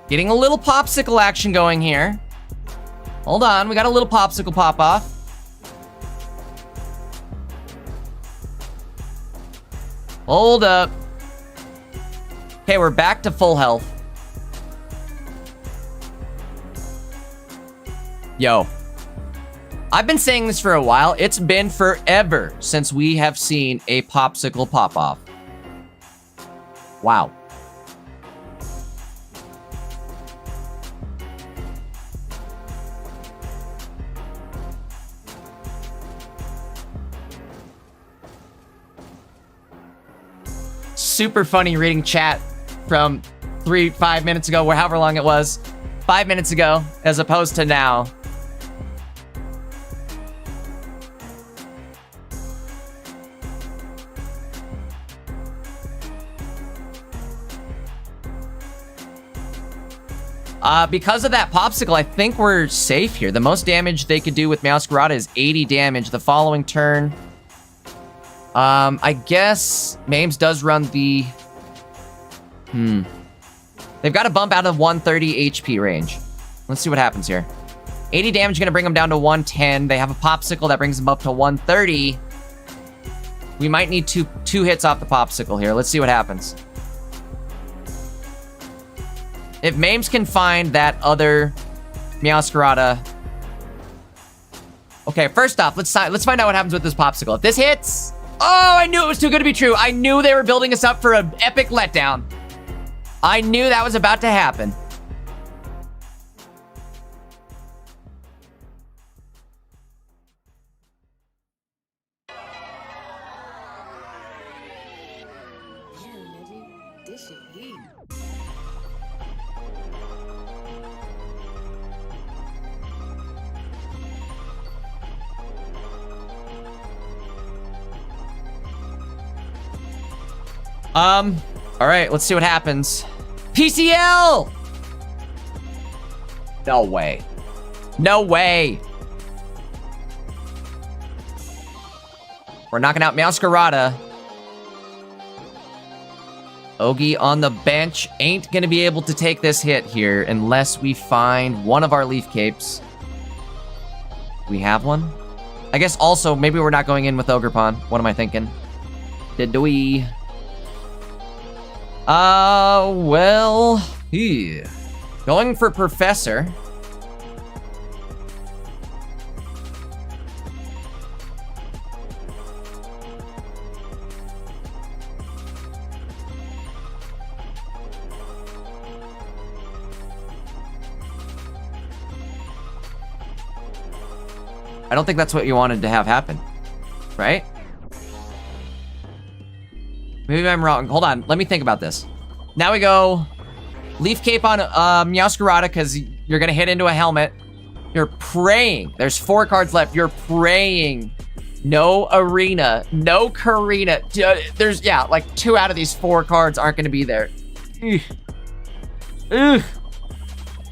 Getting a little popsicle action going here. Hold on, we got a little popsicle pop off. Hold up. Okay, we're back to full health. Yo. I've been saying this for a while. It's been forever since we have seen a popsicle pop off. Wow. Super funny reading chat from 5 minutes ago, or however long it was. 5 minutes ago, as opposed to now. Because of that popsicle, I think we're safe here. The most damage they could do with Meowscarada is 80 damage the following turn. I guess Mames does run the... They've got to bump out of 130 HP range. Let's see what happens here. 80 damage gonna bring them down to 110. They have a popsicle that brings them up to 130. We might need two hits off the popsicle here. Let's see what happens. If Mames can find that other Meowscarada... Okay, first off, let's find out what happens with this popsicle. If this hits... Oh, I knew it was too good to be true. I knew they were building us up for an epic letdown. I knew that was about to happen. Damn, nigga. This shit heat. All right, let's see what happens. PCL! No way. No way. We're knocking out Meowscarada. Ogie on the bench ain't gonna be able to take this hit here unless we find one of our Leaf Capes. We have one? I guess also, maybe we're not going in with Ogerpon. What am I thinking? Did we? Well, yeah. Going for Professor. I don't think that's what you wanted to have happen, right? Maybe I'm wrong. Hold on. Let me think about this. Now we go Leaf Cape on Meowscarada because you're going to hit into a helmet. You're praying. There's 4 cards left. You're praying. No Arena. No Karina. There's, yeah, like 2 out of these 4 cards aren't going to be there. Ugh. Ugh.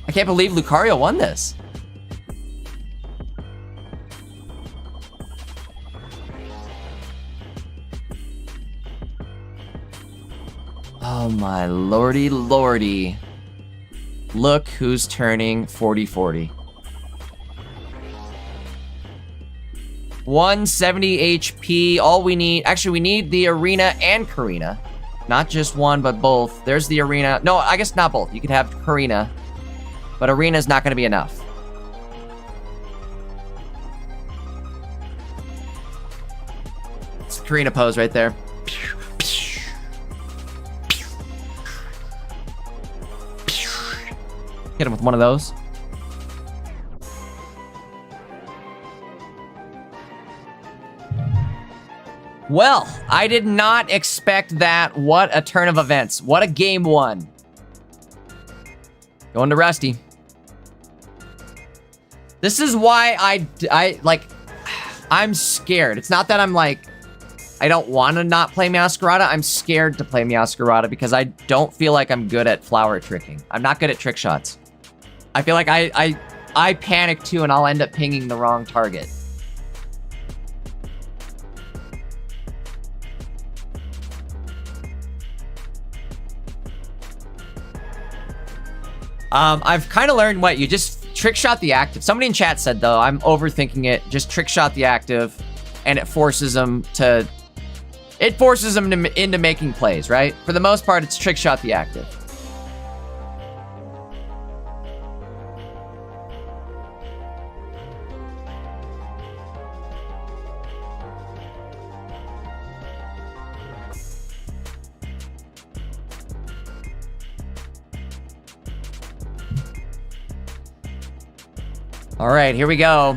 I can't believe Lucario won this. Oh my lordy lordy. Look who's turning 40-40. 170 HP. All we need... Actually, we need the Arena and Karina. Not just one, but both. There's the Arena. No, I guess not both. You could have Karina. But Arena's not going to be enough. It's a Karina pose right there. Hit him with one of those. Well, I did not expect that. What a turn of events. What a game 1. Going to Rusty. This is why I'm scared. It's not that I'm like, I don't want to not play Meowscarada. I'm scared to play Meowscarada because I don't feel like I'm good at flower tricking. I'm not good at trick shots. I feel like I panic too and I'll end up pinging the wrong target. I've kind of learned what you just trick shot the active. Somebody in chat said though, I'm overthinking it. Just trick shot the active, and it forces them to. It forces them into making plays, right? For the most part, it's trick shot the active. All right, here we go.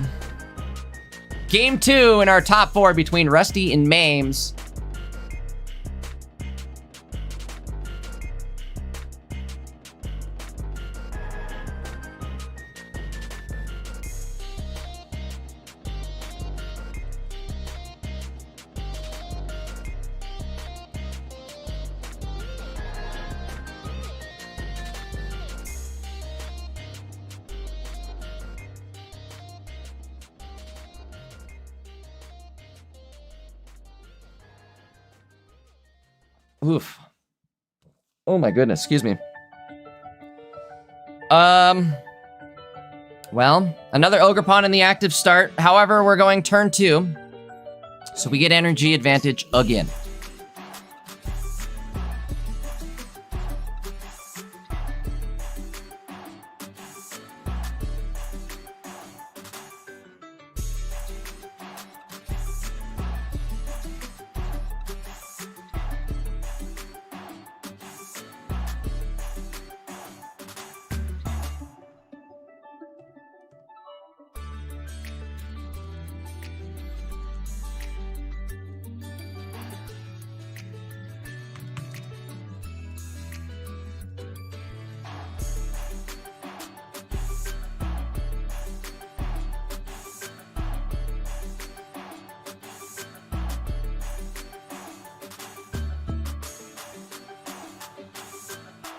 Game 2 in our top 4 between Rusty and Mames. Oof. Oh my goodness, excuse me. Well, another Ogre Pawn in the active start. However, we're going turn 2. So we get energy advantage again.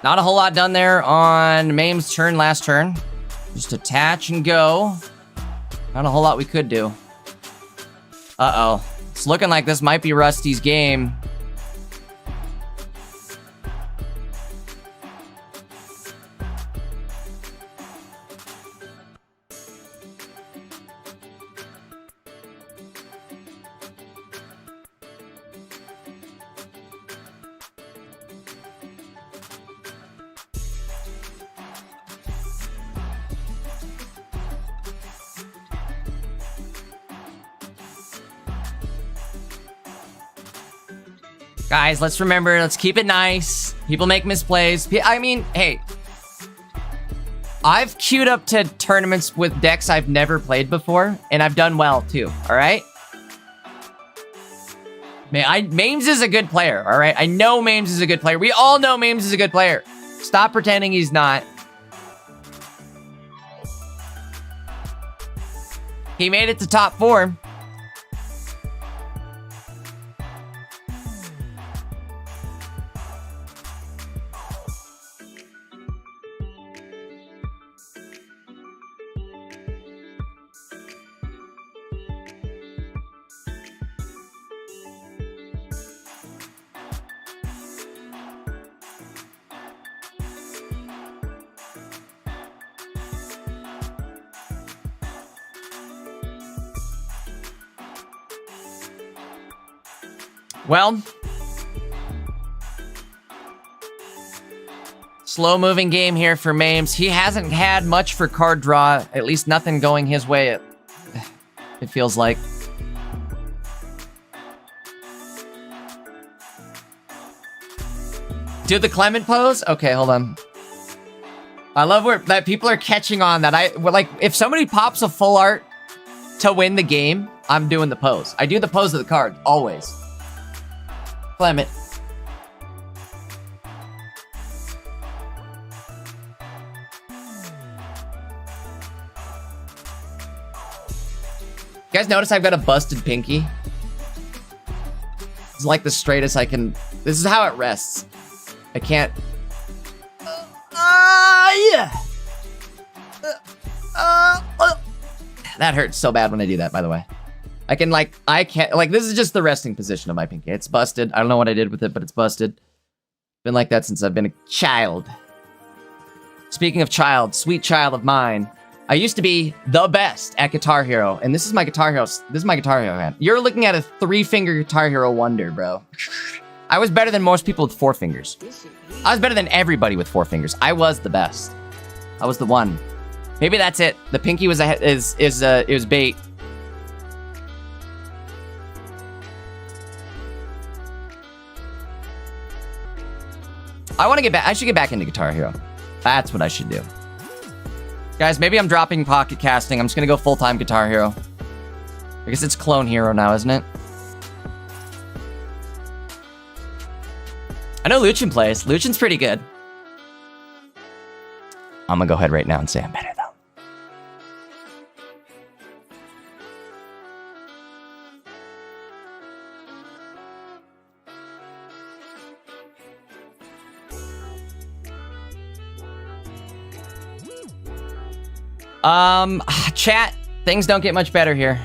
Not a whole lot done there on Mame's turn, last turn. Just attach and go. Not a whole lot we could do. Uh-oh. It's looking like this might be Rusty's game. Guys, let's remember, let's keep it nice. People make misplays. I mean, hey. I've queued up to tournaments with decks I've never played before, and I've done well, too, all right? Mames is a good player, all right? I know Mames is a good player. We all know Mames is a good player. Stop pretending he's not. He made it to top 4. Well, slow-moving game here for Mames. He hasn't had much for card draw, at least nothing going his way, it feels like. Do the Clement pose? Okay, hold on. I love that people are catching on that. Like, if somebody pops a full art to win the game, I'm doing the pose. I do the pose of the card, always. Clement. You guys notice I've got a busted pinky? It's like the straightest I can. This is how it rests. I can't. Yeah. That hurts so bad when I do that, by the way. I can't, this is just the resting position of my pinky. It's busted. I don't know what I did with it, but it's busted. Been like that since I've been a child. Speaking of child, sweet child of mine, I used to be the best at Guitar Hero, and this is my Guitar Hero. This is my Guitar Hero hand. You're looking at a 3-finger Guitar Hero wonder, bro. I was better than most people with 4 fingers. I was better than everybody with 4 fingers. I was the best. I was the one. Maybe that's it. The pinky was it was bait. I want to get back. I should get back into Guitar Hero. That's what I should do. Guys, maybe I'm dropping Pocket Casting. I'm just going to go full-time Guitar Hero. I guess it's Clone Hero now, isn't it? I know Luchin plays. Luchin's pretty good. I'm going to go ahead right now and say I'm better, though. Chat, things don't get much better here.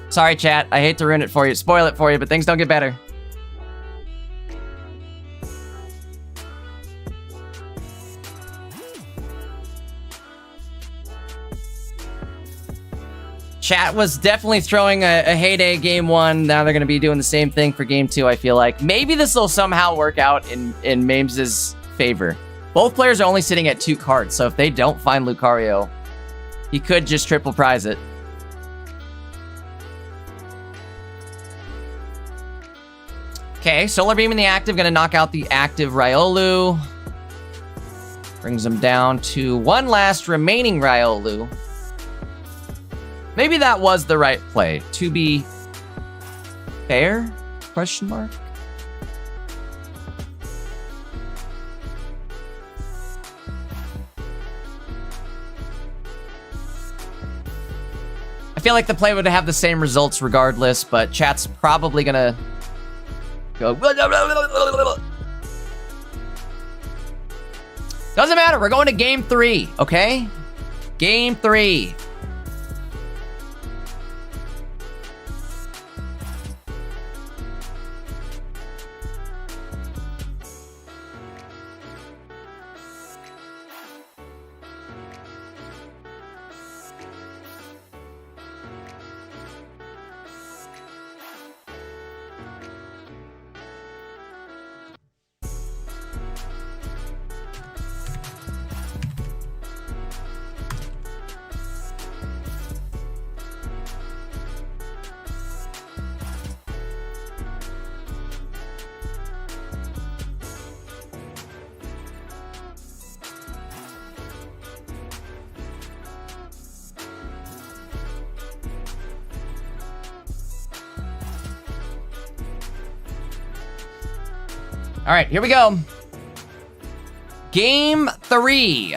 Sorry, chat. I hate to ruin it for you, spoil it for you, but things don't get better. Chat was definitely throwing a heyday game 1. Now they're going to be doing the same thing for game 2, I feel like. Maybe this will somehow work out in Mames's favor. Both players are only sitting at 2 cards, so if they don't find Lucario, he could just triple prize it. Okay, Solar Beam in the active, gonna knock out the active Riolu. Brings him down to 1 last remaining Riolu. Maybe that was the right play. To be fair? Question mark? I feel like the play would have the same results regardless, but chat's probably gonna go. Doesn't matter. We're going to game 3, okay? Game 3. All right, here we go. Game 3.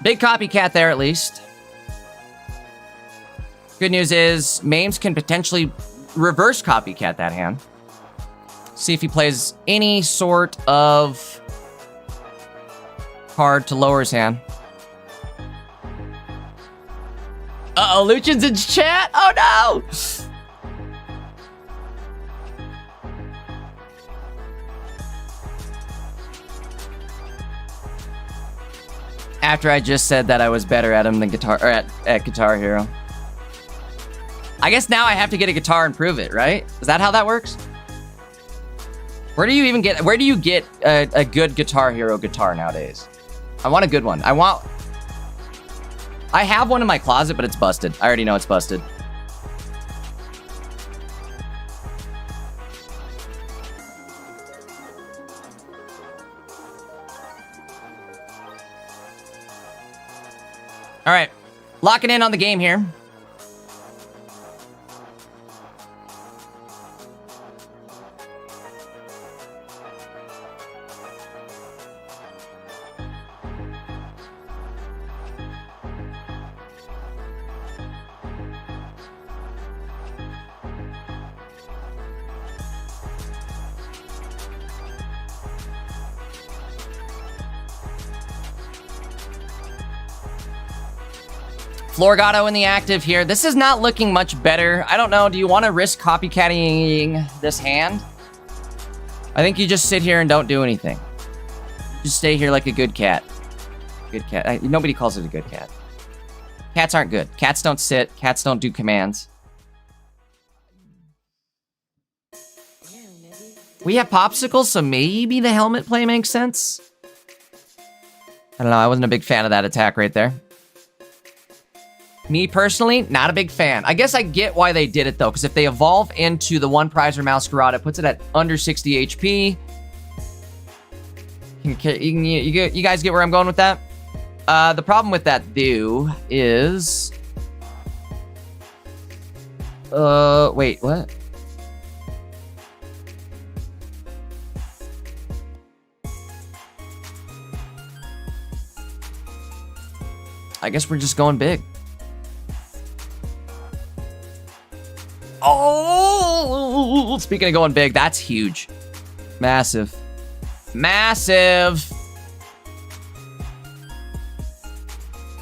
Big copycat there, at least. Good news is, Mames can potentially reverse copycat that hand. See if he plays any sort of card to lower his hand. Uh-oh, Luchin's in chat? Oh, no! After I just said that I was better at him than at Guitar Hero. I guess now I have to get a guitar and prove it, right? Is that how that works? Where do you get a good Guitar Hero guitar nowadays? I want a good one. I want I have one in my closet, but it's busted. I already know it's busted. All right, locking in on the game here. Florgato in the active here. This is not looking much better. I don't know. Do you want to risk copycatting this hand? I think you just sit here and don't do anything. Just stay here like a good cat. Good cat. Nobody calls it a good cat. Cats aren't good. Cats don't sit. Cats don't do commands. We have popsicles, so maybe the helmet play makes sense. I don't know. I wasn't a big fan of that attack right there. Me personally, not a big fan. I guess I get why they did it though, because if they evolve into the one prizer Masquerade, it puts it at under 60 HP. You guys get where I'm going with that? The problem with that though is, wait, what? I guess we're just going big. Oh, speaking of going big, that's huge. Massive. Massive.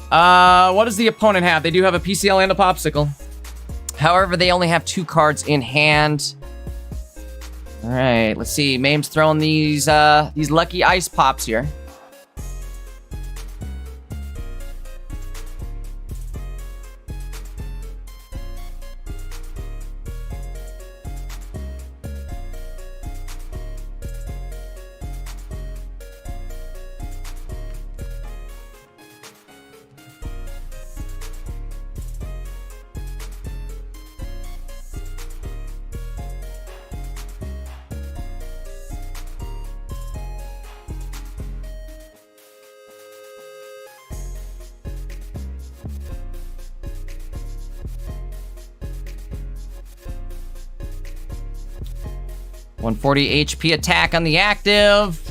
What does the opponent have? They do have a PCL and a popsicle. However, they only have 2 cards in hand. All right, let's see. Mame's throwing these lucky ice pops here. $140 HP attack on the active.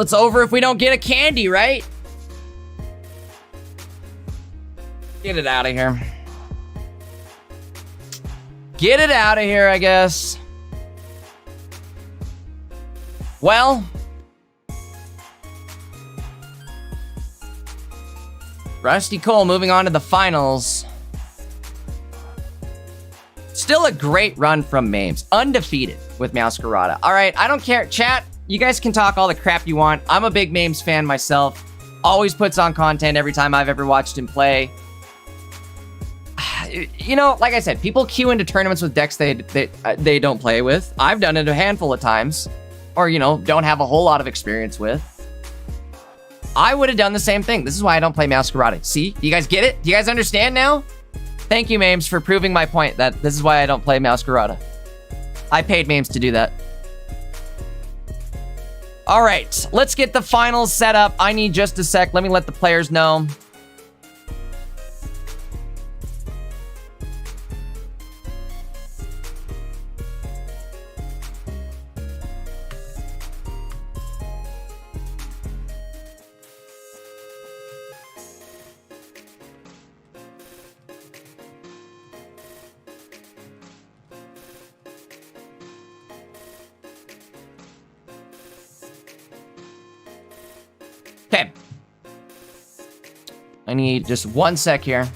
It's over if we don't get a candy, right? Get it out of here. Get it out of here, I guess. Well, Rusty Cole moving on to the finals. Still a great run from Mames. Undefeated with Masquerada. All right, I don't care. Chat, you guys can talk all the crap you want. I'm a big Mames fan myself. Always puts on content every time I've ever watched him play. You know, like I said, people queue into tournaments with decks they don't play with. I've done it a handful of times. Or, you know, don't have a whole lot of experience with. I would have done the same thing. This is why I don't play Masquerade. See? Do you guys get it? Do you guys understand now? Thank you, Mames, for proving my point that this is why I don't play Masquerada. I paid Mames to do that. All right, let's get the finals set up. I need just a sec. Let me let the players know. Okay. I need just 1 sec here.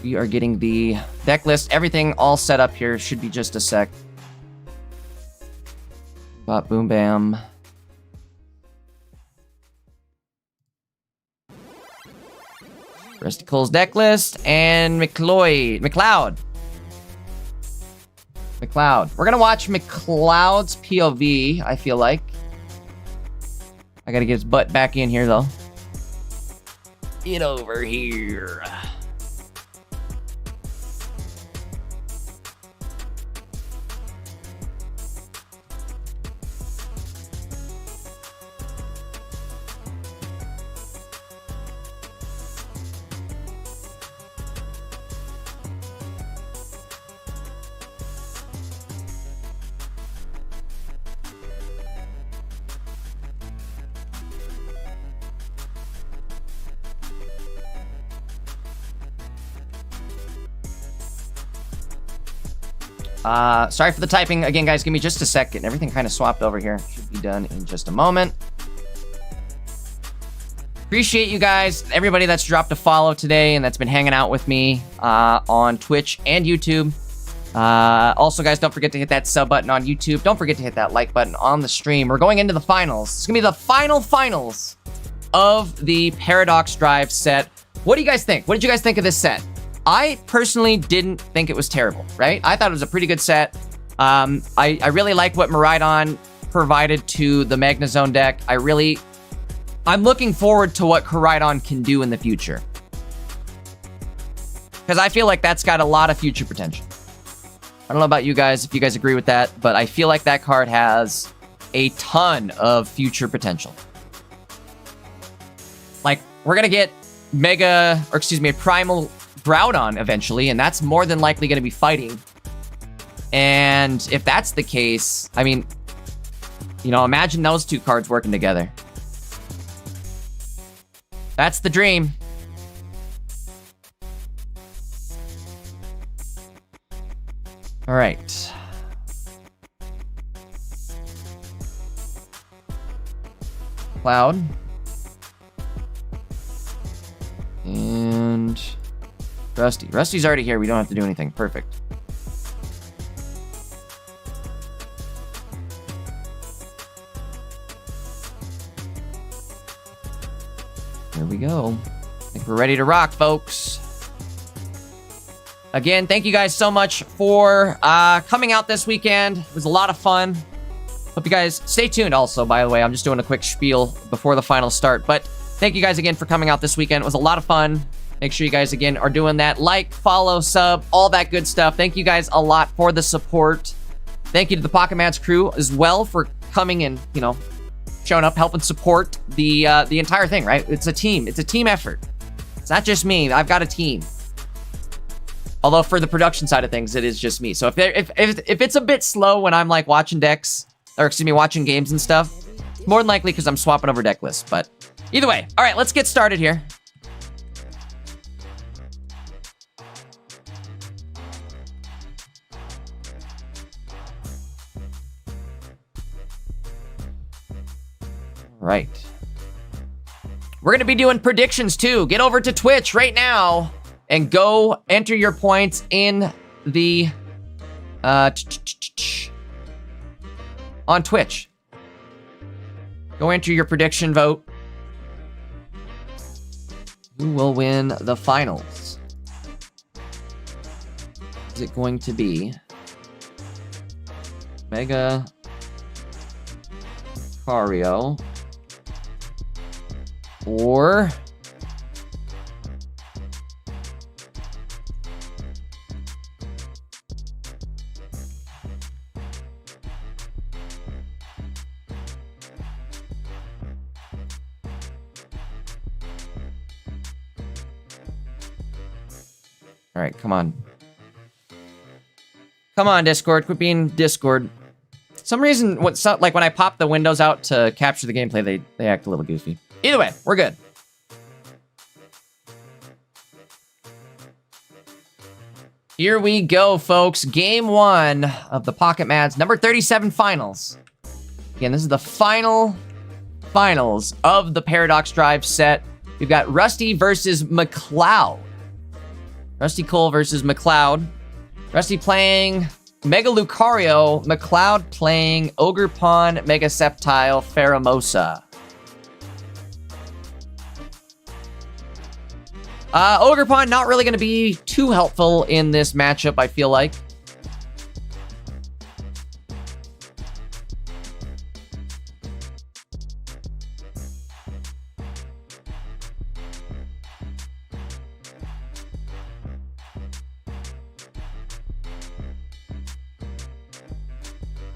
We are getting the deck list. Everything all set up here. Should be just a sec. Bop, boom, bam. Rusty Cole's deck list and McLeod. McLeod. We're gonna watch McLeod's POV, I feel like. I gotta get his butt back in here, though. Get over here. Sorry for the typing. Again, guys, give me just a second. Everything kind of swapped over here. Should be done in just a moment. Appreciate you guys, everybody that's dropped a follow today and that's been hanging out with me on Twitch and YouTube. Also, guys, don't forget to hit that sub button on YouTube. Don't forget to hit that like button on the stream. We're going into the finals. It's going to be the finals of the Paradox Drive set. What do you guys think? What did you guys think of this set? I personally didn't think it was terrible, right? I thought it was a pretty good set. I really like what Miraidon provided to the Magnezone deck. I'm looking forward to what Miraidon can do in the future. Because I feel like that's got a lot of future potential. I don't know about you guys, if you guys agree with that, but I feel like that card has a ton of future potential. Like, we're gonna get Primal Groudon eventually, and that's more than likely going to be fighting. And if that's the case, I mean, you know, imagine those two cards working together. That's the dream. All right. Cloud. And Rusty. Rusty's already here. We don't have to do anything. Perfect. Here we go. I think we're ready to rock, folks. Again, thank you guys so much for coming out this weekend. It was a lot of fun. Hope you guys stay tuned also, by the way. I'm just doing a quick spiel before the finals start. But thank you guys again for coming out this weekend. It was a lot of fun. Make sure you guys, again, are doing that. Like, follow, sub, all that good stuff. Thank you guys a lot for the support. Thank you to the Pocket Mats crew as well for coming and, you know, showing up, helping support the entire thing, right? It's a team. It's a team effort. It's not just me. I've got a team. Although for the production side of things, it is just me. So if it's a bit slow when I'm like watching decks, or excuse me, watching games and stuff, more than likely because I'm swapping over deck lists. But either way, all right, let's get started here. Right. We're going to be doing predictions too. Get over to Twitch right now and go enter your points in the on Twitch. Go enter your prediction vote. Who will win the finals? Is it going to be Mega Cario or all right, come on. Come on, Discord. Quit being Discord. Some reason, like when I pop the windows out to capture the gameplay, they act a little goofy. Either way, we're good. Here we go, folks. Game 1 of the Pocket Mats number 37 finals. Again, this is the finals of the Paradox Drive set. We've got Rusty versus McLeod. Rusty Cole versus McLeod. Rusty playing Mega Lucario, McLeod playing Ogerpon, Mega Sceptile, Pheromosa. Ogerpon not really going to be too helpful in this matchup, I feel like.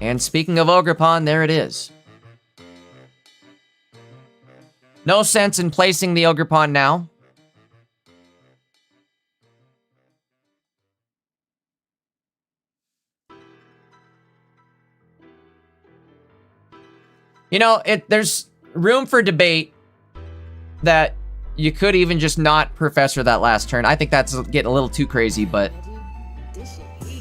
And speaking of Ogrepon, there it is. No sense in placing the Ogrepon now. You know, there's room for debate that you could even just not Professor that last turn. I think that's getting a little too crazy, but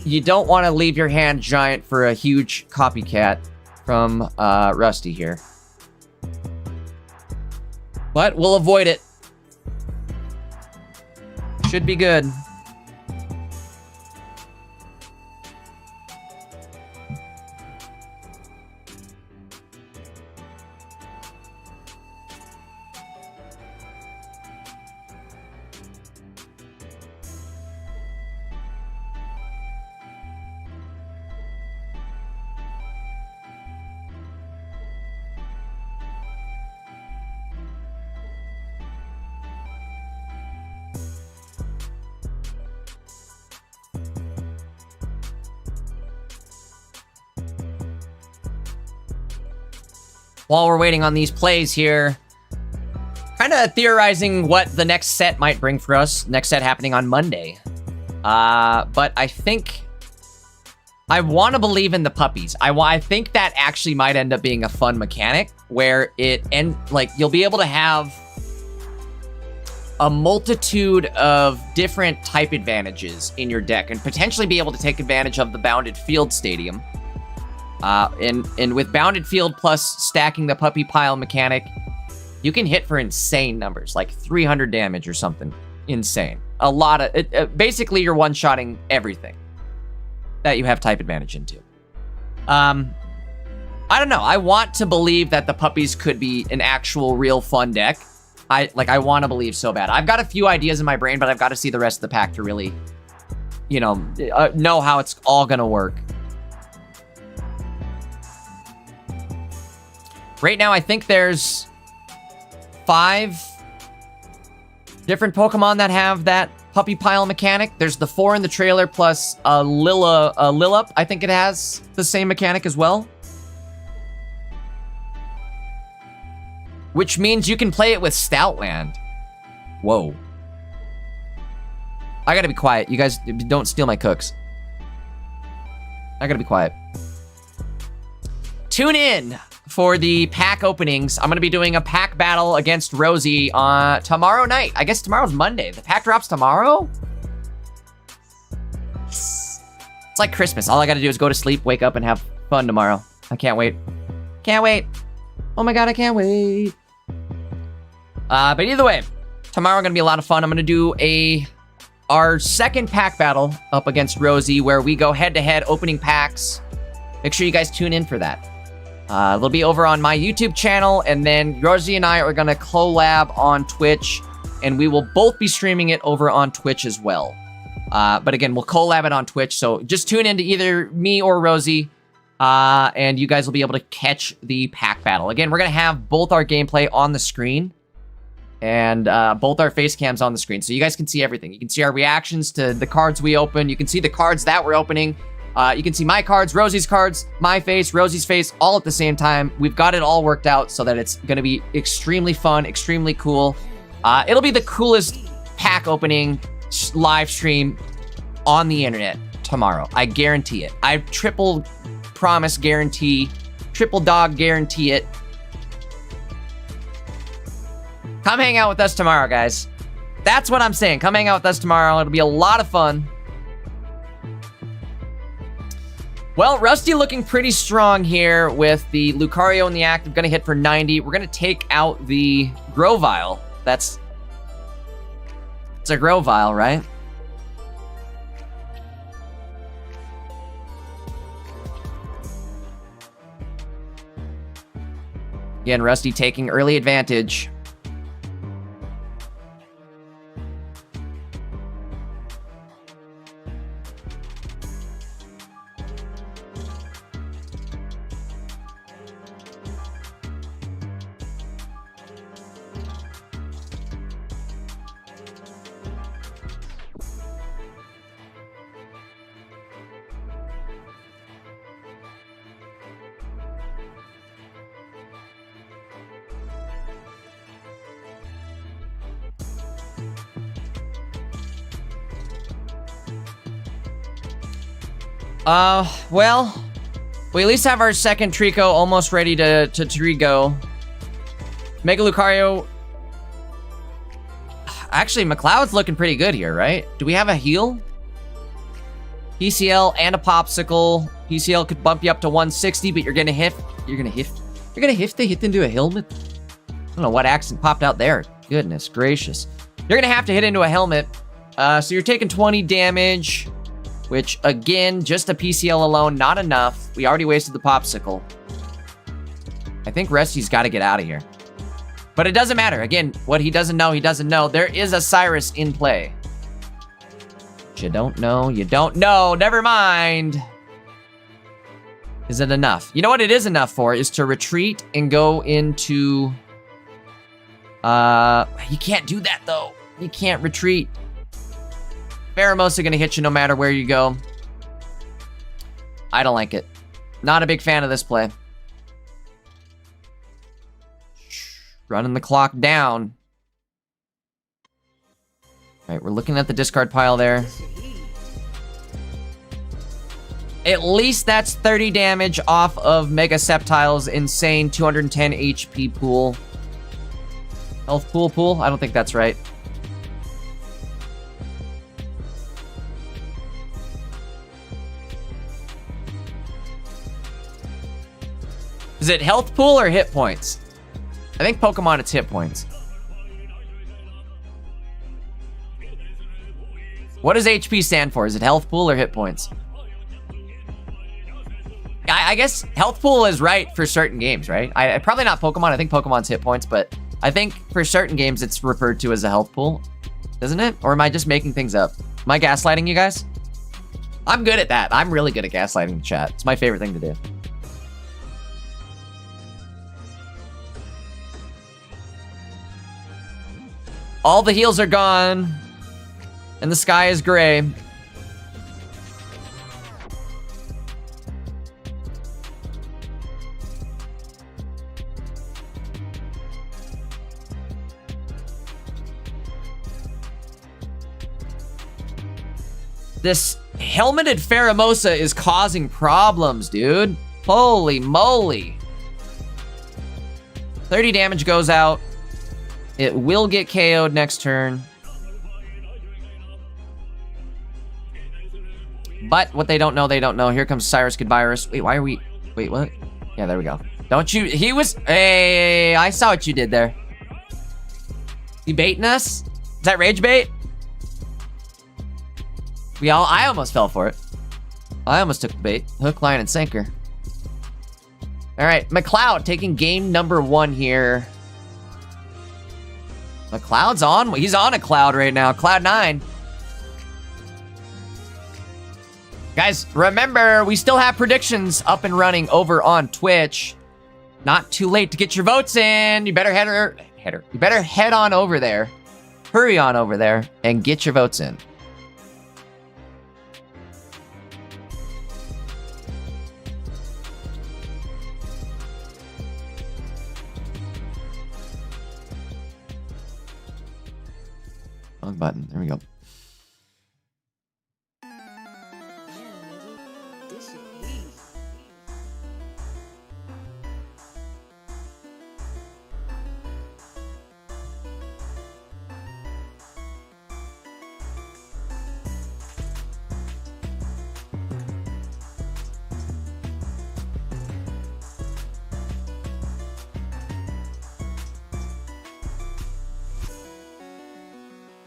you don't want to leave your hand giant for a huge copycat from Rusty here. But we'll avoid it. Should be good. While we're waiting on these plays here, kind of theorizing what the next set might bring for us. Next set happening on Monday. But I think I want to believe in the puppies. I think that actually might end up being a fun mechanic where you'll be able to have a multitude of different type advantages in your deck and potentially be able to take advantage of the Bounded Field Stadium. And with Bounded Field plus stacking the puppy pile mechanic, you can hit for insane numbers, like 300 damage or something. Insane. A lot of... basically, you're one-shotting everything that you have type advantage into. I don't know. I want to believe that the puppies could be an actual real fun deck. I want to believe so bad. I've got a few ideas in my brain, but I've got to see the rest of the pack to really, know how it's all going to work. Right now, I think there's 5 different Pokemon that have that puppy pile mechanic. There's the 4 in the trailer plus Lillup. I think it has the same mechanic as well. Which means you can play it with Stoutland. Whoa. I gotta be quiet. You guys don't steal my cooks. I gotta be quiet. Tune in for the pack openings. I'm going to be doing a pack battle against Rosie on tomorrow night. I guess tomorrow's Monday. The pack drops tomorrow? It's like Christmas. All I got to do is go to sleep, wake up, and have fun tomorrow. I can't wait. Can't wait. Oh my god, I can't wait. But either way, tomorrow going to be a lot of fun. I'm going to do our second pack battle up against Rosie where we go head-to-head opening packs. Make sure you guys tune in for that. It'll be over on my YouTube channel, and then Rosie and I are going to collab on Twitch, and we will both be streaming it over on Twitch as well. But again, we'll collab it on Twitch, so just tune in to either me or Rosie, and you guys will be able to catch the pack battle. Again, we're going to have both our gameplay on the screen, and both our face cams on the screen, so you guys can see everything. You can see our reactions to the cards we open. You can see the cards that we're opening. You can see my cards, Rosie's cards, my face, Rosie's face, all at the same time. We've got it all worked out so that it's going to be extremely fun, extremely cool. It'll be the coolest pack opening live stream on the internet tomorrow. I guarantee it. I triple promise guarantee, triple dog guarantee it. Come hang out with us tomorrow, guys. That's what I'm saying. Come hang out with us tomorrow. It'll be a lot of fun. Well, Rusty looking pretty strong here with the Lucario in the active. Going to hit for 90. We're going to take out the Grovyle. It's a Grovyle, right? Again, Rusty taking early advantage. Well, we at least have our second Trico almost ready to Trigo. Mega Lucario. Actually, McLeod's looking pretty good here, right? Do we have a heal? PCL and a Popsicle. PCL could bump you up to 160, but you're gonna hit into a helmet? I don't know what accent popped out there. Goodness gracious. You're gonna have to hit into a helmet. So you're taking 20 damage, which again, just a PCL alone, not enough. We already wasted the Popsicle. I think Rusty's gotta get out of here. But it doesn't matter. Again, what he doesn't know, he doesn't know. There is a Cyrus in play. You don't know, you don't know. Never mind. Is it enough? You know what it is enough for is to retreat and go into... you can't do that though. You can't retreat. Pheromosa gonna hit you no matter where you go. I don't like it. Not a big fan of this play. Running the clock down. All right, we're looking at the discard pile there. At least that's 30 damage off of Mega Sceptile's insane 210 HP pool. Health pool? I don't think that's right. Is it health pool or hit points? I think Pokemon, it's hit points. What does HP stand for? Is it health pool or hit points? I guess health pool is right for certain games, right? Probably not Pokemon. I think Pokemon's hit points, but I think for certain games it's referred to as a health pool. Isn't it? Or am I just making things up? Am I gaslighting you guys? I'm good at that. I'm really good at gaslighting the chat. It's my favorite thing to do. All the heals are gone. And the sky is gray. This helmeted Pheromosa is causing problems, dude. Holy moly. 30 damage goes out. It will get KO'd next turn. But what they don't know, they don't know. Here comes Cyrus Goodvirus. Wait, why are we... Wait, what? Yeah, there we go. Don't you... He was... Hey, I saw what you did there. You baiting us? Is that rage bait? I almost fell for it. I almost took the bait. Hook, line, and sinker. All right, McLeod taking game number 1 here. McLeod's on. He's on a cloud right now. Cloud 9. Guys, remember, we still have predictions up and running over on Twitch. Not too late to get your votes in. You better You better head on over there. Hurry on over there and get your votes in. Wrong button. There we go.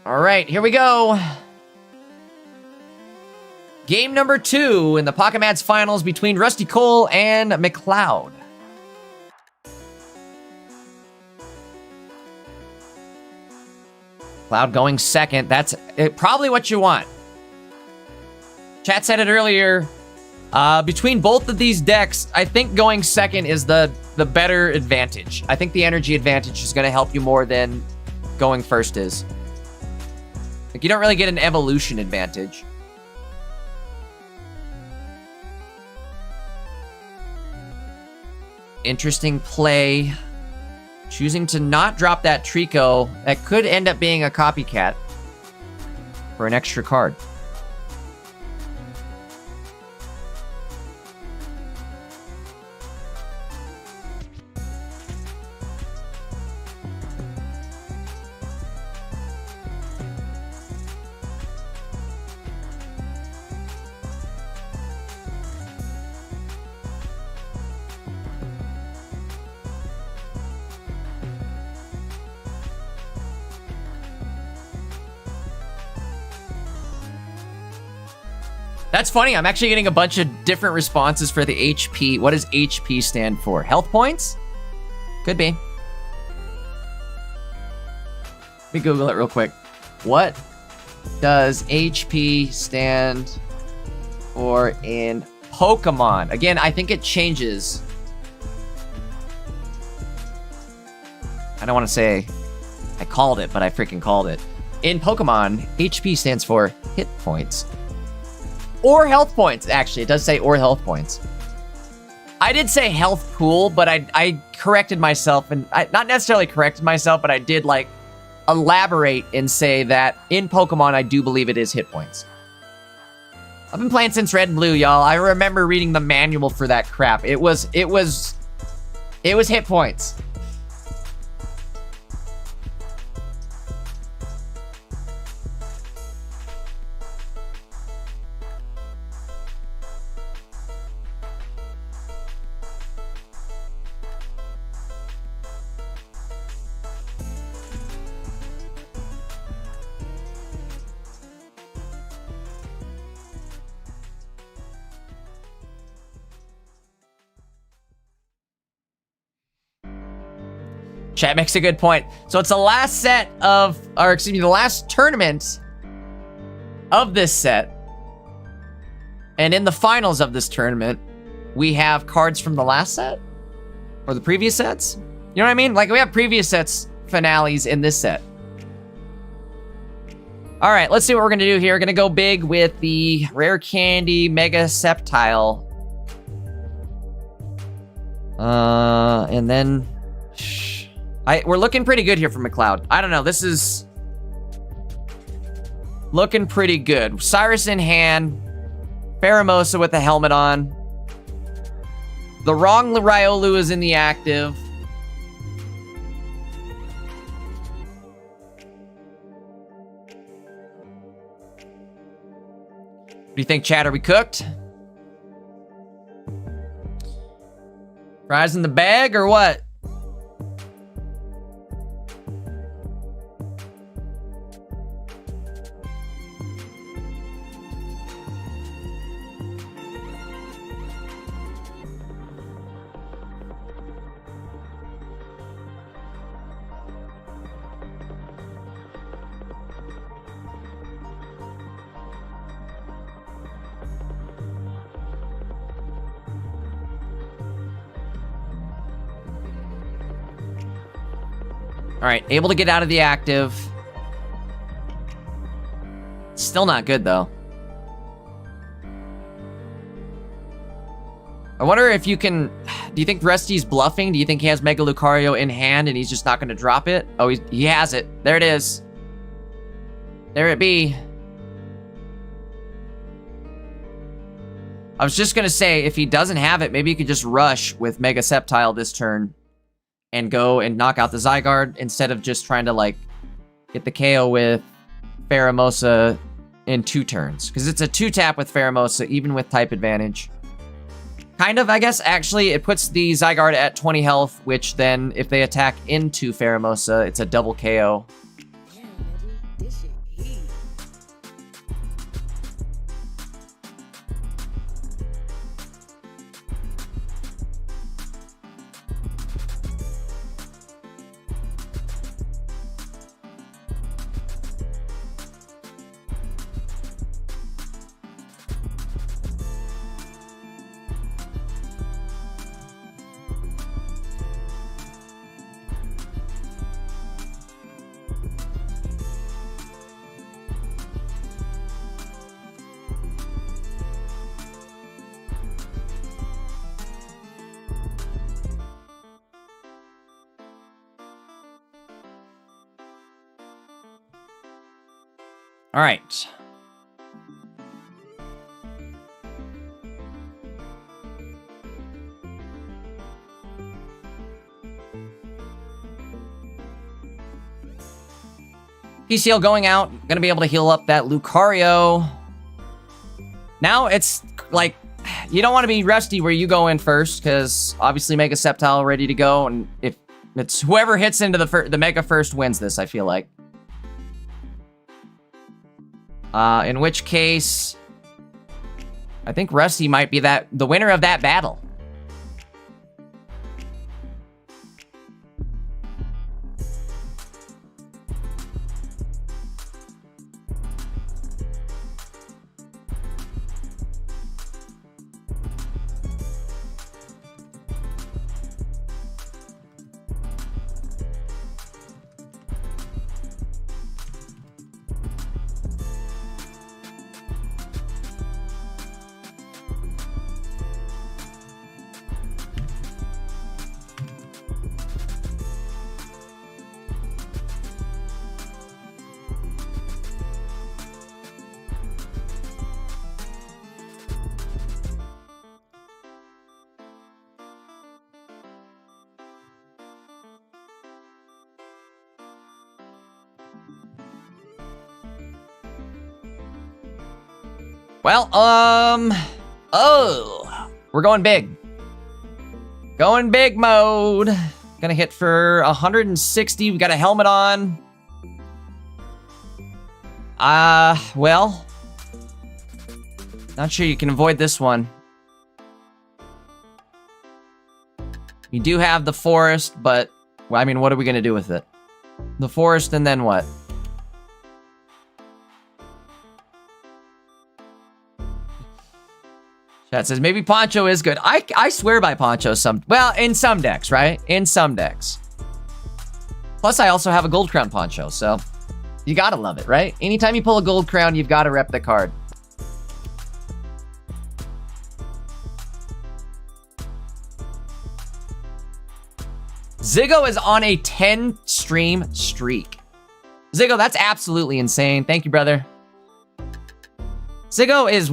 All right, here we go. Game number 2 in the Pocket Mats finals between Rusty Cole and McLeod. McLeod going second. That's probably what you want. Chat said it earlier. Between both of these decks, I think going second is the better advantage. I think the energy advantage is going to help you more than going first is. Like, you don't really get an evolution advantage. Interesting play. Choosing to not drop that Trico. That could end up being a copycat for an extra card. That's funny. I'm actually getting a bunch of different responses for the HP. What does HP stand for? Health points? Could be. Let me Google it real quick. What does HP stand for in Pokemon? Again, I think it changes. I don't want to say I called it, but I freaking called it. In Pokemon, HP stands for hit points. Or health points, actually. It does say or health points. I did say health pool, but I corrected myself. And I not necessarily corrected myself, but I did, like, elaborate and say that in Pokemon, I do believe it is hit points. I've been playing since Red and Blue, y'all. I remember reading the manual for that crap. It was hit points. Chat makes a good point. So it's the last set of, or excuse me, the last tournament of this set. And in the finals of this tournament, we have cards from the last set or the previous sets. You know what I mean? Like we have previous sets finales in this set. All right, let's see what we're gonna do here. We're gonna go big with the Rare Candy Mega Sceptile. And then we're looking pretty good here for McLeod. I don't know. This is looking pretty good. Cyrus in hand. Pheromosa with the helmet on. The wrong Riolu is in the active. What do you think, Chad? Are we cooked? Fries in the bag or what? All right, able to get out of the active. Still not good, though. I wonder if you can... Do you think Rusty's bluffing? Do you think he has Mega Lucario in hand and he's just not going to drop it? Oh, he has it. There it is. There it be. I was just going to say, if he doesn't have it, maybe you could just rush with Mega Sceptile this turn and go and knock out the Zygarde instead of just trying to, like, get the KO with Pheromosa in 2 turns. Because it's a 2-tap with Pheromosa, even with type advantage. Kind of, I guess. Actually, it puts the Zygarde at 20 health, which then, if they attack into Pheromosa, it's a double KO. This shit heat. All right. PCL going out. Gonna be able to heal up that Lucario. Now it's like, you don't want to be Rusty where you go in first, because obviously Mega Sceptile ready to go, and if it's whoever hits into the Mega first wins this, I feel like. In which case, I think Rusty might be the winner of that battle. Well, oh, we're going big. Going big mode. Gonna hit for 160. We got a helmet on. Well, not sure you can avoid this one. You do have the forest, but, well, I mean, what are we gonna do with it? The forest and then what? Chat says, maybe Poncho is good. I swear by Poncho well, in some decks, right? In some decks. Plus, I also have a Gold Crown Poncho, so you gotta love it, right? Anytime you pull a Gold Crown, you've gotta rep the card. Ziggo is on a 10-stream streak. Ziggo, that's absolutely insane. Thank you, brother. Ziggo is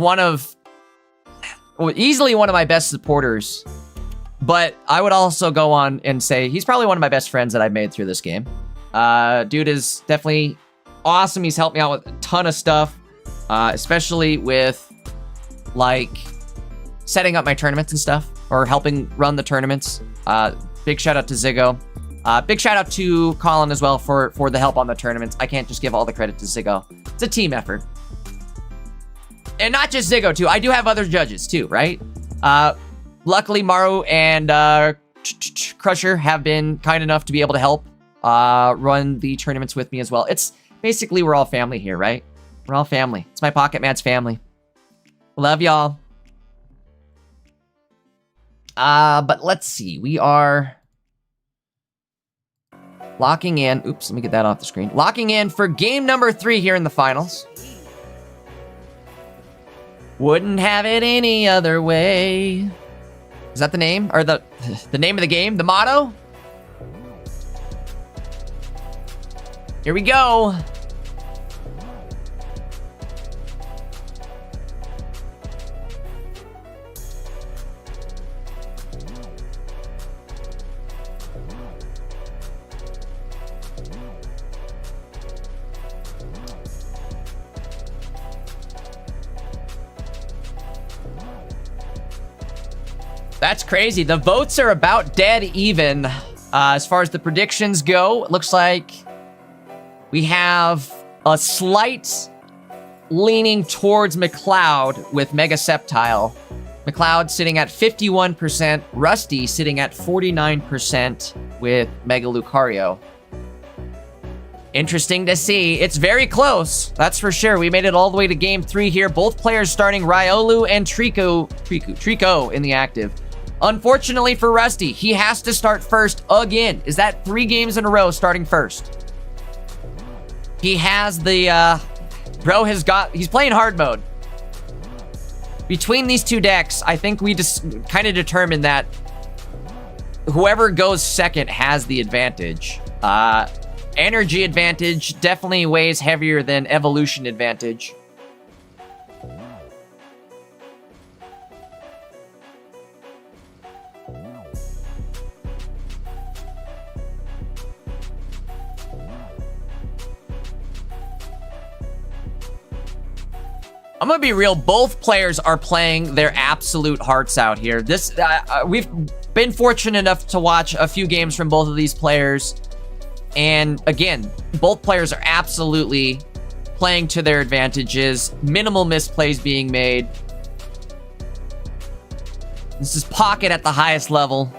easily one of my best supporters, but I would also go on and say he's probably one of my best friends that I've made through this game. Dude is definitely awesome. He's helped me out with a ton of stuff, especially with, like, setting up my tournaments and stuff, or helping run the tournaments. Big shout out to Ziggo. Big shout out to Colin as well for the help on the tournaments. I can't just give all the credit to Ziggo. It's a team effort. And not just Ziggo, too. I do have other judges, too, right? Luckily, Maru and Crusher have been kind enough to be able to help run the tournaments with me as well. It's basically, we're all family here, right? We're all family. It's my Pocket Mats family. Love y'all. But let's see. We are locking in. Oops, let me get that off the screen. Locking in for game number 3 here in the finals. Wouldn't have it any other way. Is that the name? Or the name of the game? The motto? Here we go. That's crazy. The votes are about dead even. As far as the predictions go, it looks like we have a slight leaning towards McLeod with Mega Sceptile. McLeod sitting at 51%, Rusty sitting at 49% with Mega Lucario. Interesting to see. It's very close, that's for sure. We made it all the way to game 3 here. Both players starting Riolu and Trico in the active. Unfortunately for Rusty, he has to start first again. Is that 3 games in a row starting first? He has the, he's playing hard mode. Between these two decks, I think we just kind of determined that whoever goes second has the advantage. Energy advantage definitely weighs heavier than evolution advantage. I'm gonna be real, both players are playing their absolute hearts out here. We've been fortunate enough to watch a few games from both of these players. And again, both players are absolutely playing to their advantages. Minimal misplays being made. This is Pocket at the highest level.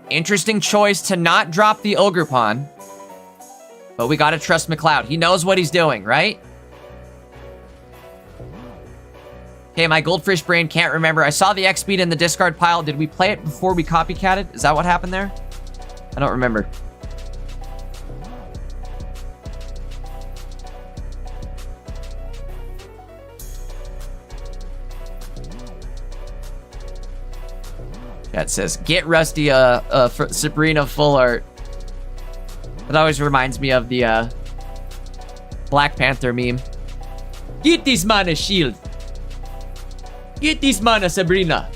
Interesting choice to not drop the Ogre Pawn. But we gotta trust McLeod. He knows what he's doing, right? Okay, my goldfish brain can't remember. I saw the X speed in the discard pile. Did we play it before we copycatted? Is that what happened there? I don't remember. That says, get Rusty Sabrina full art. That always reminds me of the Black Panther meme. Get this man a shield. Get this man a Sabrina.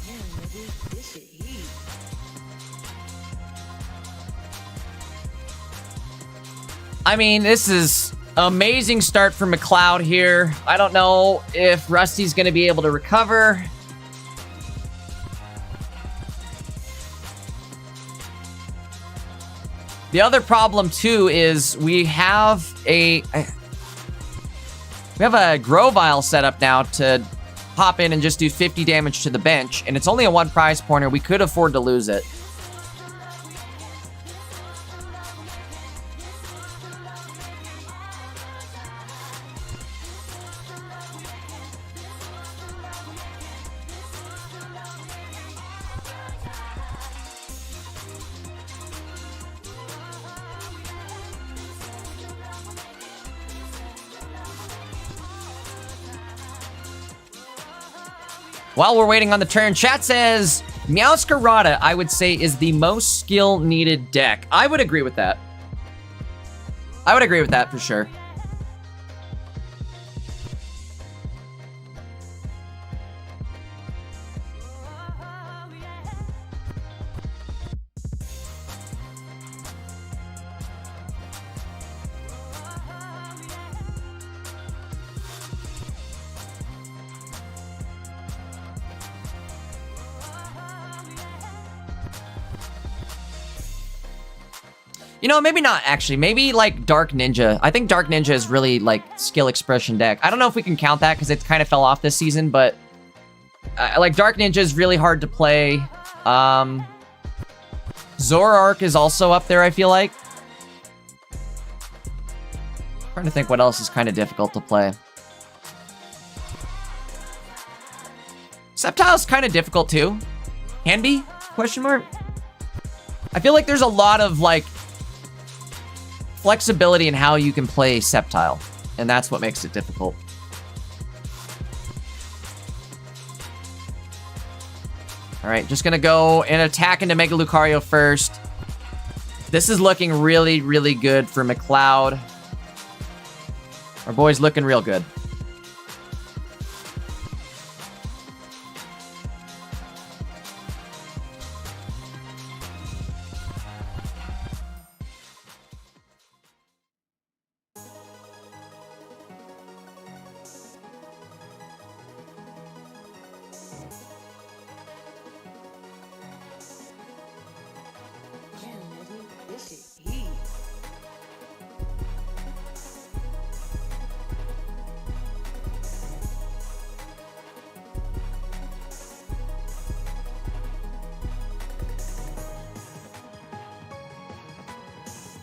Damn, nigga, this shit heat. I mean, this is amazing start for McLeod here. I don't know if Rusty's going to be able to recover. The other problem too is we have a Grovile set up now to hop in and just do 50 damage to the bench, and it's only a 1 prize pointer. We could afford to lose it. While we're waiting on the turn, chat says, Meowscarada, I would say, is the most skill-needed deck. I would agree with that. I would agree with that for sure. You know, maybe not actually. Maybe like Dark Ninja. I think Dark Ninja is really like skill expression deck. I don't know if we can count that because it kind of fell off this season, but like Dark Ninja is really hard to play. Zoroark is also up there, I feel like. Trying to think what else is kind of difficult to play. Sceptile's kind of difficult too. Can be? Question mark. I feel like there's a lot of like flexibility in how you can play Sceptile, and that's what makes it difficult. All right, just gonna go and attack into Mega Lucario first. This is looking really, really good for McLeod. Our boy's looking real good. Damn, nigga, this shit heat.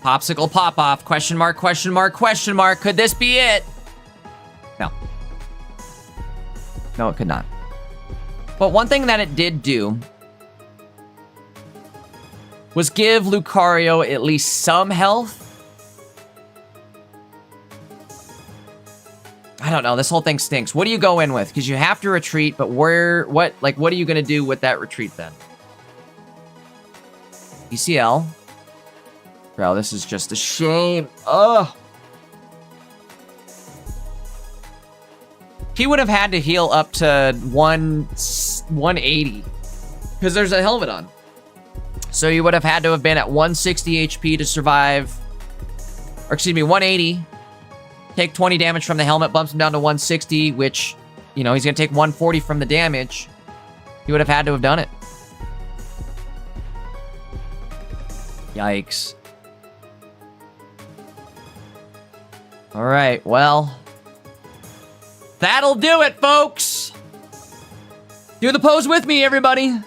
Popsicle pop off. Question mark, question mark, question mark. Could this be it? No. No, it could not. But one thing that it did do was give Lucario at least some health. I don't know. This whole thing stinks. What do you go in with? Because you have to retreat, but what are you going to do with that retreat then? ECL. Bro, this is just a shame. Ugh. He would have had to heal up to 180 because there's a helmet on. So you would have had to have been at 160 HP to survive. Or excuse me, 180. Take 20 damage from the helmet, bumps him down to 160, which, you know, he's going to take 140 from the damage. He would have had to have done it. Yikes. All right, well, that'll do it, folks. Do the pose with me, everybody.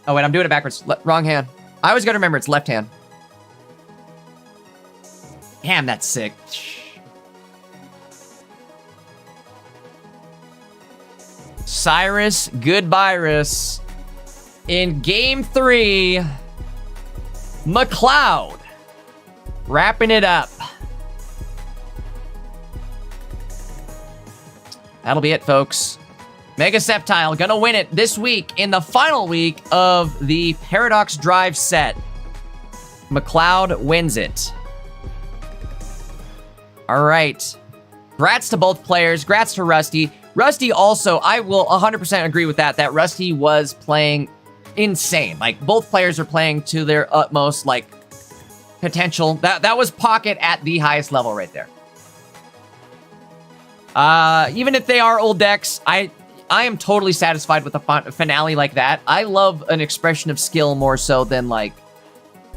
Oh, wait, I'm doing it backwards. Wrong hand. I always got to remember it's left hand. Damn, that's sick. Cyrus, goodbye-rus. In game 3, McLeod wrapping it up. That'll be it, folks. Mega Sceptile gonna win it this week in the final week of the Paradox Drive set. McLeod wins it. All right. Grats to both players. Grats to Rusty. Rusty also, I will 100% agree with that Rusty was playing insane. Like, both players are playing to their utmost, like, potential. That was Pocket at the highest level right there. Even if they are old decks, I am totally satisfied with a finale like that. I love an expression of skill more so than, like,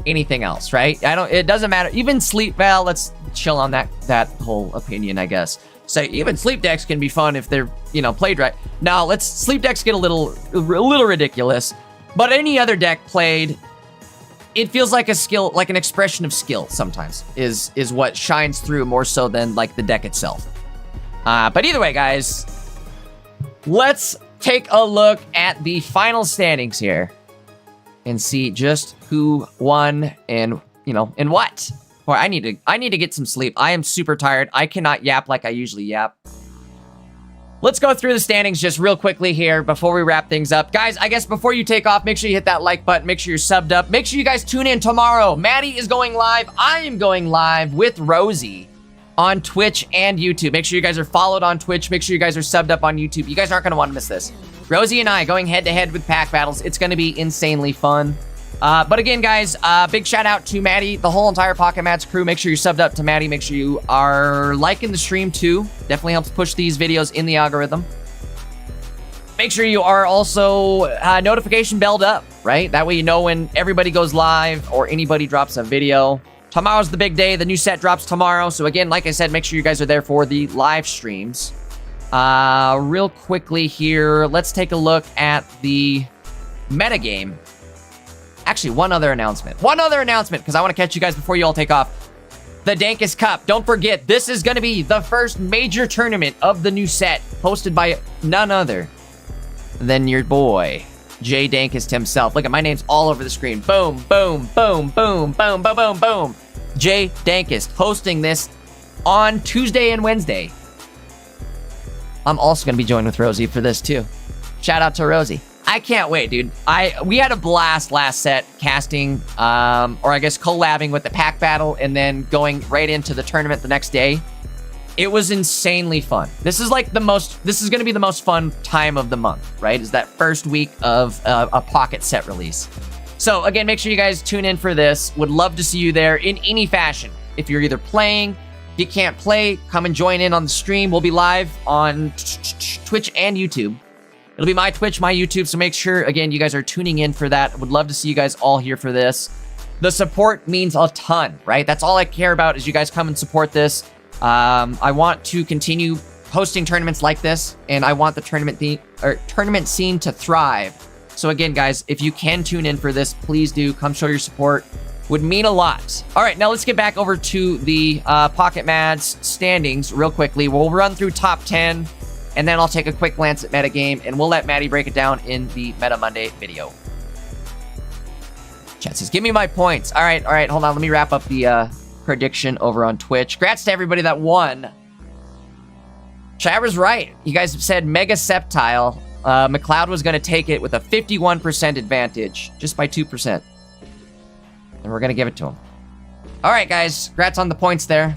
anything else, right? It doesn't matter. Even sleep, well, let's chill on that whole opinion, I guess. So even sleep decks can be fun if they're, you know, played right. Now, sleep decks get a little ridiculous, but any other deck played, it feels like a skill, like an expression of skill sometimes is what shines through more so than, like, the deck itself. But either way, guys, let's take a look at the final standings here and see just who won and, you know, and what. Boy, I need to get some sleep. I am super tired. I cannot yap like I usually yap. Let's go through the standings just real quickly here before we wrap things up. Guys, I guess before you take off, make sure you hit that like button. Make sure you're subbed up. Make sure you guys tune in tomorrow. Maddie is going live. I am going live with Rosie on Twitch and YouTube. Make sure you guys are followed on Twitch. Make sure you guys are subbed up on YouTube. You guys aren't going to want to miss this. Rosie and I going head-to-head with pack battles. It's going to be insanely fun. But again, guys, big shout out to Maddie, the whole entire Pocket Mats crew. Make sure you're subbed up to Maddie. Make sure you are liking the stream too. Definitely helps push these videos in the algorithm. Make sure you are also notification belled up, right? That way you know when everybody goes live or anybody drops a video. Tomorrow's the big day. The new set drops tomorrow. So again, like I said, make sure you guys are there for the live streams. Real quickly here, let's take a look at the metagame. Actually, one other announcement, because I want to catch you guys before you all take off. The Dankest Cup. Don't forget, this is going to be the first major tournament of the new set, hosted by none other than your boy, Jay Dankest himself. Look at my name's all over the screen. Boom, boom, boom, boom, boom, boom, boom, boom. Jay Dankest hosting this on Tuesday and Wednesday. I'm also going to be joined with Rosie for this too. Shout out to Rosie. I can't wait, dude. We had a blast last set casting, or I guess collabing with the pack battle and then going right into the tournament the next day. It was insanely fun. This is like this is going to be the most fun time of the month, right? Is that first week of a Pocket set release. So again, make sure you guys tune in for this. Would love to see you there in any fashion. If you're either playing, if you can't play, come and join in on the stream. We'll be live on Twitch and YouTube. It'll be my Twitch, my YouTube, so make sure, again, you guys are tuning in for that. Would love to see you guys all here for this. The support means a ton, right? That's all I care about is you guys come and support this. I want to continue hosting tournaments like this, and I want the tournament scene to thrive. So again, guys, if you can tune in for this, please do. Come show your support. Would mean a lot. All right, now let's get back over to the Pocket Mads standings real quickly. We'll run through top 10, and then I'll take a quick glance at metagame, and we'll let Maddie break it down in the Meta Monday video. Chat says, give me my points. All right, hold on. Let me wrap up the prediction over on Twitch. Congrats to everybody that won. Chat was right. You guys have said Mega Sceptile. McLeod was going to take it with a 51% advantage, just by 2%. And we're going to give it to him. All right, guys. Congrats on the points there.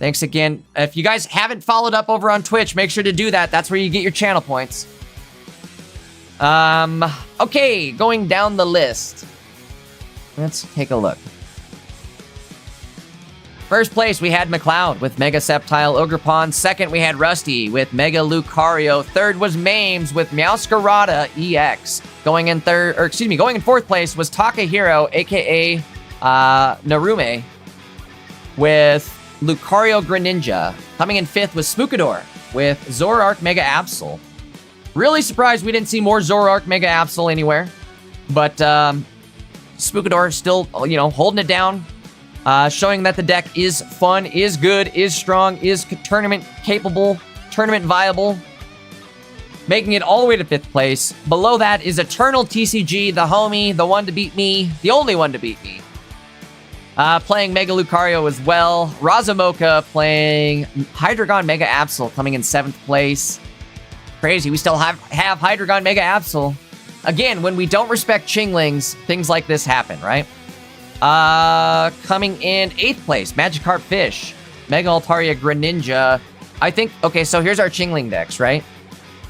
Thanks again. If you guys haven't followed up over on Twitch, make sure to do that. That's where you get your channel points. Okay, going down the list. Let's take a look. First place, we had McLeod with Mega Sceptile Ogerpon. Second, we had Rusty with Mega Lucario. Third was Mames with Meowscarada EX. Going in fourth place was Takahiro, aka Narume, with Lucario Greninja. Coming in fifth was Spookador with Zoroark Mega Absol. Really surprised we didn't see more Zoroark Mega Absol anywhere. But Spookador still, holding it down. Showing that the deck is fun, is good, is strong, is tournament capable, tournament viable. Making it all the way to fifth place. Below that is Eternal TCG, the homie, the one to beat me, the only one to beat me. Playing Mega Lucario as well. Razumoka playing Hydreigon Mega Absol, coming in seventh place. Crazy, we still have Hydreigon Mega Absol. Again, when we don't respect Chinglings, things like this happen, right? Coming in 8th place, Magikarp Fish, Mega Altaria Greninja. I think, okay, so here's our Chingling decks, right?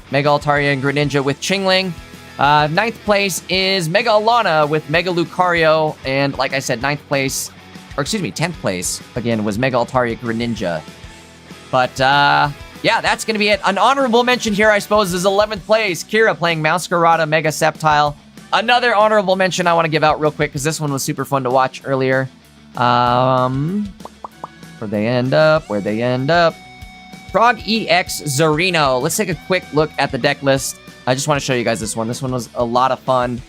Mega Altaria and Greninja with Chingling. 9th place is Mega Alana with Mega Lucario. And like I said, 10th place, again, was Mega Altaria Greninja. But, yeah, that's going to be it. An honorable mention here, I suppose, is 11th place, Kira playing Meowscarada Mega Sceptile. Another honorable mention I want to give out real quick, because this one was super fun to watch earlier. Where'd they end up? Frog EX Zorino. Let's take a quick look at the deck list. I just want to show you guys this one. This one was a lot of fun.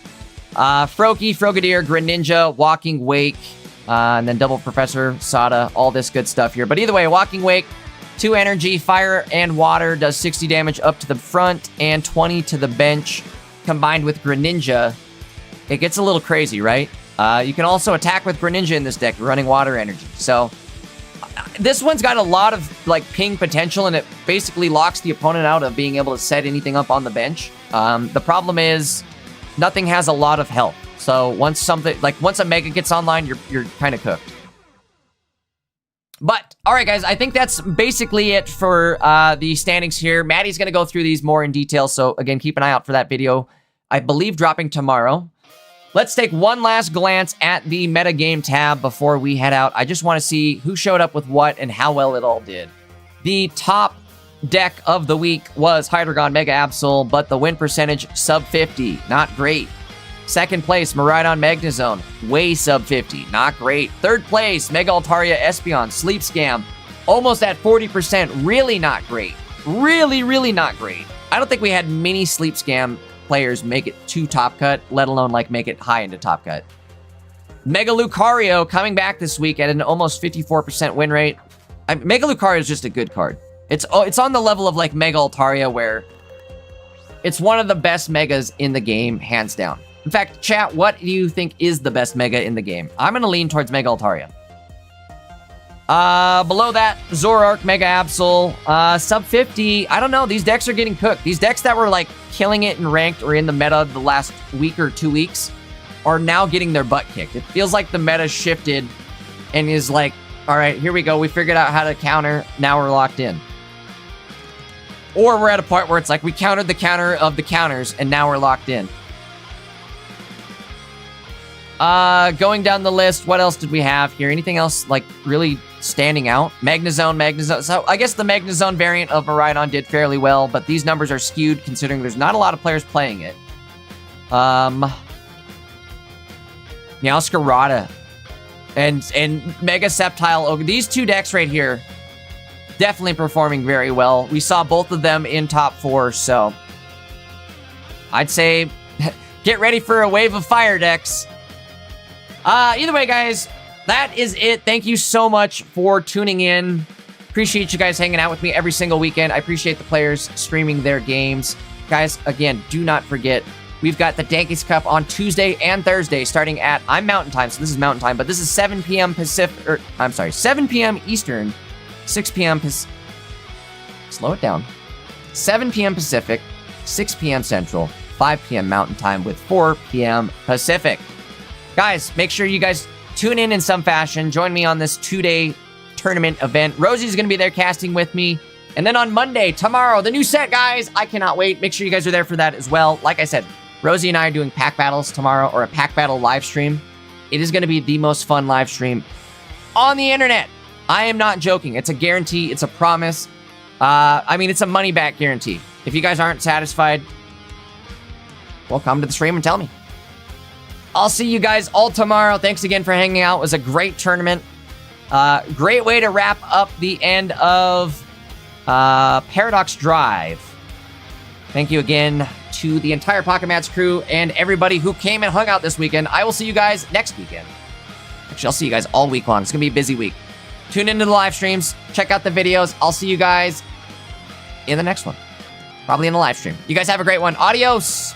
Froakie, Frogadier, Greninja, Walking Wake, and then Double Professor, Sada, all this good stuff here. But either way, Walking Wake, 2 energy, fire and water, does 60 damage up to the front and 20 to the bench. Combined with Greninja, it gets a little crazy, right? You can also attack with Greninja in this deck, running water energy. So this one's got a lot of ping potential, and it basically locks the opponent out of being able to set anything up on the bench. The problem is nothing has a lot of health. So once a Mega gets online, you're kind of cooked. But, alright guys, I think that's basically it for the standings here. Maddie's going to go through these more in detail, so again, keep an eye out for that video. I believe dropping tomorrow. Let's take one last glance at the metagame tab before we head out. I just want to see who showed up with what and how well it all did. The top deck of the week was Hydreigon Mega Absol, but the win percentage, sub 50. Not great. Second place, Miraidon Magnezone, way sub 50. Not great. Third place, Mega Altaria Espeon, Sleep Scam, almost at 40%. Really not great. Really not great. I don't think we had many Sleep Scam players make it to Top Cut, let alone make it high into Top Cut. Mega Lucario coming back this week at an almost 54% win rate. Mega Lucario is just a good card. It's on the level of Mega Altaria, where it's one of the best Megas in the game, hands down. In fact, chat, what do you think is the best Mega in the game? I'm going to lean towards Mega Altaria. Below that, Zoroark Mega Absol, sub 50. I don't know. These decks are getting cooked. These decks that were killing it in ranked or in the meta the last week or 2 weeks are now getting their butt kicked. It feels like the meta shifted and is all right, here we go. We figured out how to counter. Now we're locked in. Or we're at a part where it's we countered the counter of the counters and now we're locked in. Going down the list, what else did we have here? Anything else really standing out? Magnezone. So I guess the Magnezone variant of Miraidon did fairly well, but these numbers are skewed considering there's not a lot of players playing it. Meowscarada and Mega Sceptile. These two decks right here, definitely performing very well. We saw both of them in top 4, so I'd say get ready for a wave of fire decks. Either way, guys, that is it. Thank you so much for tuning in. Appreciate you guys hanging out with me every single weekend. I appreciate the players streaming their games. Guys, again, do not forget, we've got the Dankies Cup on Tuesday and Thursday starting at, I'm Mountain Time, so this is Mountain Time, but this is 7 p.m. Pacific, 7 p.m. Eastern, 6 p.m. Slow it down. 7 p.m. Pacific, 6 p.m. Central, 5 p.m. Mountain Time with 4 p.m. Pacific. Guys, make sure you guys tune in some fashion. Join me on this 2-day tournament event. Rosie's going to be there casting with me. And then on Monday, tomorrow, the new set, guys. I cannot wait. Make sure you guys are there for that as well. Like I said, Rosie and I are doing pack battles tomorrow, or a pack battle live stream. It is going to be the most fun live stream on the internet. I am not joking. It's a guarantee. It's a promise. I mean, it's a money back guarantee. If you guys aren't satisfied, well, come to the stream and tell me. I'll see you guys all tomorrow. Thanks again for hanging out. It was a great tournament. Great way to wrap up the end of Paradox Drive. Thank you again to the entire Pocket Mats crew and everybody who came and hung out this weekend. I will see you guys next weekend. Actually, I'll see you guys all week long. It's going to be a busy week. Tune into the live streams. Check out the videos. I'll see you guys in the next one. Probably in the live stream. You guys have a great one. Adios.